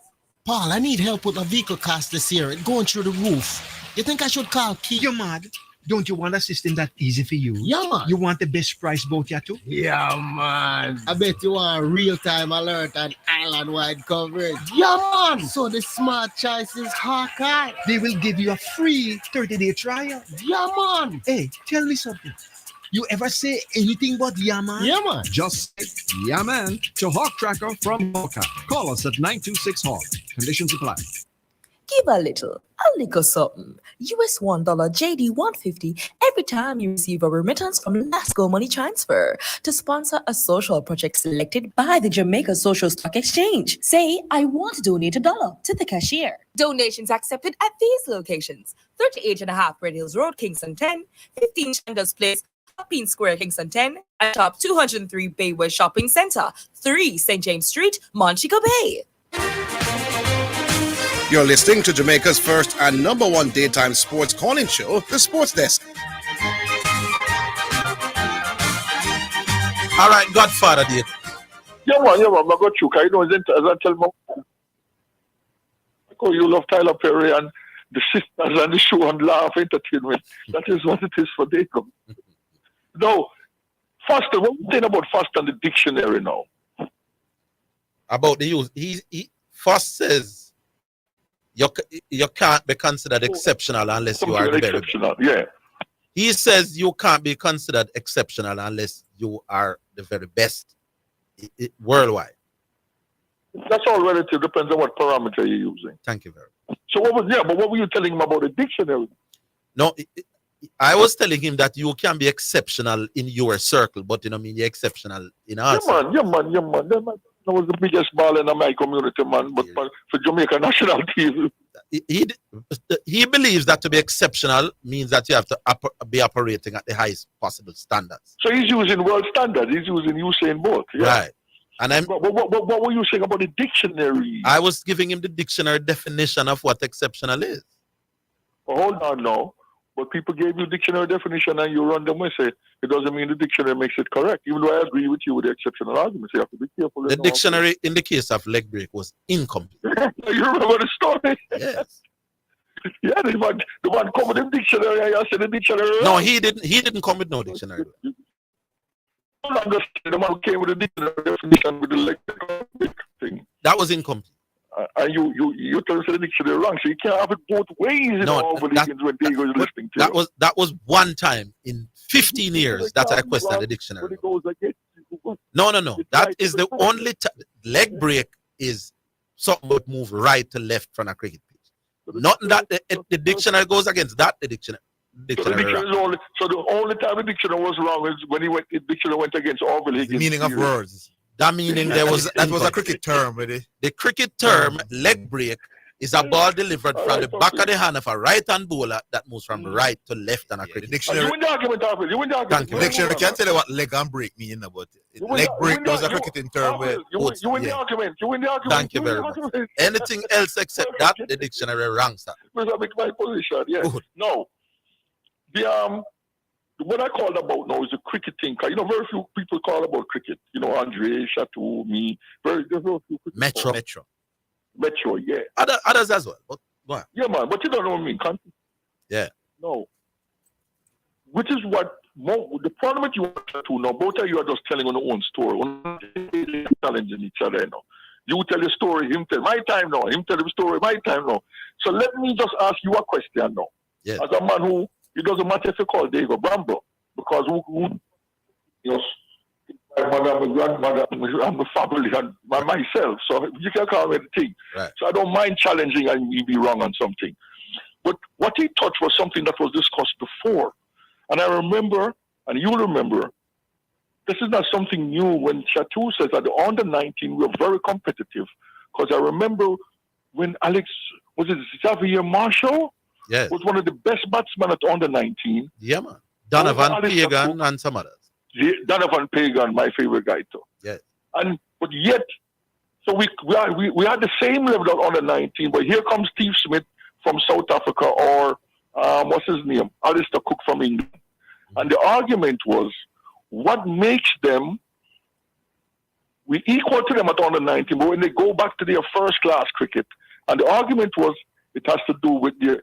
Paul, I need help with a vehicle cost this year. It's going through the roof. You think I should call Keith? You're mad. Don't you want a system that easy for you? Yeah, man. You want the best price boat yet too? Yeah, man. I bet you want real-time alert and island-wide coverage. Yeah, man. So the smart choice is Hawkeye. They will give you a free 30-day trial. Yeah, man. Hey, tell me something. You ever say anything but yeah, man? Yeah, man. Just say yeah, man to Hawk Tracker from Hawkeye. Call us at 926 Hawk. Conditions apply. Give a little something. US $1 JD 150 every time you receive a remittance from Lasco Money Transfer to sponsor a social project selected by the Jamaica Social Stock Exchange. Say, I want to donate $1 to the cashier. Donations accepted at these locations: 38.5 Red Hills Road, Kingston 10, 15 Chandler's Place, Shopping Square, Kingston 10, and top 203 Bayway Shopping Center, 3 St. James Street, Montego Bay. You're listening to Jamaica's first and number one daytime sports calling show, The Sports Desk. All right, Godfather, dear. Yeah, man, I got you. I know, as I tell my Oh, you love Tyler Perry and the sisters and the show and laugh entertainment. That is what it is for Jacob. No, Foster, what you think about Foster and the dictionary now? About the use, he first says you can't be considered exceptional unless you are the very exceptional. Yeah. He says you can't be considered exceptional unless you are the very best worldwide. That's all relative. Depends on what parameter you're using. Thank you very much. So but what were you telling him about the dictionary? No, I was telling him that you can be exceptional in your circle, but you know, you're exceptional in our circle. Yeah, man. That was the biggest ball in my community, man. But for Jamaica national team. He believes that to be exceptional means that you have to be operating at the highest possible standards. So he's using world standards. He's using Usain Bolt. Yeah. Right. And what were you saying about the dictionary? I was giving him the dictionary definition of what exceptional is. Well, hold on now. But people gave you dictionary definition and you run them and say it doesn't mean the dictionary makes it correct. Even though I agree with you with the exceptional arguments, you have to be careful. The dictionary in the case of leg break was incomplete. You remember the story? Yes. Yeah, the one come with the dictionary and you said the dictionary. No, he didn't come with no dictionary. I don't understand the man who came with the dictionary definition with the leg break thing. That was incomplete. And you tell us the dictionary wrong, so you can't have it both ways in all the when Diego is listening to you. That was one time in 15 years that I questioned the dictionary. No. That is the only time. Leg break is something that move right to left from a cricket pitch. Nothing that the dictionary goes against that. The dictionary so the only time the dictionary was wrong is when the dictionary went against Orville. The meaning of words. That meaning that was a cricket term, really. The cricket term leg break is a ball delivered from the back of the hand of a right-hand bowler that moves from right to left on a cricket. Dictionary. You win the argument, Orville. You win the argument. The dictionary can't tell you what leg and break mean, but leg break was a cricketing term. You win the argument. You win the argument. Thank you very much. Anything else except that, the dictionary ranks that. Because my position, yeah. No. What I called about now is a cricketing. You know, very few people call about cricket. You know, Andre, Chateau, me. Very few people. Metro, yeah. Others as well. But go on. Yeah, man. But you don't know what I mean, can't you? Yeah. No. Which is what the problem with you two now. Both of you are just telling on your own story. We're challenging each other, you know. You tell your story, him tell my time now. Him tell the story, my time now. So let me just ask you a question now. Yes. As a man who, it doesn't matter if you call Diego Bramble, because who you know, my mother, my grandmother, and my family, and myself. So you can call me the thing. Right. So I don't mind challenging and me be wrong on something. But what he touched was something that was discussed before. And I remember, and you remember, this is not something new when Chateau says that the under 19 we are very competitive. Because I remember when was it Xavier Marshall? Yes. Was one of the best batsmen at under 19. Yeah, man. Donovan Pagan and some others. Donovan Pagan, my favorite guy too. Yes. But yet, so we had the same level at under 19, but here comes Steve Smith from South Africa, or what's his name? Alistair Cook from England. And the argument was, what makes them, we equal to them at under 19, but when they go back to their first class cricket, and the argument was, it has to do with their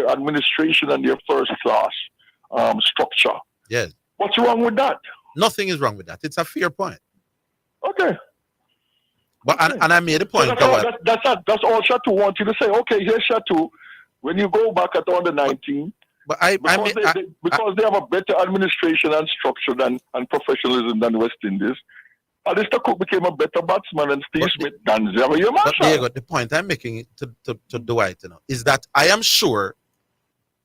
administration and their first class structure. Yes. What's wrong with that? Nothing is wrong with that. It's a fair point. Okay. But and I made a point. So that's all Chateau wants you to say. Okay, here's Chateau. When you go back at under 19, but because they have a better administration and structure and professionalism than West Indies, Alistair Cook became a better batsman and Steve Smith than Xavier Marshall. But there you go. The point I'm making to Dwight, you know, is that I am sure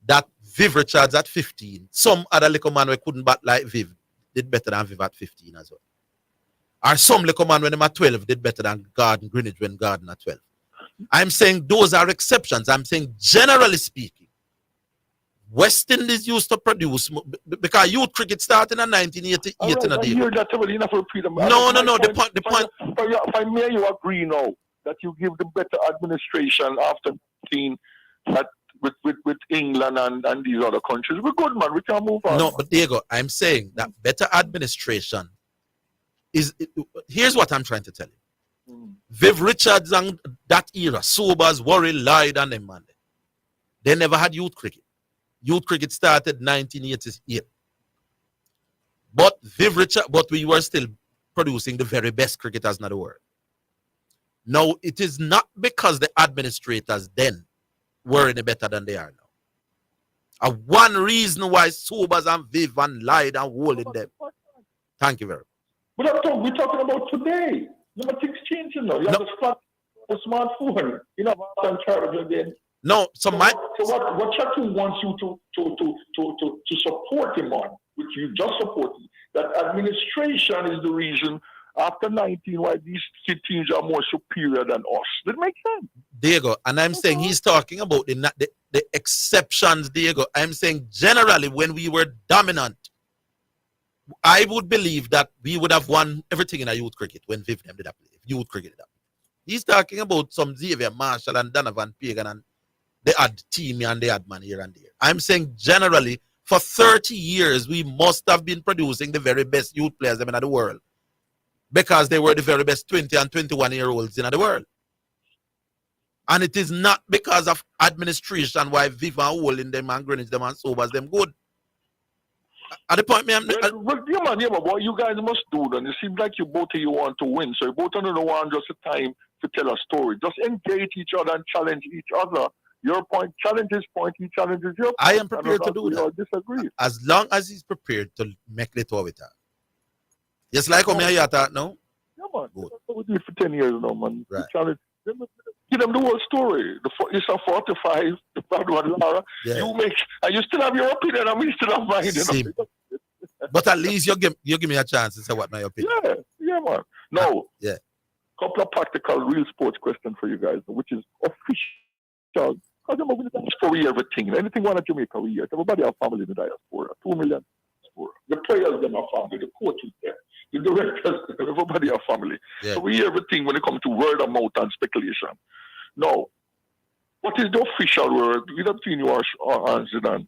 that Viv Richards at 15, some other little man who couldn't bat like Viv did better than Viv at 15 as well. Or some little man when they at 12 did better than Garden Greenwich when Garden at 12. I'm saying those are exceptions. I'm saying generally speaking, West Indies used to produce, because youth cricket started in 1988 in a day. No. The point. If I may, you agree now that you give the better administration after 15 with England and these other countries. We're good, man. We can move on. No, but there you go. I'm saying that better administration is. Here's what I'm trying to tell you. Viv Richards and that era, Sobers, Worrell, Lloyd, and them, man. They never had youth cricket. Youth cricket started 1988. But we were still producing the very best cricketers in the world. Now, it is not because the administrators then were any better than they are now. One reason why Sobers and Viv and Lloyd and holding them. Thank you very much. But we're talking about today. Things changing now. You have a smartphone. You know, and charge again. No, so what Chaku wants you to support him on, which you just supported, that administration is the reason after 19 why these teams are more superior than us. That makes sense. Diego, and I'm saying he's talking about the exceptions, Diego. I'm saying generally when we were dominant, I would believe that we would have won everything in a youth cricket when Viv them did that play. Youth cricket did that. He's talking about some Xavier Marshall and Donovan Pagan, and they had team and they had man here and there. I'm saying generally for 30 years we must have been producing the very best youth players in the world because they were the very best 20 and 21-year-olds in the world. And it is not because of administration why Viv and holding them and Greenwich them and Sobers them good. At the point, what you guys must do then, it seems like both of you want to win, so you both don't want just a time to tell a story. Just engage each other and challenge each other. Your point, challenge his point, he challenges your point. I am prepared to do that. Disagree. As long as he's prepared to make it over with her. Just like how I thought now. Yeah, man. Good. We do it for 10 years now, man. Right. Give them the whole story. It's a 45, the bad one, Laura. Yeah. You make, and you still have your opinion, and we still have mine. You know? But at least you give me a chance to say what my opinion. Yeah, man. No. Yeah. Couple of practical, real sports questions for you guys, which is official. Because I'm going to for everything. Anything one at Jamaica we hear. Everybody have family in the diaspora. 2 million diaspora. The players them are family. The coaches there. The directors, everybody have family. Yeah. So we hear everything when it comes to word of mouth and speculation. Now, what is the official word? We don't see you and Zidane.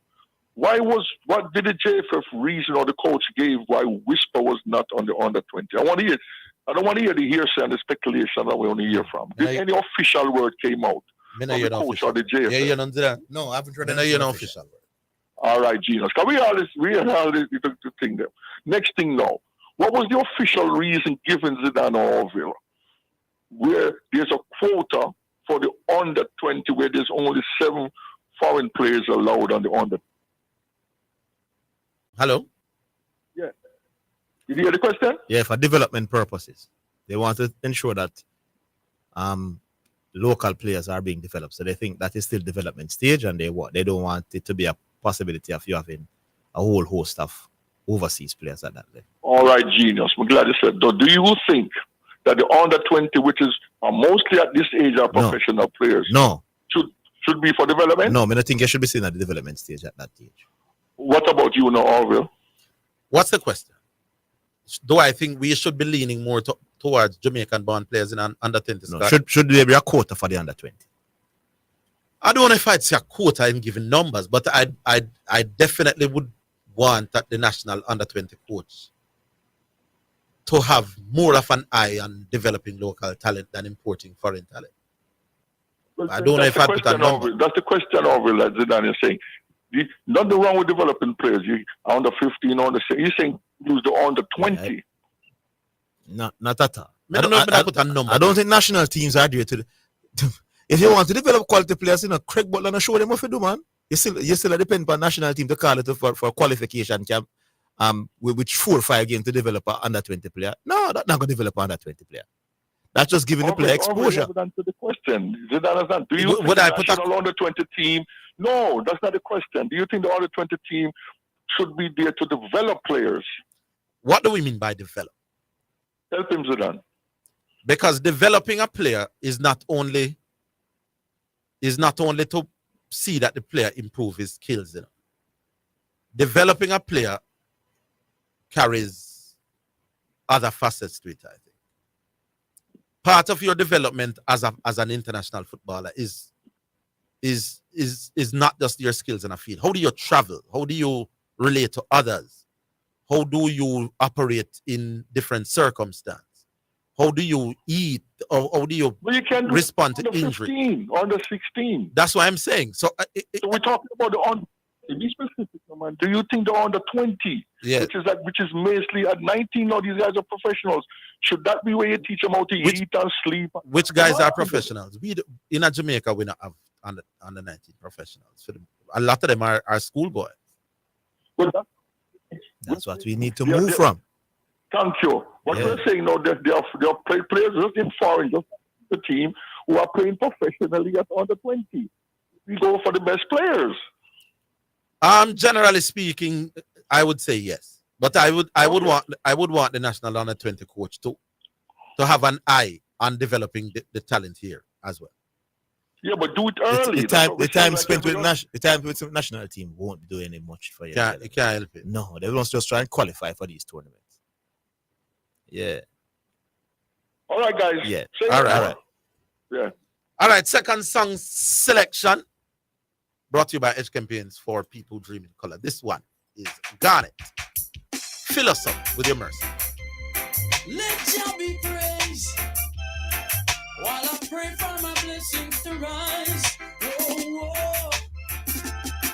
What did the JFF reason or the coach gave why Whisper was not on the under 20? I don't want to hear the hearsay and the speculation that we only hear from. Did any official word came out? From the coach or the JFF? Yeah, no, I haven't read any official word. All right, Genius. Can we all this thing there? Next thing now. What was the official reason given Zidane or Orville? Where there's a quota for the under 20 where there's only 7 foreign players allowed on the under. Hello? Yeah. Did you hear the question? Yeah, for development purposes. They want to ensure that local players are being developed. So they think that is still development stage and they don't want it to be a possibility of you having a whole host of overseas players at that level. All right, Genius. I'm glad you said that. Do you think that the under 20, which is mostly at this age, are professional players? No. Should be for development? No, I don't think you should be seen at the development stage at that age. What about you now, Orville? What's the question? Do I think we should be leaning more towards Jamaican-born players in under 20? No. Should there be a quota for the under 20? I don't know if I'd say a quota in giving numbers, but I definitely would want that the national under 20 coach to have more of an eye on developing local talent than importing foreign talent. Well, I don't know if I put a number. That's the question, Orville, that Zidane is saying. Nothing wrong with developing players. You under 15, under 16. He's saying use the under 20. Not at all. I don't know if I put a number. I don't think national teams are there to. If you want to develop quality players, Craig Butler and show them what to do, man. You still depend on national team to call it for qualification camp. With 4 or 5 games to develop an under 20 player. No, that's not going to develop an under 20 player. That's just giving the player exposure. Answer the question. Zidane, do you think the national under 20 team? No, that's not the question. Do you think the under 20 team should be there to develop players? What do we mean by develop? Help him, Zidane. Because developing a player is not only to see that the player improve his skills. Developing a player carries other facets to it, I think. Part of your development as an international footballer is not just your skills in a field. How do you travel? How do you relate to others? How do you operate in different circumstances? how do you eat, or how do you respond to injury? 15, under 16. That's what I'm saying. So, so we're talking about the under. Be specific, man. Do you think the under 20, which is mostly at 19 now, these guys are professionals? Should that be where you teach them how to eat and sleep? Which guys are professionals? In Jamaica, we don't have under 19 professionals. A lot of them are schoolboys. That's what we need to move from. Thank you. What we're saying now, they are players just in foreign, just the team who are playing professionally at under 20. We go for the best players. Generally speaking, I would say yes, but I would want the national under 20 coach to have an eye on developing the talent here as well. Yeah, but do it early. The time spent with the national team won't do any much for you. It can't help it. No, they must just try and qualify for these tournaments. Yeah. All right, guys. Yeah. All right. Yeah. All right. Second song selection brought to you by Edge Campaigns for People Dreaming Color. This one is Garnet. Fill us up with your mercy. Let Jah be praised while I pray for my blessings to rise. Oh, oh.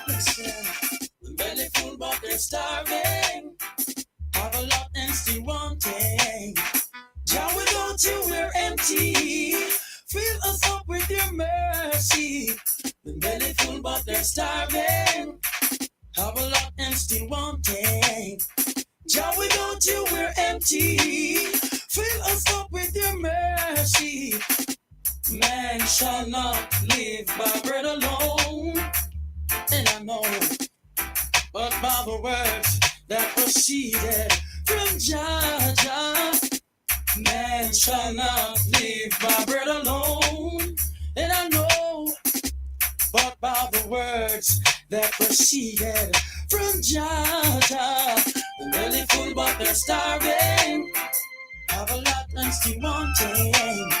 Listen, belly full but they're starving. Have a lot and still wanting. Jah, without you we're empty. Fill us up with your mercy. The belly full but they're starving. Have a lot and still wanting. Jah, without you we're empty. Fill us up with your mercy. Man shall not live by bread alone. And I know, but by the words that proceeded from Jah, Jah. Man shall not live by bread alone. And I know, but by the words that proceeded from Jah, Jah. The belly full but they're starving. Have a lot and still wanting.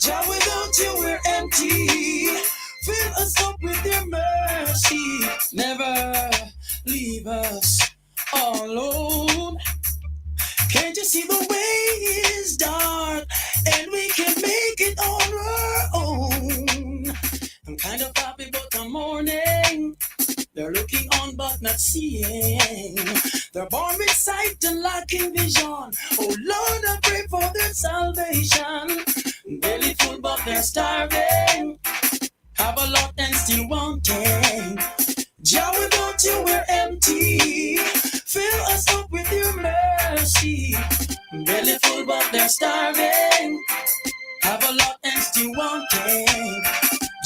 Jah, without you we're empty. Fill us up with your mercy. Never leave us alone. Can't you see the way is dark and we can make it on our own? I'm kind of happy but I'm mourning. They're looking on but not seeing. They're born with sight and lacking vision. Oh Lord, I pray for their salvation. Belly full but they're starving. Have a lot and still wanting. Jah, without you we're empty. Fill us up with your mercy. Belly full but they're starving. Have a lot and still wanting.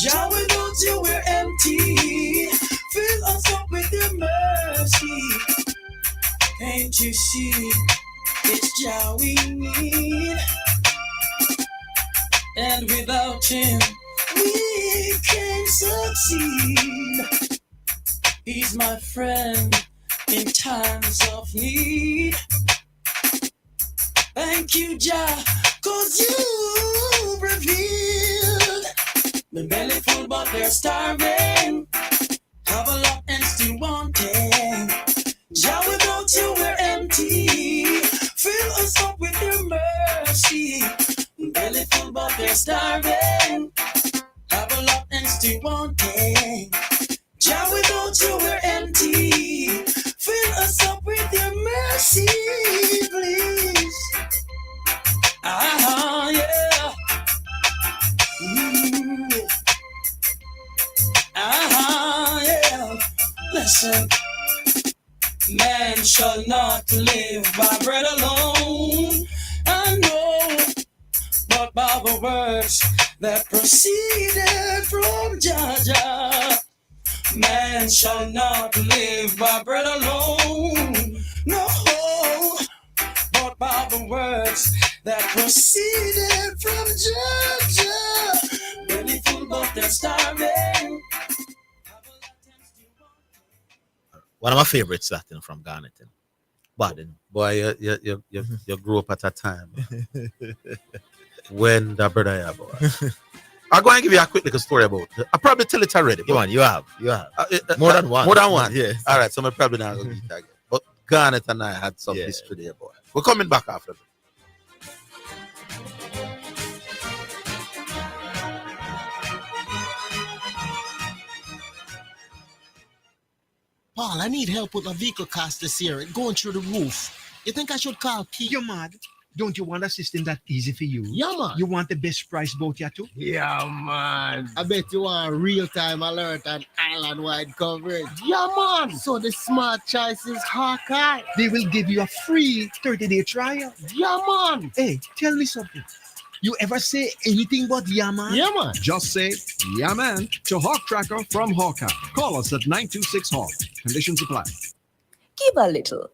Jah, without you we're empty. Fill us up with your mercy. Can't you see it's Jah we need? And without him we can't succeed. He's my friend in times of need. Thank you, Jah, 'cause you revealed. The belly full but they're starving. Have a lot and still wanting. Jah, without you we're empty. Fill us up with your mercy. Belly full but they're starving. Have a lot and still wanting. Jah, without you we're empty. Fill us up with your mercy, please. Yeah. Yeah. Listen. Man shall not live by bread alone. I know, but by the words that proceeded from Jah, Jah. Man shall not live by bread alone. No, but by the words that proceeded from Jah, Jah. Belly full but they're starving. One of my favorites, that from Garnet. Baden. Boy, you grew up at a time when the brother here, boy. I'm going to give you a quick little story about it. I probably tell it already. Come on, you have. More than one. More than one. Yeah. All right, so I'm probably not going to get that again. But Garnet and I had some history there, boy. We're coming back after this. Paul, I need help with my vehicle cost this year. It's going through the roof. You think I should call Keith? You're mad. Don't you want a system that easy for you? Yeah, man. You want the best price boat here too? Yeah, man. I bet you want real-time alert and island-wide coverage. Yeah, man. So the smart choice is Hawkeye. They will give you a free 30-day trial. Yeah, man. Hey, tell me something. You ever say anything but yeah, man? Yeah, man. Just say, yeah, man, to Hawk Tracker from Hawkeye. Call us at 926 Hawk. Conditions apply. Give a little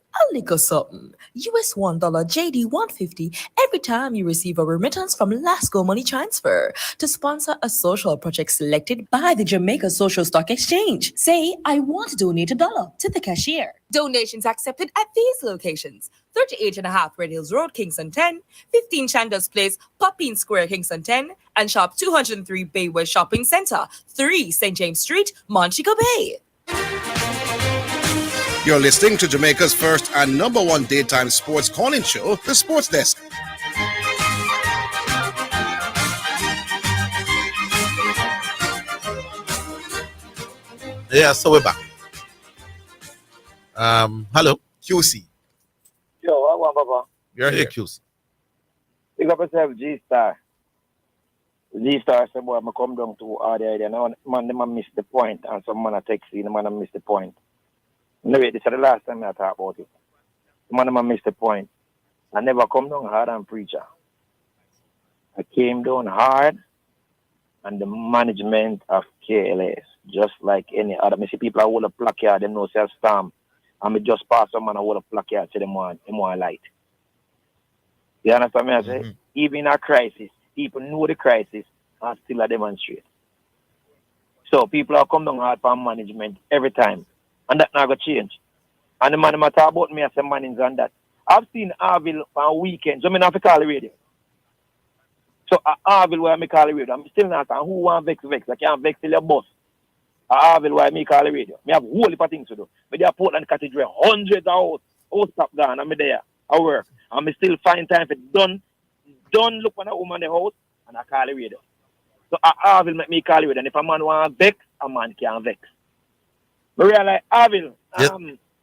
something. US $1 JD 150 every time you receive a remittance from Lasco Money Transfer to sponsor a social project selected by the Jamaica Social Stock Exchange. Say, I want to donate $1 to the cashier. Donations accepted at these locations: 38.5 Red Hills Road, Kingston 10, 15 Chandos Place, Poppin Square, Kingston 10, and Shop 203 Bay West Shopping Center, 3 St. James Street, Montego Bay. You're listening to Jamaica's first and number one daytime sports calling show, The Sports Desk. Yeah, so we're back. Hello, QC. Yo, what want, Papa? You're here, QC. Pick up yourself, G-Star. G-Star said, boy, I'm come down to all the idea. Now, man, them miss the point, and some man are texting, the man miss the point. No, wait, this is the last time I talk about it. The man miss the point. I never come down hard on preacher. I came down hard on the management of KLS, just like any other. I see people I hold a placard, them know self stamp. And me just pass someone I hold a placard to them one light. You understand me? I say, even in a crisis, people know the crisis and still a demonstrate. So people are come down hard for management every time. And that not going to change. And the man talk about me as a man on that. I've seen Orville on weekends, so I have to call the radio. So Orville where I call the radio, I'm still not saying who want vex. I can't vex till your boss. Orville where I call the radio. I have a whole heap of things to do. But they are Portland Cathedral, hundreds of hours stop gone, I'm there. I work. And I still find time for done look when I woman in the house and I call the radio. So Orville make me call the radio. And if a man want vex, a man can't vex. I realize Orville,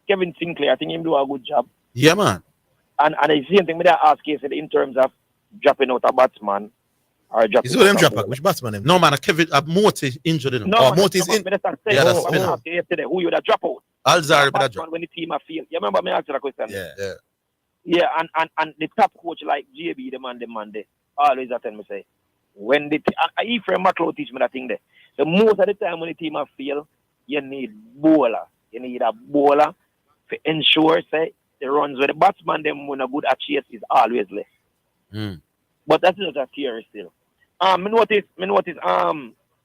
Kevin Sinclair, I think him do a good job. Yeah, man. And the same thing, I ask you in terms of dropping out a batsman or dropping is them drop back? Which batsman? Him? No, man, Kevin, Morty injured him. No, Morty is in. Yeah, that's spinner. Yesterday, who you would have drop out? Alzari would have drop. When the team have failed. You remember me answer that question? Yeah. Yeah, and the top coach like JB, the man there, always attend me say, when the Ephraim McLeod teach me that thing there. So most of the time when the team have failed, you need bowler. You need a bowler to ensure say the runs where the batsman them when a good at chase is always less. But that's just a theory still. Me notice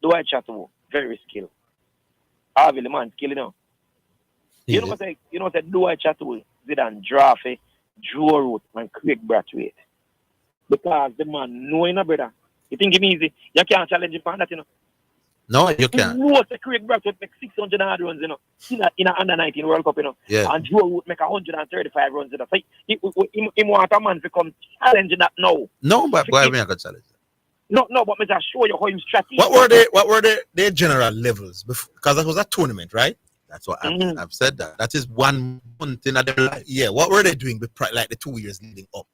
Dwight Chatterton, very skilled. Harvey the man skill, you know. You know what Dwight Chatterton, Zidane, Draffy, Joe Root, and Craig Brathwaite. Because the man knowing a brother. You think him easy? You can't challenge him for that, you know. No, you can't. Who the Craig Brathwaite make 600 hard runs, you know, in a under 19 World Cup, you know. Yeah. And Joe would make 135 runs, you know. So he want a man to come challenge that now. No, but why me I could challenge? No, but me just show you how him strategy. What were their general levels? Because that was a tournament, right? That's what I've said that. That is 1 month in their life. Yeah, what were they doing like the 2 years leading up?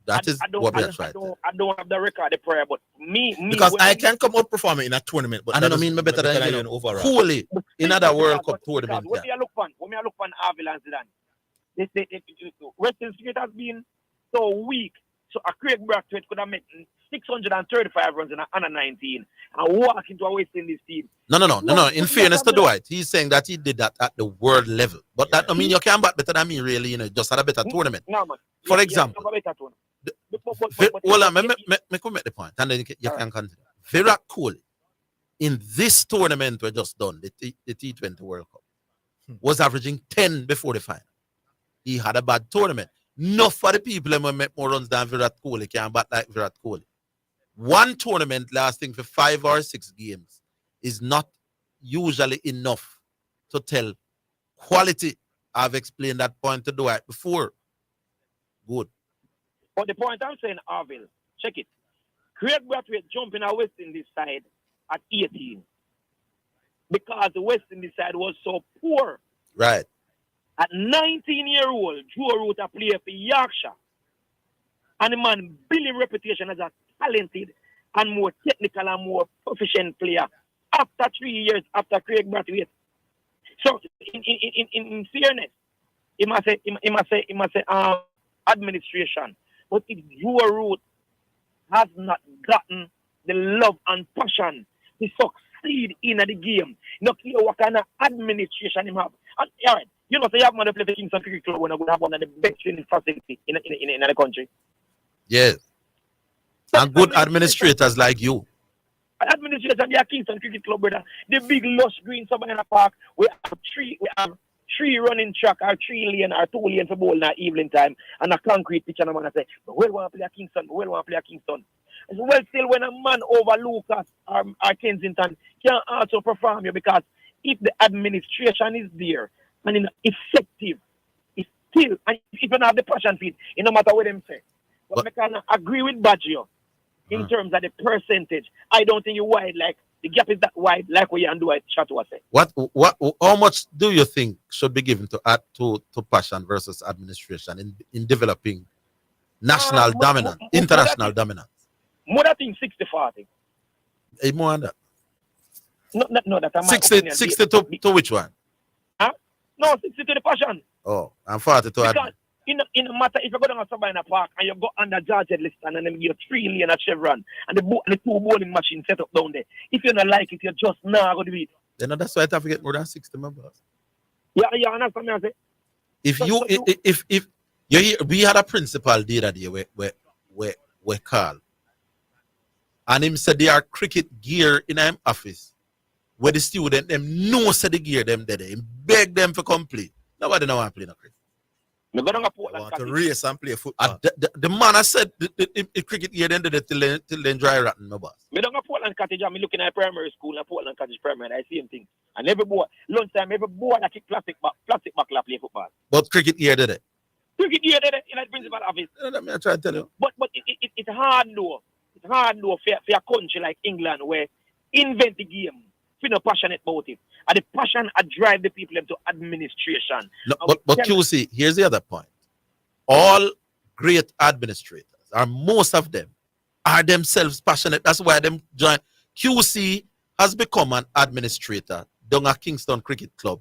That is what we are trying. I don't have the record, the prayer, but me because I can come out performing in a tournament, but I don't mean me better than you overall. Fully in other World Cup tournament. When I look for Orville and Zidane, Western State has been so weak. So a Craig Brathwaite could have made 635 runs in under 19 and walk into a West Indies team. No. In fairness to Dwight, he's saying that he did that at the world level. But that don't mean you can bat better than me, really. You know, just had a better tournament. No, man. For example, hold on, me could make the point, and then you can continue. Virat Kohli, in this tournament we just done, the T20 World Cup, was averaging 10 before the final. He had a bad tournament. Enough for the people who make more runs than Virat Kohli can bat like Virat Kohli. One tournament lasting for 5 or 6 games is not usually enough to tell quality. I've explained that point to Dwight before. Good. But the point I'm saying, Orville, check it. Craig Brathwaite jumping a West Indies side at 18. because the West Indies side was so poor. Right. At 19-year-old, Joe Root a player for Yorkshire. And the man built a reputation as a talented and more technical and more proficient player after 3 years after Craig Brathwaite. So in fairness, he must say administration. But if Joe Root has not gotten the love and passion to succeed in the game, no care what kind of administration he have. And, all right, you know, so you have man to play the Kingston Cricket Club when I would have one of the best training facilities in the country. Yes. And good administrators like you. Administrators and the Kingston Cricket Club, brother. The big lush green somewhere in the park. We have three running track or 3 lane or 2 lane for ball in the evening time and a concrete pitch, and a man I say, but we want to play a Kingston, we want to play a Kingston. Well, still when a man over Lucas or Kensington can also perform you, because if the administration is there and effective, it's still, and if you don't have the passion for it, it no matter what them say. But I can agree with Baggio in terms of the percentage. I don't think you're wide, like the gap is that wide, like what you do at Chateau say. How much do you think should be given to passion versus administration in developing national dominance, international dominance? More than 60-40. More than that. No, that's 60 to which one? Huh? No, 60 to the passion. Oh, and 40 to because in a matter if you go down somewhere in a park and you go under George list and then you 3 lane at Chevron and the 2 bowling machine set up down there. If you don't like it, you just not going to do it. Then that's why I have to get more than 60 members. Yeah, understand me I say? If you hear, we had a principal the other day where Carl, and him said they are cricket gear in him office where the student them know said the gear them there. Him beg them for complete. Nobody know want to play no cricket. Me go down a I want to race and play football. The man I said the cricket gear them there till then dry rotten no boss. Me down a Portland Cottage and me looking at primary school and Portland Cottage primary, I see same thing. And every boy, lunchtime, every boy that kick plastic back play football. But cricket gear did it. Cricket gear did it in the principal office. Let me try to tell you. But it's hard though. It's hard though for a country like England where invent the game, feel no passionate about it. And the passion drive the people into administration. No, but QC, here's the other point. All great administrators, or most of them, are themselves passionate. That's why them join. QC has become an administrator down at Kingston Cricket Club.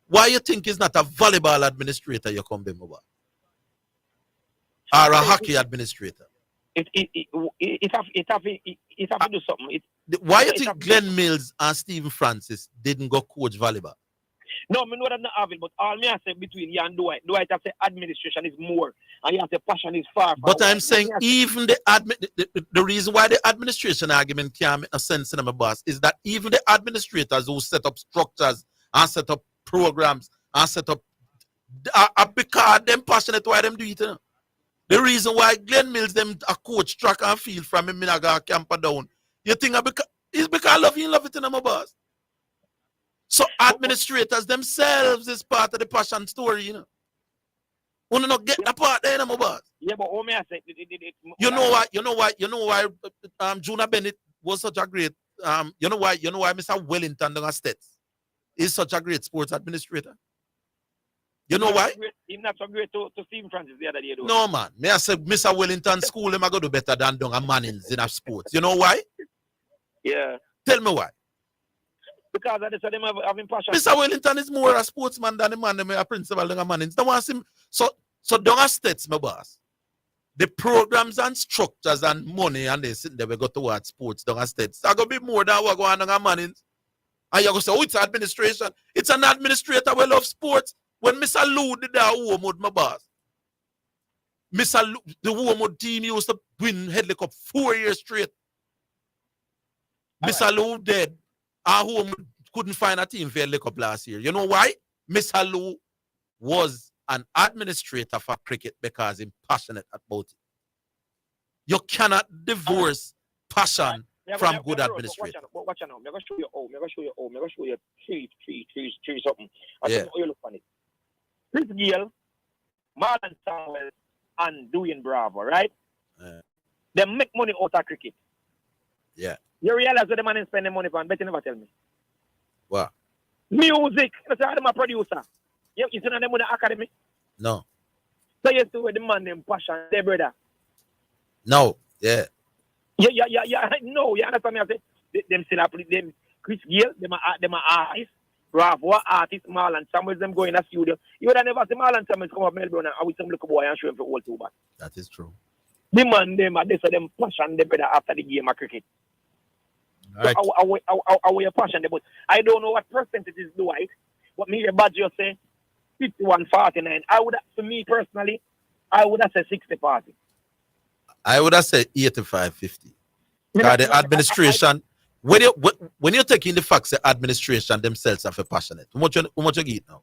Why you think he's not a volleyball administrator you come be mobile? Or a hockey administrator? It have to do something. Why you think Glenn Mills and Stephen Francis didn't go coach volleyball? No, I know that not have it, but all me I say between you and Dwight have to say administration is more, and you have to say passion is far. But I'm saying even the reason why the administration argument can't make no sense in my boss is that even the administrators who set up structures and set up programs and set up are because them passionate why them do it. You know? The reason why Glenn Mills them a coach track and field from him Minaga camper down, you think it's because I love it in my boss. So administrators themselves is part of the passion story, you know. Wanna not get that part there, my boss. Yeah, but what may I say? You know why Juna Bennett was such a great you know why Mr. Wellington Dunga States is such a great sports administrator. You know why? He's not so great to Stephen Francis the other day, though. No, man. May I say Mr. Wellington school him I go do better than Dunga Mannings in sports. You know why? Yeah. Tell me why. Because I said them having passion. Mr. Wellington is more a sportsman than the man them a principal Dunga Mannings. Don't want him. So Dunga States, my boss. The programs and structures and money and they sit there we go towards sports Dunga States. That gonna be more than what go on Dunga Mannings. And you go say, oh, it's administration. It's an administrator we love sports. When Mr. Lou did that Wormwood, my boss, Mr. Lou, the Wormwood team used to win Headley Cup 4 years straight. Mr. Lou dead. Our Wormwood couldn't find a team for Headley Cup last year. You know why? Mr. Lou was an administrator for cricket because he's passionate about it. You cannot divorce passion from good administration. Watch out now. I'm going to show you how. I'm going to show you three something. I Yeah. think you look on it. Chris Gill, Marlon Samuel, and Dwayne Bravo, right? They make money out of cricket. Yeah. You realize what the man is spending money on? Bet you never tell me. What? Music. You say I'm a producer. You see them with the academy? No. So you see where the man them passion, their brother. No. Yeah. Yeah. No, you understand me? I say them still play them Chris Gale, them are artists. Bravo, artists, Marlon Samuels, them go in a studio. You would have never see Marlon Samuels come up Melbourne and with some little boy and show him for all too bad. That is true. The man them are this of them passion their brother after the game of cricket. Right. So our passion there, but I don't know what percentage is do it. But me, Badger say 51-49. I would, for me personally, I would have said 60-40. I would have said 85-50. The administration, when you're taking the facts, the administration themselves are for passionate. How much you get now?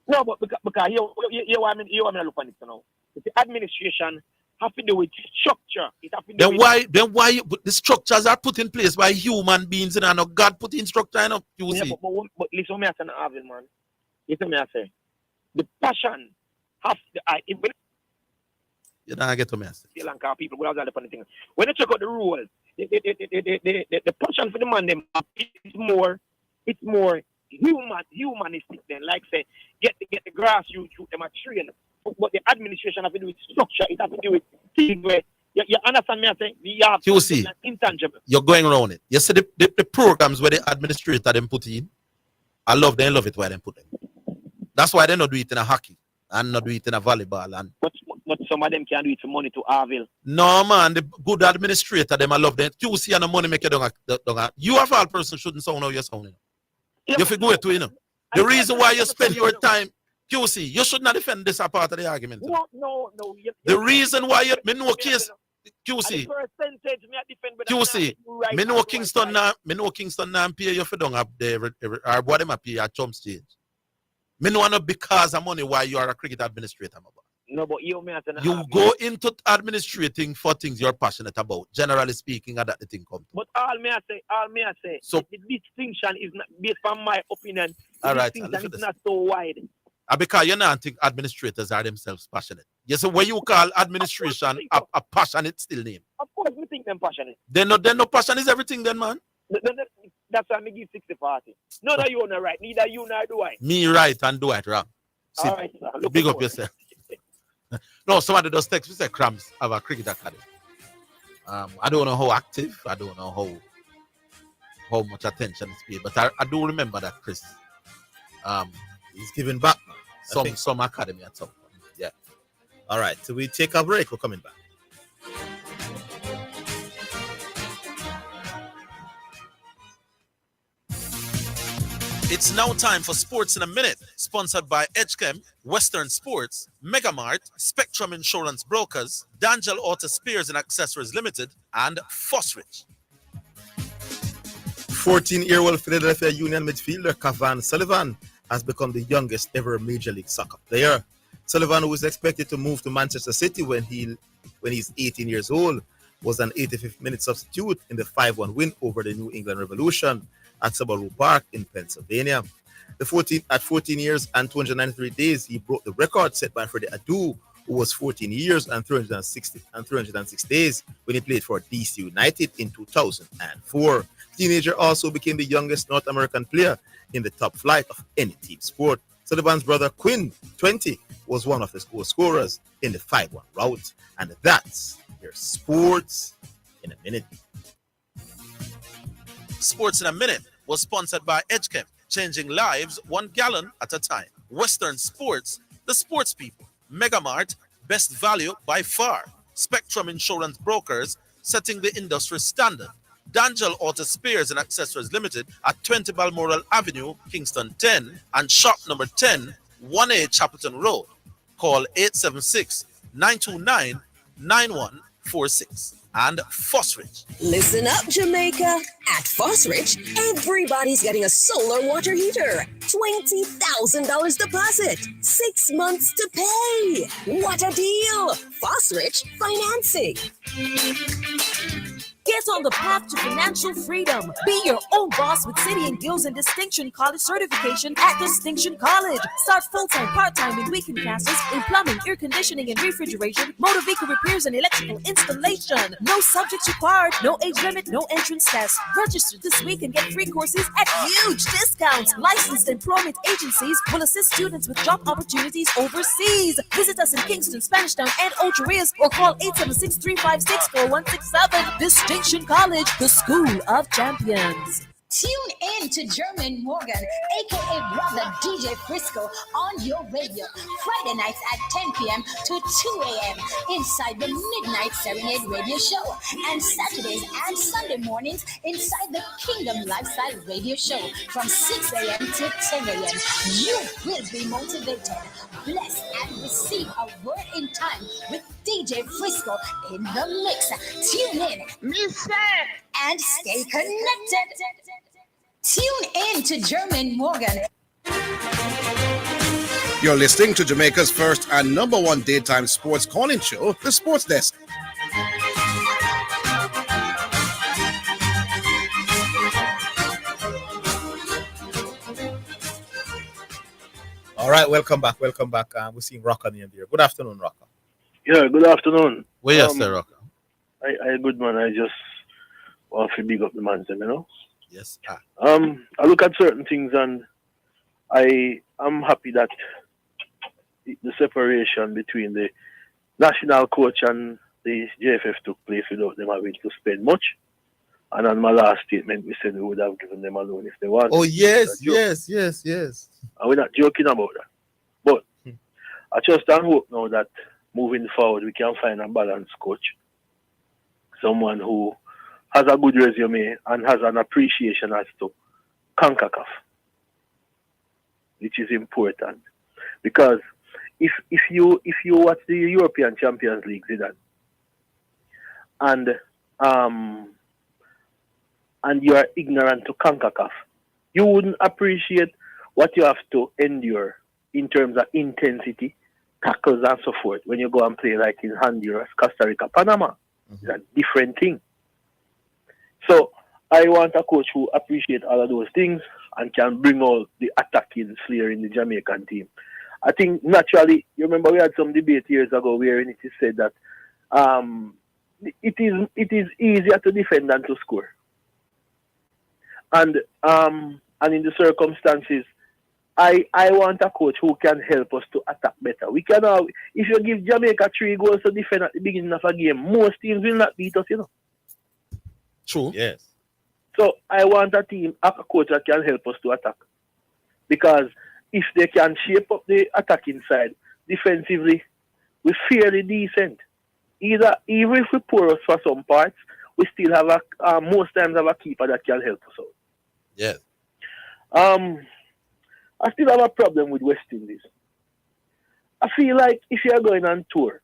No, but because you want me to look on it now. The administration have to do with structure. It have to do then why the structures are put in place by human beings and not God put in structure enough? You see. But listen to me, I say, Orville, man. Listen to me, I say. The passion have to. You don't get to me. Sri Lanka people, without all the funny things. When you check out the rules, the passion for the man them it's more humanistic than like say get the grassroots youth them a train. But the administration have to do with structure, it have to do with things where you understand me I say you see intangible. You're going around it. You see the programs where the administrator them put in, I love it why they put them. That's why they not do it in a hockey and not do it in a volleyball and but some of them can do it for money to Orville. No man, the good administrator them I love them. QC and the money make you don't. You have all person shouldn't sound how you're sounding. You have to go to The reason why you spend your time, QC, you should not defend this part of the argument. No. The reason why me know case QC. QC, me know Kingston now pay you for don't have the or what them pay at Chumps change. Me know not because of money why you are a cricket administrator. No, but you go into administrating for things you're passionate about. Generally speaking, that the thing comes. But all me I say. So the distinction is not based on my opinion. The all right, distinction is not so wide. Because you don't think administrators are themselves passionate. Yes, so when you call administration a passionate still name. Of course, we think them passionate. Then no passion is everything, then man. That's why I give 60-40. No, you not right. Neither you nor do I. Me right and do it wrong. See, all right, big up yourself. No, somebody does text. We say Cramps have a cricket academy. I don't know how active. I don't know how much attention is paid, but I do remember that Chris. He's giving back. Some academy at some point. Yeah. All right. So we take a break. We're coming back. It's now time for Sports in a Minute, sponsored by Edgechem, Western Sports, Megamart, Spectrum Insurance Brokers, Dangel Auto Spares and Accessories Limited, and Fosrich. 14-year-old Philadelphia Union midfielder Cavan Sullivan has become the youngest ever Major League Soccer player. Sullivan, who is expected to move to Manchester City when he's 18 years old, was an 85th minute substitute in the 5-1 win over the New England Revolution at Subaru Park in Pennsylvania. At 14 years and 293 days, he broke the record set by Freddie Adu, who was 14 years and 306 days when he played for DC United in 2004. Teenager also became the youngest North American player in the top flight of any team sport. Sullivan's brother Quinn, 20, was one of his goal scorers in the 5-1 rout. And that's your Sports in a Minute. Sports in a Minute was sponsored by Edgechem, changing lives 1 gallon at a time. Western Sports, the sports people. Megamart, best value by far. Spectrum Insurance Brokers, setting the industry standard. Dangel Auto Spares and Accessories Limited at 20 Balmoral Avenue, Kingston 10, and shop number 10, 1A Chapelton Road. Call 876-929-9146. And Fosrich. Listen up, Jamaica. At Fosrich, everybody's getting a solar water heater. $20,000 deposit. 6 months to pay. What a deal! Fosrich financing. Get on the path to financial freedom. Be your own boss with City and Guilds and Distinction College certification at Distinction College. Start full-time, part-time, and weekend classes in plumbing, air conditioning, and refrigeration, motor vehicle repairs, and electrical installation. No subjects required, no age limit, no entrance test. Register this week and get free courses at huge discounts. Licensed employment agencies will assist students with job opportunities overseas. Visit us in Kingston, Spanish Town, and Ocho Rios, or call 876-356-4167. Distinction College, the school of champions. Tune in to German Morgan, aka Brother DJ Frisco, on your radio. Friday nights at 10 p.m. to 2 a.m. inside the Midnight Serenade Radio Show. And Saturdays and Sunday mornings inside the Kingdom Lifestyle Radio Show from 6 a.m. to 10 a.m. You will be motivated, blessed, and receive a word in time with DJ Frisco in the mix. Tune in, and stay connected. Tune in to German Morgan. You're listening to Jamaica's first and number one daytime sports calling show, The Sports Desk. All right, welcome back. We're seeing Rocker in there. Good afternoon, Rocker. Yeah, good afternoon. Where you sir, Rocker? I good man. I just want to big up the man, you know. Yes. I look at certain things and I am happy that the separation between the national coach and the JFF took place without them having to spend much. And on my last statement, we said we would have given them a loan if they wanted. Oh, yes. And we're not joking about that. But I just hope now that moving forward, we can find a balanced coach. Someone who has a good resume and has an appreciation as to CONCACAF, which is important. Because if you watch the European Champions League, Zidane, and you are ignorant to CONCACAF, you wouldn't appreciate what you have to endure in terms of intensity, tackles, and so forth when you go and play like in Honduras, Costa Rica, Panama. It's a different thing. So I want a coach who appreciates all of those things and can bring out the attacking flair in the Jamaican team. I think naturally, you remember we had some debate years ago where it is said that it is easier to defend than to score. And in the circumstances, I want a coach who can help us to attack better. We can if you give Jamaica 3 goals to defend at the beginning of a game, most teams will not beat us, you know. True. Yes. So I want a coach that can help us to attack. Because if they can shape up the attacking side defensively, we're fairly decent. Even if we pour us for some parts, we still have most times have a keeper that can help us out. Yes. I still have a problem with West Indies. I feel like if you're going on tour,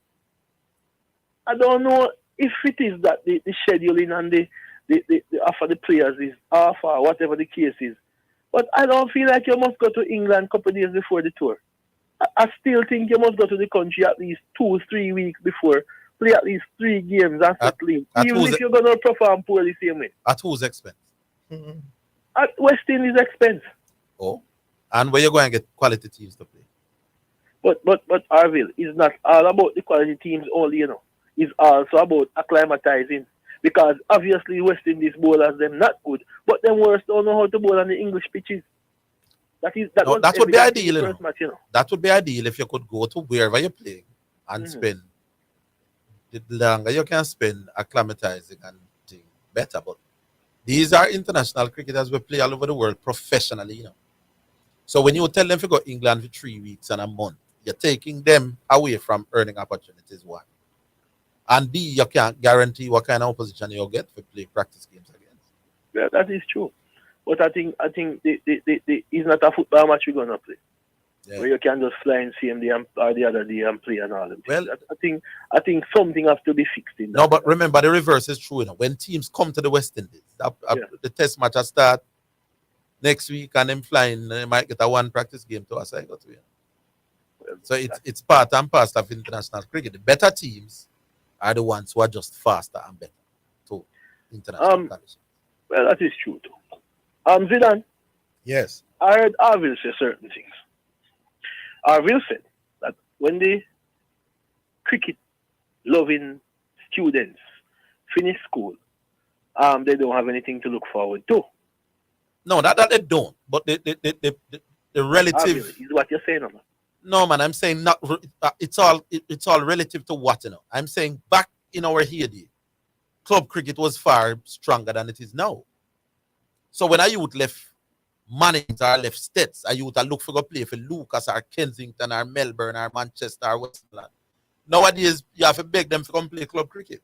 I don't know if it is that the scheduling and the offer the players is off or whatever the case is. But I don't feel like you must go to England a couple of days before the tour. I still think you must go to the country at least 2-3 weeks before, play at least 3 games and settle in. Even if you're going to perform poorly the same way. At whose expense? At West Indies' expense. Oh. And where you going to get quality teams to play? But Orville, it's not all about the quality teams only, you know. It's also about acclimatizing. Because obviously West Indies bowlers, them not good, but them worse don't know how to bowl on the English pitches. That would be ideal, first match, you know. That would be ideal if you could go to wherever you're playing and spend the longer you can spend acclimatizing and doing better. But these are international cricketers who play all over the world professionally, you know. So when you tell them to go to England for 3 weeks and a month, you're taking them away from earning opportunities, one. And B, you can't guarantee what kind of opposition you'll get for play practice games against. Yeah, that is true. But I think it's not a football match we're gonna play. Yeah. Where you can just fly and see him or the other day and play and all them. Well, I think something has to be fixed in that. No, but remember the reverse is true. You know, when teams come to the West Indies, the test match will start next week and them flying, they might get a 1 practice game to us. I got to you. Well, so it's part and parcel of international cricket. The better teams are the ones who are just faster and better. So international conditions. Well, that is true too. Zidane, Yes. I heard Orville say certain things. Orville said that when the cricket loving students finish school, they don't have anything to look forward to. No, that they don't. But the relative Orville, is what you're saying, man. No, man, I'm saying not. It's all relative to what, you know. I'm saying back in our heyday, club cricket was far stronger than it is now. So when a youth left Mannings or left States, a youth look for go play for Lucas or Kensington or Melbourne or Manchester or Westland. Nowadays, you have to beg them to come play club cricket.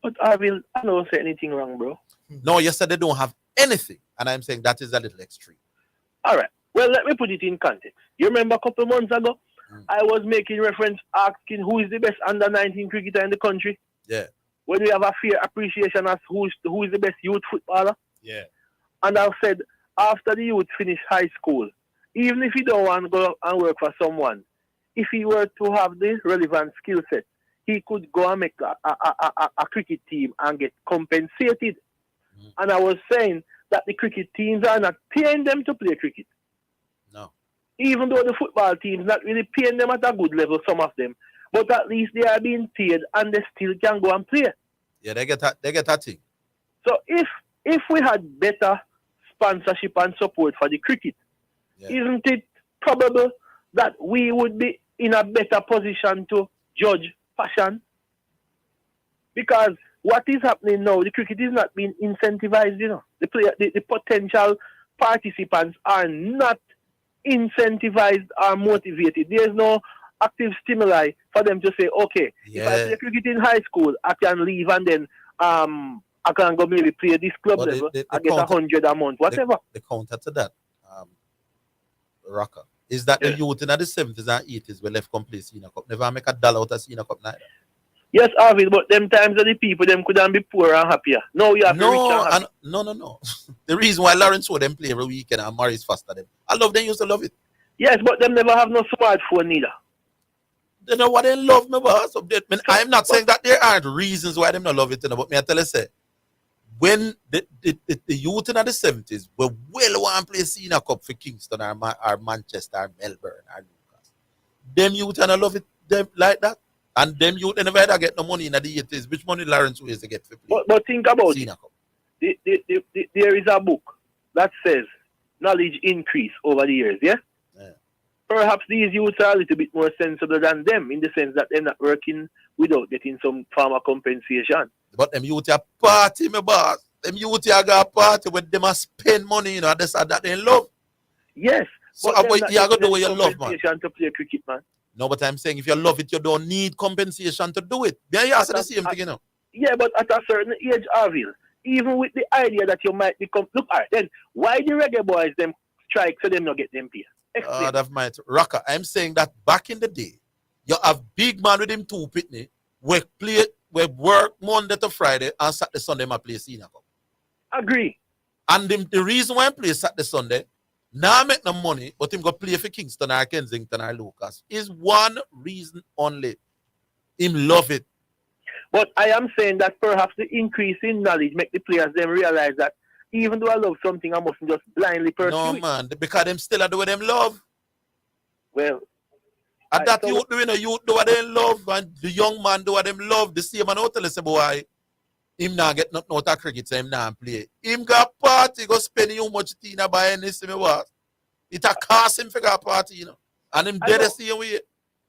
But I don't say anything wrong, bro. No, you said they don't have anything, and I'm saying that is a little extreme. All right. Well, let me put it in context. You remember a couple of months ago, I was making reference asking who is the best under-19 cricketer in the country. Yeah. When we have a fair appreciation as who is the best youth footballer. Yeah. And I've said, after the youth finish high school, even if he don't want to go and work for someone, if he were to have the relevant skill set, he could go and make a cricket team and get compensated. And I was saying that the cricket teams are not paying them to play cricket. No. Even though the football teams not really paying them at a good level, some of them, but at least they are being paid and they still can go and play. Yeah, they get that thing. So if we had better sponsorship and support for the cricket, isn't it probable that we would be in a better position to judge fashion? Because what is happening now, the cricket is not being incentivized, you know. The potential participants are not incentivized or motivated. There's no active stimuli for them to say, okay, if I play cricket in high school, I can leave and then I can go maybe play this club level. I get 100 a month, whatever. The counter to that, Rocker, is that the youth in the 70s and 80s were left complete Senior Cup. Never make a dollar out of Senior Cup neither. Yes, Orville, but them times of the people, them couldn't be poor and happier. No, you have to rich and happy. No. The reason why Lawrence saw them play every weekend and Morris faster them. I love them, used to love it. Yes, but them never have no smartphone neither. They know what they love, me boss. I'm not saying that there aren't reasons why them not love it, you know, but me I tell you, say, when the youth in the 70s were well want to play Senior Cup for Kingston or Manchester or Melbourne or Lucas, them youth and I love it them like that. And them youth they never had to get no money in the 80s. Which money Lawrence ways to get for play? But think about Senior it. Cup. There is a book that says knowledge increase over the years, yeah? Perhaps these youths are a little bit more sensible than them in the sense that they're not working without getting some form of compensation. But them youth are party, my boss. Them youth are got a party where they must spend money, you know, that's that they love. Yes. So you are going to do what you love, man. To play cricket, man. No, but I'm saying if you love it, you don't need compensation to do it. Then you ask the same thing, you know. Yeah, but at a certain age, Orville, even with the idea that you might become... Look, all right, then, why the reggae boys, them strike so them not get them pay? That might Rocker. I'm saying that back in the day, you have big man with him two pitney, we work Monday to Friday and Saturday Sunday I play Senior Cup. Agree. And the reason why I play Saturday Sunday, now make no money, but him go play for Kingston or Kensington or Lucas is one reason only. Him love it. But I am saying that perhaps the increase in knowledge make the players them realize that even though I love something, I mustn't just blindly pursue No, it. man, because them still are doing them love. Well, and that youth doing a youth do what they love, and the young man do what them love. The same man out tell us boy, him not get nothing out of cricket, so him not play. Him got party, go spend how much Tina buying this, me what? It a cost him for got party, you know. And him dead the same way.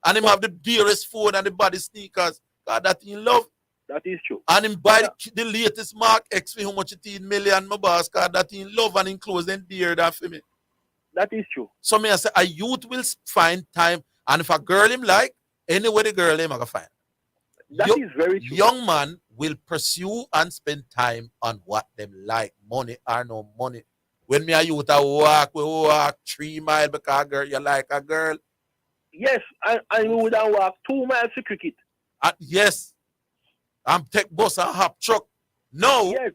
And him have the dearest phone and the body sneakers. God, that he love. That is true. And him buy the latest Mark X for how much it in million, my boss, God, that he love and enclose and dear that for me. That is true. So me I say a youth will find time, and if a girl him like, anywhere the girl him I can find. That is very true. Young man will pursue and spend time on what them like, money or no money. When me a youth I walk, we walk 3 miles because a girl, you like a girl. Yes, and we would have walked 2 miles to cricket. Yes. And take bus and hop truck. No. Yes.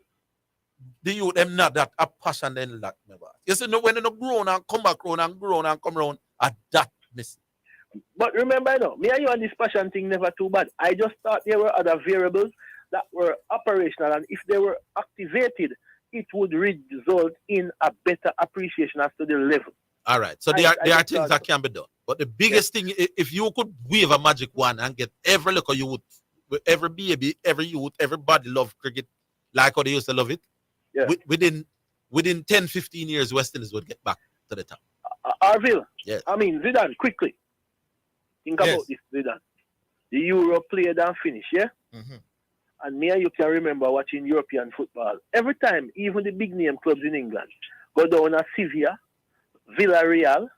The youth them not that a passion then lack me about. You see, no, when they no grown and come back round and grown and come round, at that missing. But remember, me and you on this passion thing never too bad. I just thought there were other variables that were operational, and if they were activated, it would result in a better appreciation as to the level. All right. So there are things that can be done. But the biggest thing, if you could wave a magic wand and get every local youth, every baby, every youth, everybody love cricket like how they used to love it, within 10, 15 years, West Indies would get back to the top. Orville, yes. I mean, Zidane, quickly. Think about this, Zidane. The Euro played and finished, yeah? Mm-hmm. And me and you can remember watching European football. Every time, even the big name clubs in England go down to Sevilla, Villarreal,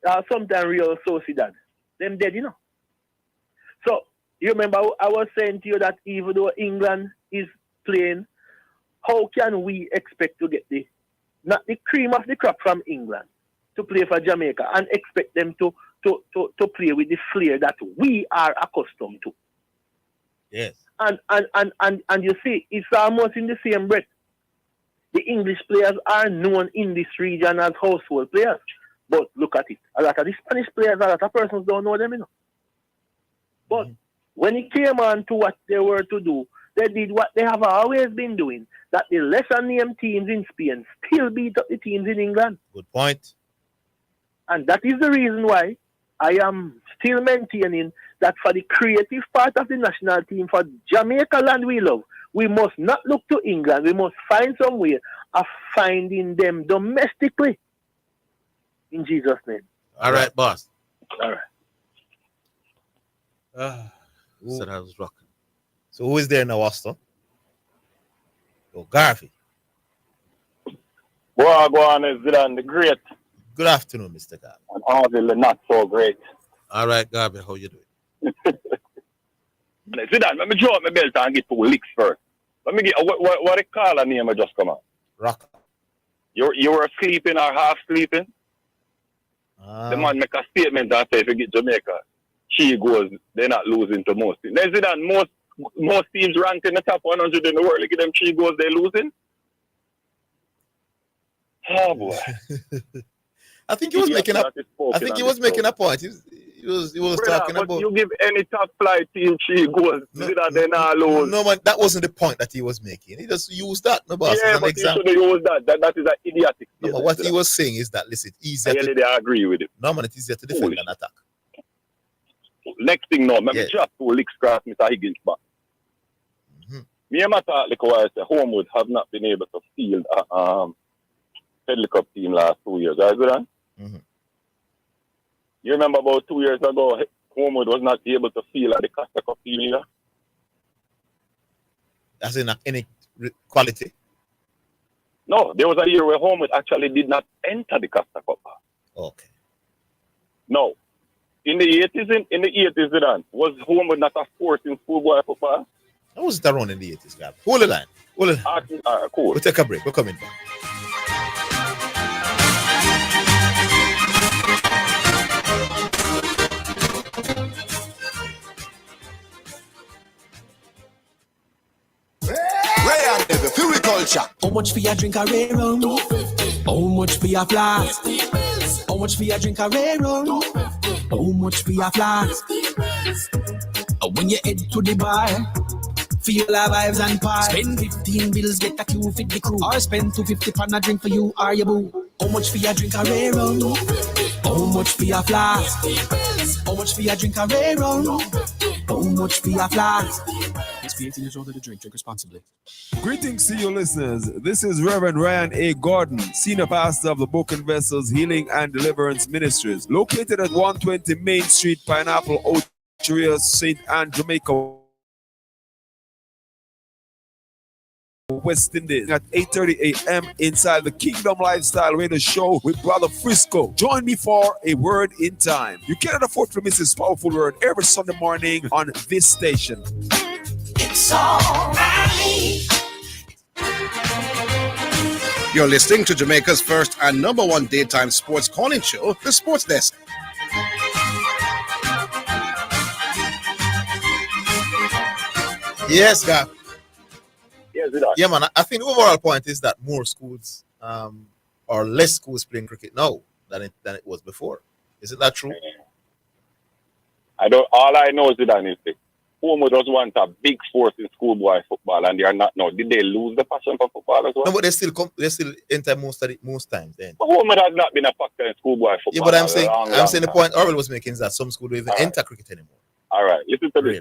or sometimes Real Sociedad. Them dead, you know. So, you remember I was saying to you that even though England is playing, how can we expect to get not the cream of the crop from England to play for Jamaica and expect them to play with the flair that we are accustomed to? Yes. And you see, it's almost in the same breath. The English players are known in this region as household players. But look at it. A lot of the Spanish players, a lot of persons don't know them, you know. But when it came on to what they were to do, they did what they have always been doing, that the lesser named teams in Spain still beat up the teams in England. Good point. And that is the reason why I am still maintaining that for the creative part of the national team, for Jamaica land we love, we must not look to England. We must find some way of finding them domestically. In Jesus' name. All right, boss. All right. So that was rocking. So who is there now, Austin? Oh, Garvey. Go on, Zidane the Great. Good afternoon, Mr. Garvey. And Orville the not so great. All right, Garvey, how you doing? Zidane, let me draw up my belt and get 2 licks first. Let me get what they call a name I just come out. Rocker. You were sleeping or half sleeping? The man make a statement that say if you get Jamaica, she goes, they're not losing to most teams. Then Zidane, most teams ranked in the top 100 in the world, look at them 3 goals they're losing. Oh boy. I think he was making a point. He was talking but about. You give any top flight team 3 goals, they're not lose. No, man, that wasn't the point that he was making. He just used that, no boss. Yeah, but example. he should have used that. That is an idiotic. No, but what he was saying is that listen, easier. I agree with it. No, man, it's easier to defend than attack. Next thing now, let me drop 2 licks across Mr. Higgins back. Me and my thought like I said, Homewood have not been able to field a Fedley Cup team last 2 years. Are you good on? You remember about 2 years ago, Homewood was not able to field at the Costa Cup team either? As in any quality? No, there was a year where Homewood actually did not enter the Costa Cup. Okay. No. In the 80s, Zidane, was Homewood not a force in schoolboy football? How was it around in the 80s, Gab? Hold the line. All right, cool. We'll take a break. We're coming back. How much for your drink a rare rum? How much for your flask? How much for your drink a rare rum? How much for your flask? When you head to the bar, feel our vibes and par. Spend 15 bills, get a queue, fit the crew. Or spend 250 pound a drink for you or your boo. How much for your drink a rare rum? How much for your flask? How much for your drink a rare rum? How much for your flask? It's 18 years old to drink responsibly. Greetings to you listeners. This is Reverend Ryan A. Gordon, Senior Pastor of the Broken Vessels Healing and Deliverance Ministries, located at 120 Main Street, Pineapple, Oteria, St. Anne, Jamaica, West Indies at 8:30 a.m. inside the Kingdom Lifestyle Radio Show with Brother Frisco. Join me for a word in time. You cannot afford to miss this powerful word every Sunday morning on this station. It's all right. You're listening to Jamaica's first and #1 daytime sports calling show, The Sports Desk. Yes, Gab. Yeah, man. I think the overall point is that more schools or less schools playing cricket now than it was before. Isn't that true? All I know is Zidane is Homewood was once a big force in schoolboy football, and they are not now. Did they lose the passion for football as well? No, but they still enter most times then. But Homewood has not been a factor in schoolboy football. Yeah, but I'm saying the time. point Orville was making is that some schools don't even enter cricket anymore. All right, listen to this.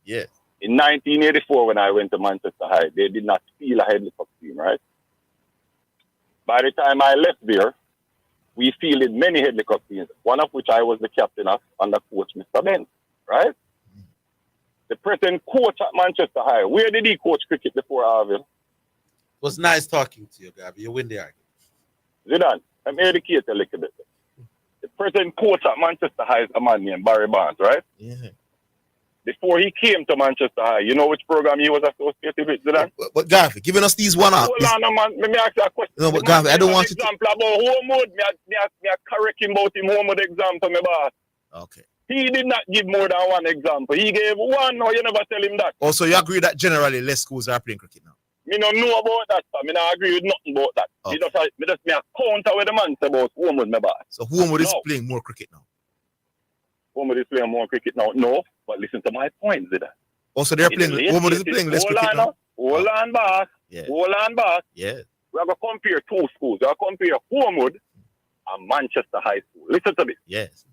Yeah. In 1984, when I went to Manchester High, they did not field a Headley Cup team, right? By the time I left there, we fielded many Headley Cup teams, one of which I was the captain of under coach Mr. Ben, right? The present coach at Manchester High, where did he coach cricket before Orville? It was nice talking to you, Gabby. You win the argument. Zidane, I'm educated a little bit. The present coach at Manchester High is a man named Barry Barnes, right? Yeah. Before he came to Manchester High, you know which program he was associated with, Zidane? But Garvey, giving us these one up. Hold on, man. Let me ask you a question. No, but Garvey, I don't want to. Example about Homewood. Me correct him about him Homewood example, my boss. Okay. He did not give more than one example. He gave one, or you never tell him that. Also, you agree that generally less schools are playing cricket now? Me don't know about that, sir. Me not agree with nothing about that. Okay. Me just counter with the man say about Homewood, my boss. So Homewood is playing more cricket now? Homewood is playing more cricket now? No, but listen to my point, Zidane. Also, they're playing. Homewood is playing less cricket now? Hold on, boss. Yeah. Hold on, boss. Yeah. We are going to compare two schools. We are going to compare Homewood and Manchester High School. Listen to me. Yes.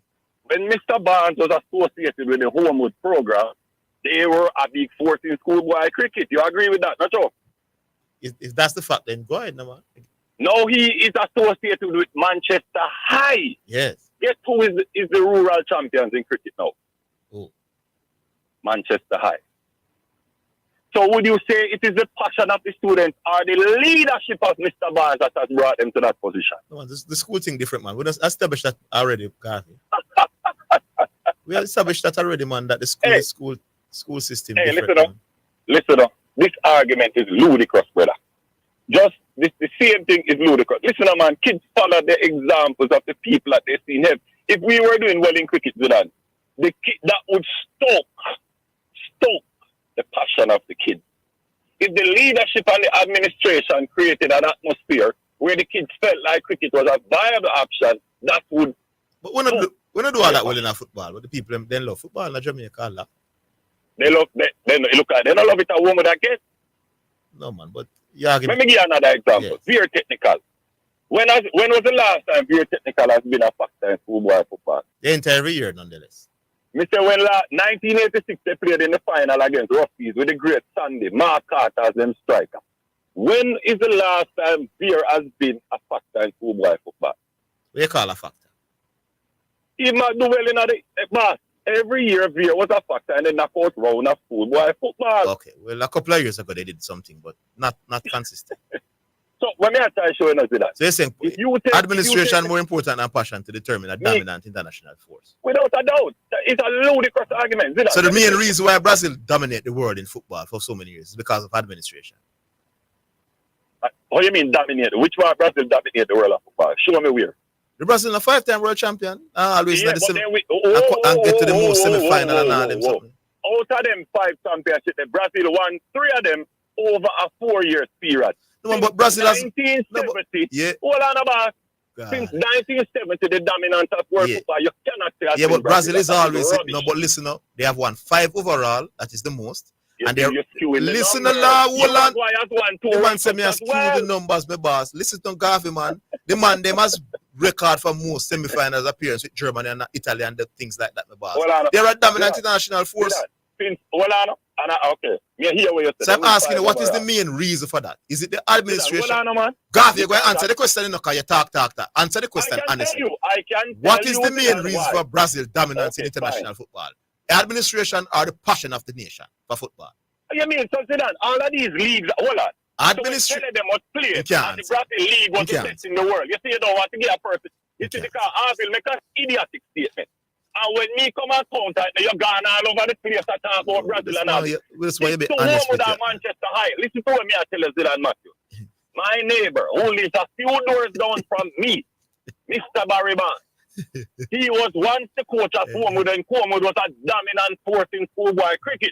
When Mr. Barnes was associated with the Homewood program, they were a big force in schoolboy cricket. You agree with that, not so? If that's the fact, then go ahead, no man. No, he is associated with Manchester High. Yes. Guess who is the rural champions in cricket now? Who? Manchester High. So would you say it is the passion of the students or the leadership of Mr. Barnes that has brought them to that position? No, man, the school thing different, man. We just established that already, Garvey. We established that already, man, that the school system different. Listen up. This argument is ludicrous, brother. Just the same thing is ludicrous. Listen up, man. Kids follow the examples of the people that they see. If we were doing well in cricket, Zidane, that would stoke the passion of the kids. If the leadership and the administration created an atmosphere where the kids felt like cricket was a viable option, that would. But we don't do all that well in our football. But the people then love football in Jamaica. Allah. They love. They don't love it a woman that gets. No man, but yeah. Let me give you another example. Yes. Veer technical. When was the last time Veer technical has been a factor in schoolboy football? The entire year, nonetheless. Mr. When 1986 they played in the final against Rockies with the great Sandy, Mark Carter as them striker. When is the last time Veer has been a factor in schoolboy football? What do you call a factor? He might do well in the boss. Every year Veer was a factor in the knockout round of schoolboy football. Okay, well a couple of years ago they did something, but not consistent. So when I try showing us that. So you're saying administration more important than passion to determine a dominant international force? Without a doubt. It's a ludicrous argument. So the main reason why Brazil dominate the world in football for so many years is because of administration. What do you mean dominate? Which one Brazil dominate the world of football? Show me where. The Brazil is a 5-time world champion. Always and get to the most semi-final and all them something. Out of them 5 championships, Brazil won 3 of them over a 4-year period. No, but Brazil has 1970. Hold on about. Since 1970, the dominant of world football, you cannot say. Yeah, but Brazil is always but listen up. They have won 5 overall. That is the most. And they're listen a lot. Hold on. The man said me skew the numbers, my boss. Listen to Garvey, man. The man they must record for most semi-finals appearance with Germany and Italy and the things like that, my boss. They're a dominant international force. Okay. So I'm asking you, what is the main reason for that? Is it the administration? Garvey, you're going to answer the question, because you talk. Answer the question honestly. What is the main reason for Brazil dominance in international football? Administration or the passion of the nation for football? You mean, so Zidane, all of these leagues, hold on. Administration. So them must play. And the Brazil league was the best in the world. You see, you don't want to get a person. You see, because Orville make an idiotic statement. And when me come and counter, you're gone all over the place to talk about Brazil and all. That's why you be to honest with Manchester High. Listen to what me I tell you, Zidane Matthew. My neighbor, who lives a few doors down from me, Mr. Barry Barnes. He was once the coach at Homewood, and Homewood was a dominant force in schoolboy cricket.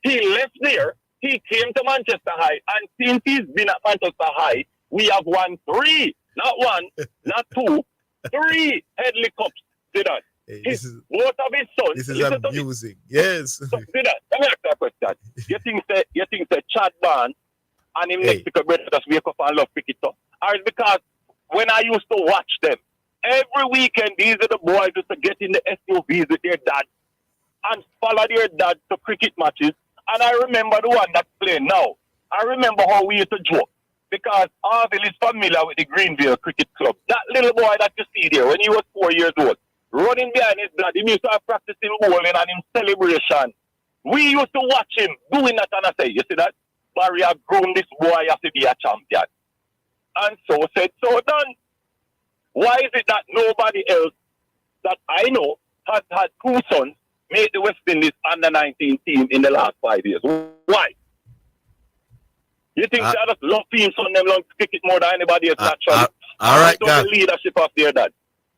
He left there, he came to Manchester High, and since he's been at Manchester High, we have won 3, not 1, not 2, 3 Headley Cups. See that? both of his sons. This is listen to amusing. Yes. So, see that? Let me ask you a question. You think that Chad Barnes and him Mexico brother just wake up and love cricket so? Or it's because when I used to watch them, every weekend these are the boys used to get in the SUVs with their dad and follow their dad to cricket matches. And I remember the one that's playing now. I remember how we used to joke. Because Orville is familiar with the Greenville Cricket Club. That little boy that you see there when he was 4 years old, running behind his dad, he used to have practicing bowling and in celebration. We used to watch him doing that and I say, you see that? Barry have grown this boy has to be a champion. And so said, so done. Why is it that nobody else that I know has had two sons make the West Indies under 19 team in the last 5 years? Why? You think they just love teams on them long cricket more than anybody else naturally? All right, the leadership of their dad.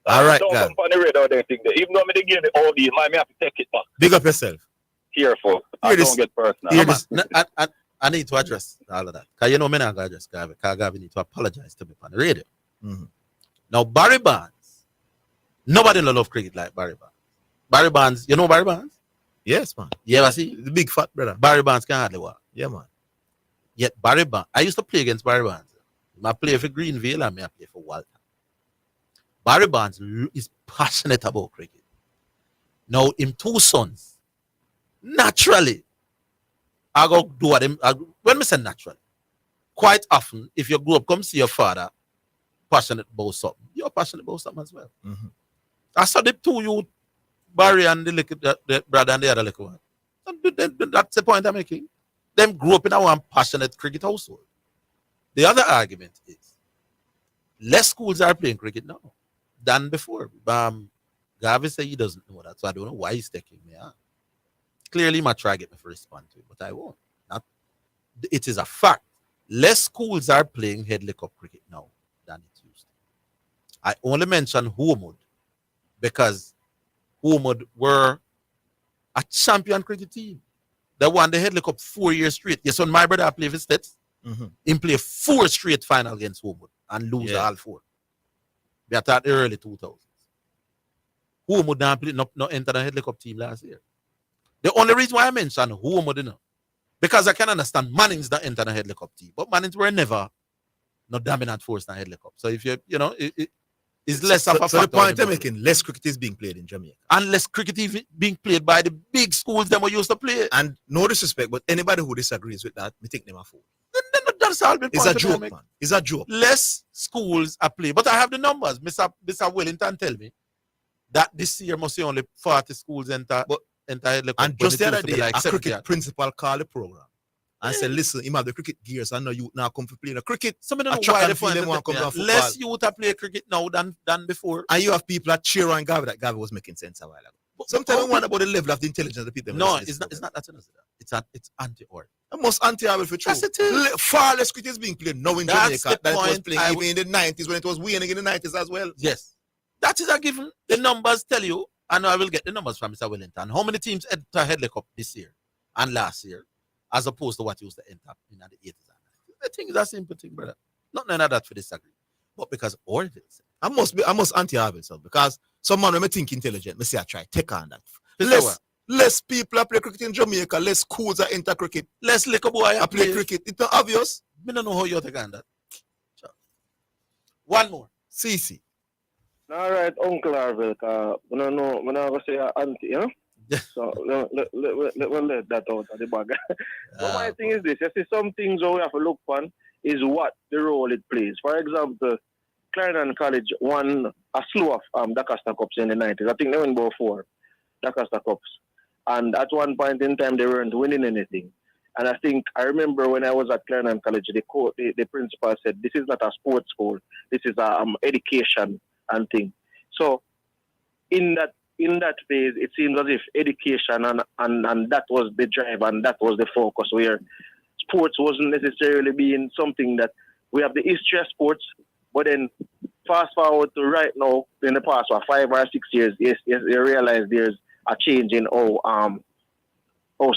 All right, don't God. come on the radar or anything there. Even though they give the all these, I may have to take it back. Big up yourself. Careful. I don't get personal. I need to address all of that. Because you know, me not going to address Gavi. Because Gavi need to apologize to me on the radio. Mm-hmm. Now, Barry Bonds, nobody love cricket like Barry Bonds. Barry Bonds, you know Barry Bonds? Yes, man. You ever see? The big fat brother. Barry Bonds can hardly walk. Yeah, man. Yet Barry Bonds, I used to play against Barry Bonds. I play for Greenville and I play for Walton. Barry Bonds is passionate about cricket. Now, him two sons, naturally, I go do what him. When I say naturally, quite often, if you grow up, come see your father passionate about something, you're passionate about something as well. Mm-hmm. I saw the two you, Barry and the brother and the other little one. That's the point I'm making. Them grew up in a one passionate cricket household. The other argument is less schools are playing cricket now than before. Gavi said he doesn't know that, so I don't know why he's taking me on. Clearly, my try to get me to respond to it, but I won't. It is a fact. Less schools are playing Headley Cup cricket now than it used to. I only mention Homewood because Homewood were a champion cricket team. They won the Headley Cup 4 years straight. Yes, when my brother played for States, he played 4 straight final against Homewood and lose all 4. They at the early 2000s. Homewood not enter the Headley Cup team last year. The only reason why I mention Homewood, because I can understand Mannings that enter the Headley Cup team, but Mannings were never no dominant force in the Headley Cup. So if it's less of a factor. So the point I'm making, less cricket is being played in Jamaica. And less cricket is being played by the big schools that we used to play. And no disrespect, but anybody who disagrees with that, me think them a fool. That's all been It's a joke, man. It's a joke. Less schools are played. But I have the numbers. Mr. Wellington tell me that this year must be only 40 schools enter Headley Cup. And just the other day, a cricket principal called the program and said, listen, him have the cricket gears. I know you now come to play in a cricket. Some of them why they find less youth are play cricket now than before. And you have people that cheer on Gavi that Gavi was making sense a while ago. Sometimes I wonder about the level of the intelligence of the people. No, it's not that. It's anti-art. Almost anti-art for true. That's it. Far less cricket is being played now in Jamaica than it was playing even in the 90s when it was winning in the 90s as well. Yes. That is a given. The numbers tell you, and I will get the numbers from Mr. Wellington. How many teams enter Headley Cup this year and last year, as opposed to what used to enter in the 80s? I think it's a simple thing, brother. Not none of that for disagree. But because Orville said. I must anti-Orville, so because someone when I think intelligent, me say I try take on that. Less people are play cricket in Jamaica, less schools are enter cricket, less little boy I play cricket. It's not obvious. I don't know how you take on that. One more. CC. All right, Uncle Orville, I don't know, I'm going to say auntie, you know? So let that out of the bag. But my thing is this, you see some things we have to look on is what the role it plays. For example, Clarendon College won a slew of Dacaster Cups in the 90s. I think they won about 4 Dacaster Cups. And at one point in time, they weren't winning anything. And I remember when I was at Clarendon College, the principal said, this is not a sports school. This is education and thing. So in that phase, it seems as if education and that was the drive and that was the focus, where sports wasn't necessarily being something that we have the history of sports, but then fast forward to right now, in the past 5 or 6 years, yes, you realize there's a change in how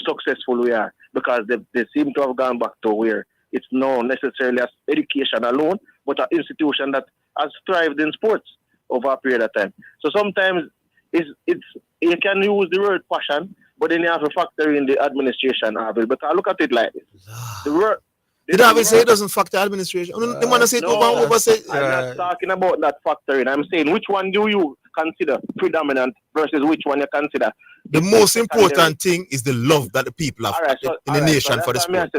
successful we are, because they seem to have gone back to where it's not necessarily as education alone, but an institution that has thrived in sports over a period of time. So sometimes it's you can use the word passion, but then you have to factor in the administration of it. But I look at it like this: the word. Did I say it doesn't factor administration? The man say I'm not talking about that factoring. I'm saying which one do you consider predominant versus which one you consider. The most important thing is the love that the people have in the nation for the sport.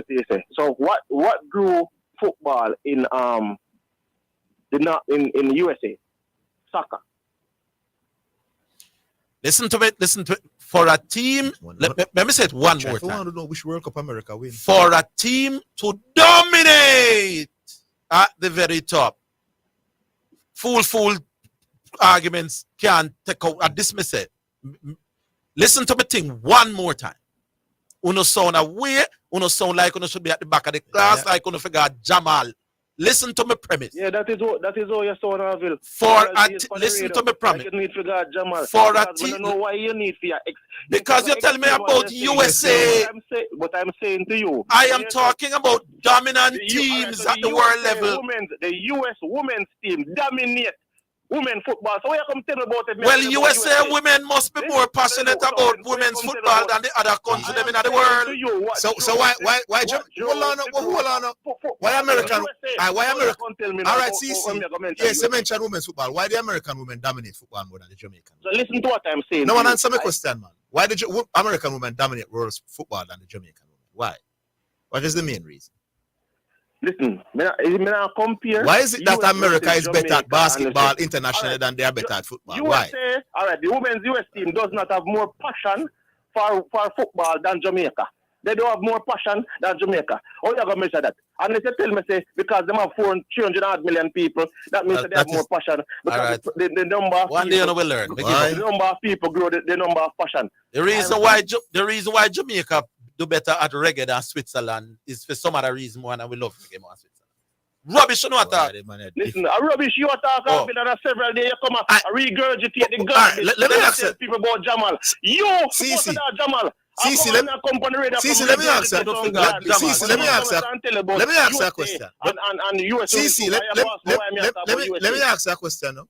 So what grew football in in USA? Soccer. Listen to it. For a team, let me say it one more time. I want to know which World Cup America win. For a team to dominate at the very top, full arguments can't take out. I dismiss it. Listen to me thing one more time. Uno sound away. Uno sound like uno should be at the back of the class, like uno forgot Jamal. Listen to my premise. Yeah, that is all you saw in Orville. Listen to me premise. You need to forget Jamal. For a team. I don't know why you need for your because you're telling me about USA. But I'm saying to you. I am talking about dominant teams at the world level. The US women's team dominate women football. So you come tell me about it. Well, USA women must be more passionate about women's football than the other countries in the world. So why hold on. Why American? Why American? All right, see. Yes, you mentioned women's football. Why the American women dominate football more than the Jamaican? So listen to what I'm saying. No one answer my question, man. Why did American women dominate world football than the Jamaican women? Why? What is the main reason? Listen, I compare. Why is it that America is better at basketball internationally than they are better at football? USA, Why? All right, the women's US team does not have more passion for football than Jamaica. They don't have more passion than Jamaica. How you going to measure that? Unless you tell me, say, because they have 300 million people, that means that they have more passion. Because the number of one people, day we learn. The number of people grow the number of passion. The reason why Jamaica do better at reggae than Switzerland is for some other reason more, and we love reggae more than Switzerland. Rubbish, you know what I listen, rubbish you talk about that several days. You come and regurgitate the garbage. Let me ask you. People about Jamal. You supposed to that Jamal. Let me ask you. Let me ask you a question. And you let me ask you a question. No?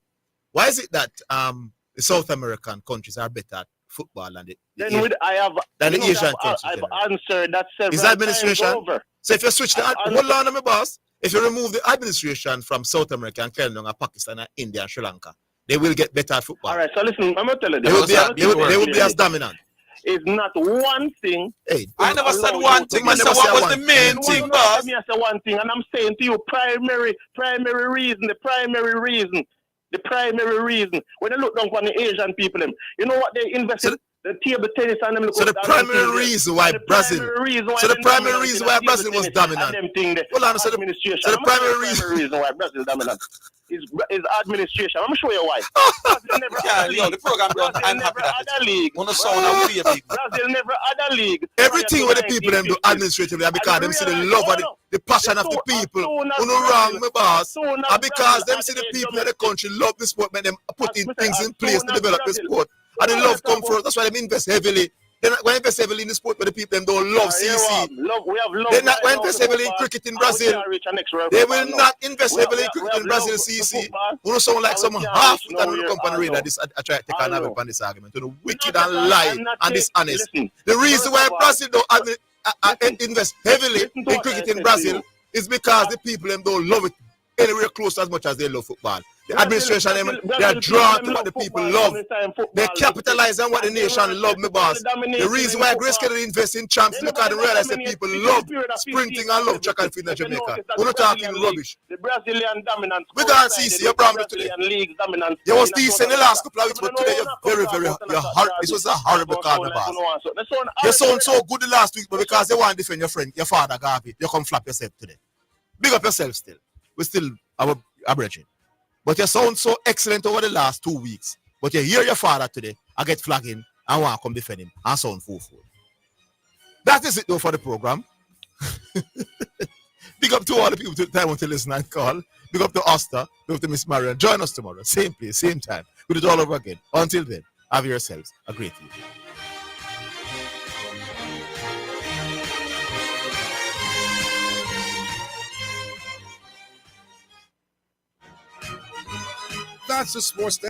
Why is it that the South American countries are better at football than the Asian countries? I've answered that several is administration times over. So if you switch the hold on, my boss. If you remove the administration from South America and Kenya, Pakistan, and India, and Sri Lanka, they will get better at football. All right, so listen, I'm going to tell you they will be as dominant. It's not one thing. Hey, I never said one thing. I said what was the main thing, boss. I said one thing, and I'm saying to you, primary reason. When you look down on the Asian people, you know what they invest in? The table tennis and them. So the primary reason why Brazil was dominant. Hold on, so the primary reason why Brazil is dominant is administration. I'm sure you why. The program never had a league. Brazil never had a league. Everything with the people them do administratively because them see the love of the passion of the people. Who no wrong, my boss. And because them see the people in the country love the sport, make them putting things in place to develop the sport. And the love come first. That's why they invest heavily. They're not going to invest heavily in the sport, but the people them don't love CC. They're not going to invest heavily in cricket in Brazil. They will not invest heavily in cricket in Brazil, CC. You know, sound like some half that will come on the radar. I try to take an up on this argument. You know, wicked and lying and dishonest. The reason why Brazil don't invest heavily in cricket in Brazil is because the people them don't love it anywhere close as much as they love football. The administration, they are drawn to what the people love. They capitalize on what the nation love, my boss. The reason why Grace Kennedy invests in champs is because they realize that people love sprinting and love track and field in Jamaica. We're not talking rubbish. The Brazilian dominance. We can't see your problem today. You was decent in the last couple of weeks, but today you're horrible. This was a horrible call, my boss. You sound so good the last week, but because you want to defend your friend, your father, Garvey, you come flap yourself today. Big up yourself still. We still our brethren. But you sound so excellent over the last 2 weeks. But you hear your father today, I get flagging and want to come defend him and sound full. That is it though for the program. Big up to all the people to the time to listen and call. Big up to Oster. Big up to Miss Marian. Join us tomorrow. Same place, same time. We'll do it all over again. Until then, have yourselves a great week. That's the sports.